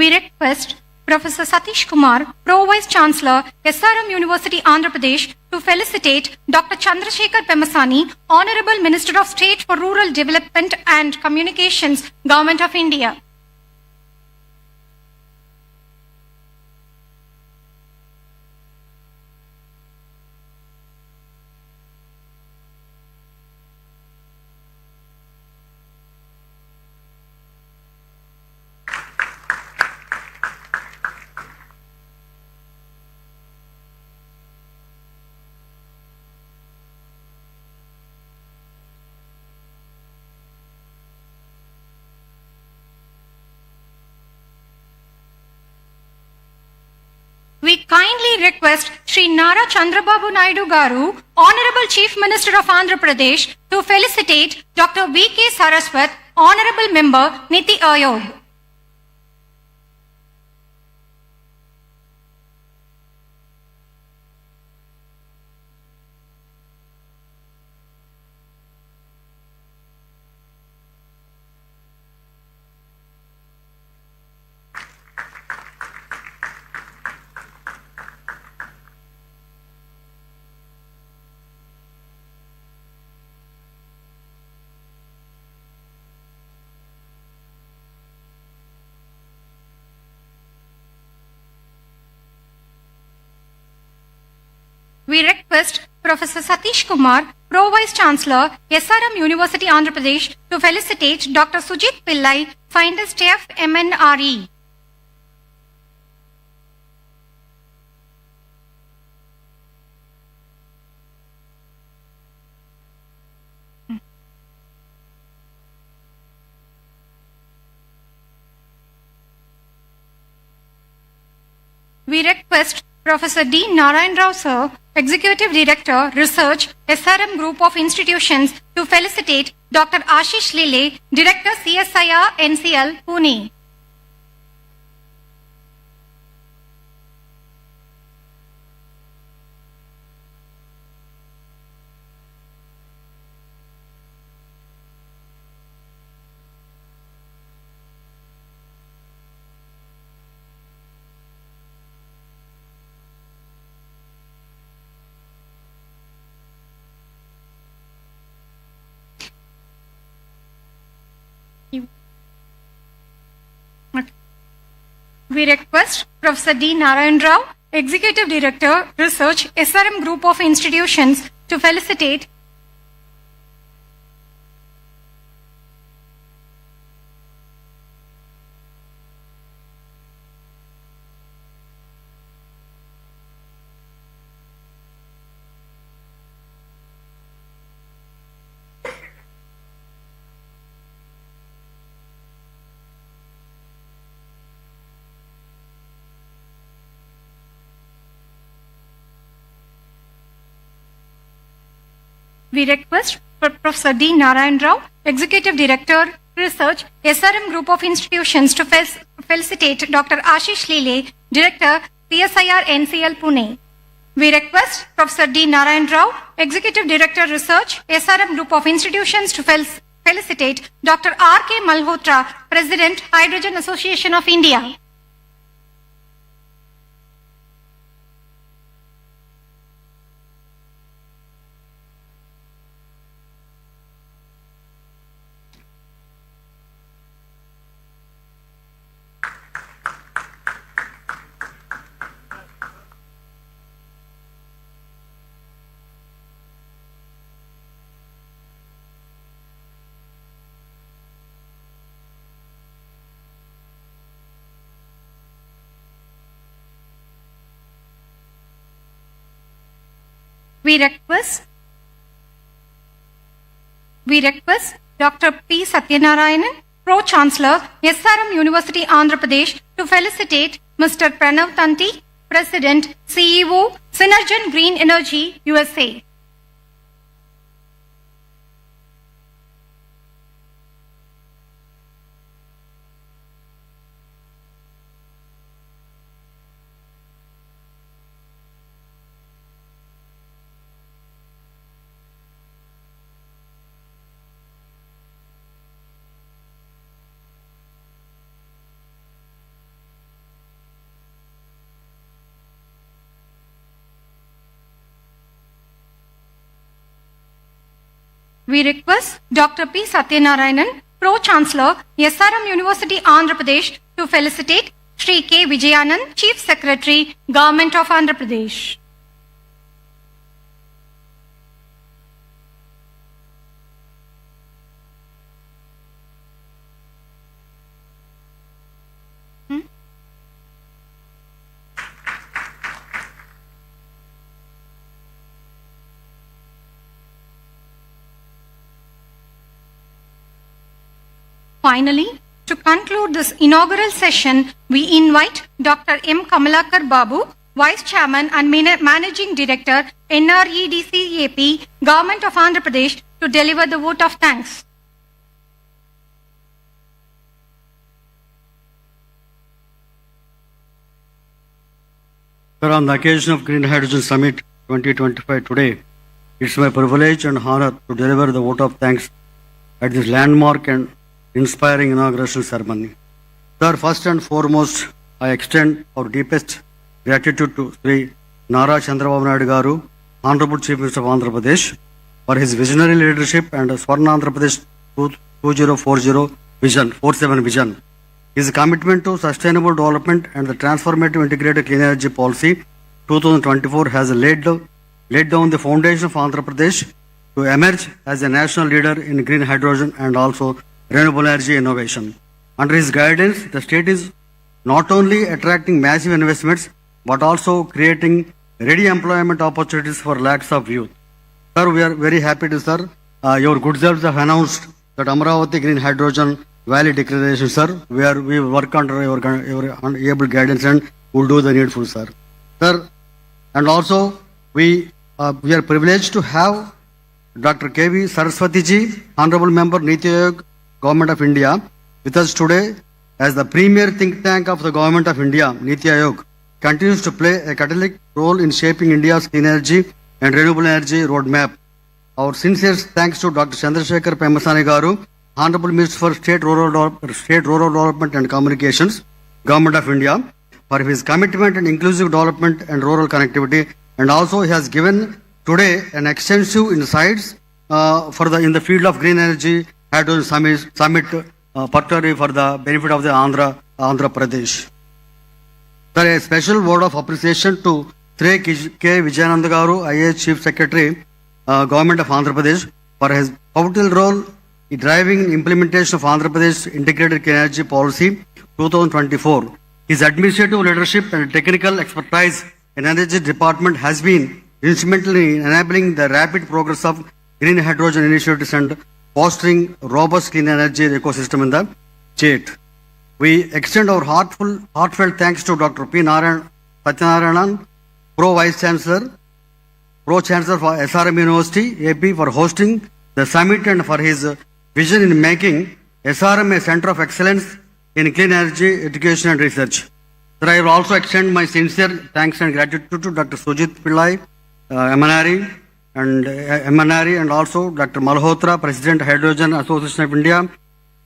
we request Professor Satish Kumar, Pro-Vice Chancellor, SRM University, Andhra Pradesh, to felicitate Dr. Chandrasekhar Pemasani, Honorable Minister of State for Rural Development and Communications, Government of India. We kindly request Sri Nara Chandrababu Naidu Garu, Honorable Chief Minister of Andhra Pradesh, to felicitate Dr. V.K. Saraswat, Honorable Member, Niti Ayog. We request Professor Satish Kumar, Pro-Vice Chancellor, SRM University, Andhra Pradesh, to felicitate Dr. Sujit Pillai, Finest F. MNRE. We request Professor D. Narayan Rao, Sir, Executive Director, Research, SRM Group of Institutions, to felicitate Dr. Ashish Lile, Director, CSIR, NCL, Pune. We request Professor D. Narayan Rao, Executive Director, Research, SRM Group of Institutions, to felicitate We request Professor D. Narayan Rao, Executive Director, Research, SRM Group of Institutions, to felicitate Dr. Ashish Lile, Director, CSIR, NCL, Pune. We request Professor D. Narayan Rao, Executive Director, Research, SRM Group of Institutions, to felicitate Dr. R.K. Malhotra, President, Hydrogen Association of India. We request Dr. P. Satyanarayanan, Pro-Chancellor, SRM University, Andhra Pradesh, to felicitate Mr. Pranav Tanti, President, CEO, Synergen Green Energy, USA. we request Dr. P. Satyanarayanan, Pro-Chancellor, SRM University, Andhra Pradesh, to felicitate Shri K. Vijayanand, Chief Secretary, Government of Andhra Pradesh. Finally, to conclude this inaugural session, we invite Dr. M. Kamalakar Babu, Vice Chairman and Managing Director, NREDCAP, Government of Andhra Pradesh, to deliver the vote of thanks. Sir, on the occasion of Green Hydrogen Summit 2025 today, it's my privilege and honor to deliver the vote of thanks at this landmark and inspiring inauguration ceremony. Sir, first and foremost, I extend our deepest gratitude to Sri Nara Chandrababu Naidu Garu, Honorable Chief Minister of Andhra Pradesh, for his visionary leadership and Swarna Andhra Pradesh 2040 vision, 47 vision. His commitment to sustainable development and the transformative integrated clean energy policy 2024 has laid down the foundation of Andhra Pradesh to emerge as a national leader in green hydrogen and also renewable energy innovation. Under his guidance, the state is not only attracting massive investments but also creating ready employment opportunities for lakhs of youth. Sir, we are very happy to, sir, your good selves have announced that Amravati Green Hydrogen Valley Declaration, sir, where we work under your able guidance and will do the needful, sir. Sir, and also we are privileged to have Dr. K.V. Saraswati ji, Honorable Member, Niti Aayog, Government of India, with us today as the premier think tank of the Government of India. Niti Aayog continues to play a catalytic role in shaping India's clean energy and renewable energy roadmap. Our sincere thanks to Dr. Chandrasekhar Pemasani Garu, Honorable Minister for State Rural Development and Communications, Government of India, for his commitment and inclusive development and rural connectivity, and also he has given today an extensive insights in the field of green energy hydrogen summit, particularly for the benefit of the Andhra Pradesh. Sir, a special word of appreciation to Sri K. Vijayanand Garu, IAS Chief Secretary, Government of Andhra Pradesh, for his pivotal role in driving implementation of Andhra Pradesh Integrated Clean Energy Policy 2024. His administrative leadership and technical expertise in Energy Department has been instrumental in enabling the rapid progress of green hydrogen initiatives and fostering robust clean energy ecosystem in the state. We extend our heartfelt thanks to Dr. P. Satyanarayanan, Pro-Vice Chancellor, Pro-Chancellor for SRM University, AP, for hosting the summit and for his vision in making SRM a center of excellence in clean energy education and research. Sir, I will also extend my sincere thanks and gratitude to Dr. Sujit Pillai, MNRE, and also Dr. Malhotra, President, Hydrogen Association of India,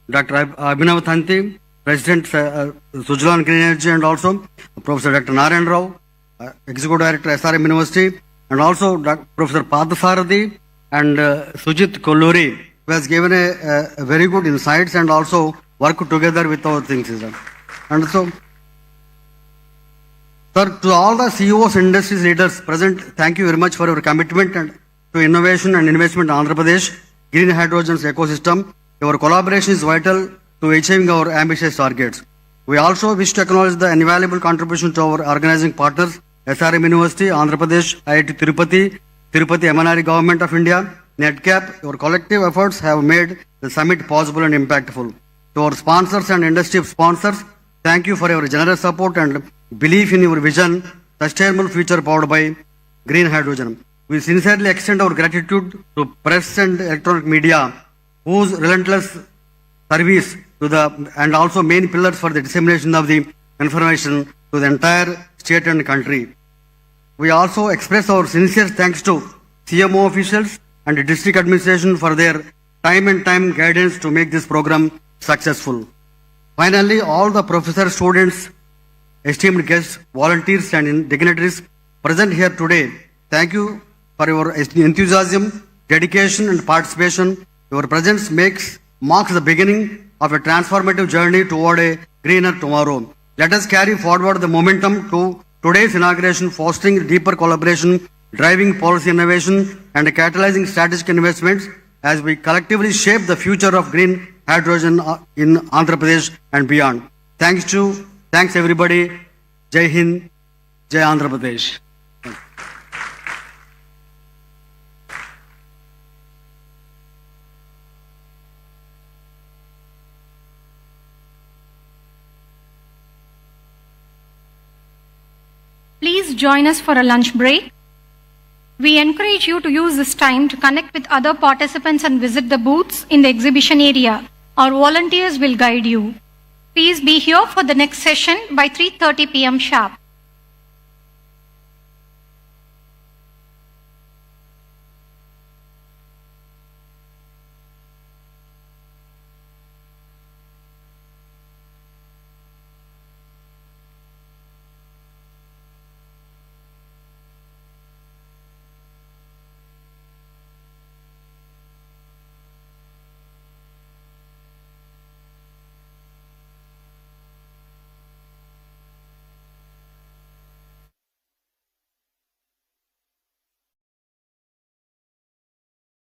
Dr. Abhinav Thanti, President, Sujlan Green Energy, and also Professor Dr. Narayan Rao, Executive Director, SRM University, and also Professor Padasarathi and Sujit Kolluri, who has given a very good insights and also work together with our things. And so, sir, to all the CEOs, industries leaders present, thank you very much for your commitment and to innovation and investment in Andhra Pradesh green hydrogen ecosystem. Your collaboration is vital to achieving our ambitious targets. We also wish to acknowledge the invaluable contribution to our organizing partners, SRM University, Andhra Pradesh, IIT Tirupati, MNRE Government of India, NEDCAP. Your collective efforts have made the summit possible and impactful. To our sponsors and industry sponsors, thank you for your generous support and belief in your vision, sustainable future powered by green hydrogen. We sincerely extend our gratitude to press and electronic media, whose relentless service to and also main pillars for the dissemination of the information to the entire state and country. We also express our sincere thanks to CMO officials and the district administration for their time guidance to make this program successful. Finally, all the professors, students, esteemed guests, volunteers and dignitaries present here today, thank you for your enthusiasm dedication and participation. Your presence marks the beginning of a transformative journey toward a greener tomorrow. Let us carry forward the momentum to today's inauguration, fostering deeper collaboration, driving policy innovation, and catalyzing strategic investments as we collectively shape the future of green hydrogen in Andhra Pradesh and beyond. Thanks everybody. Jai Hind, Jai Andhra Pradesh. Please join us for a lunch break. We encourage you to use this time to connect with other participants and visit the booths in the exhibition area. Our volunteers will guide you. Please be here for the next session by 3:30 p.m. sharp.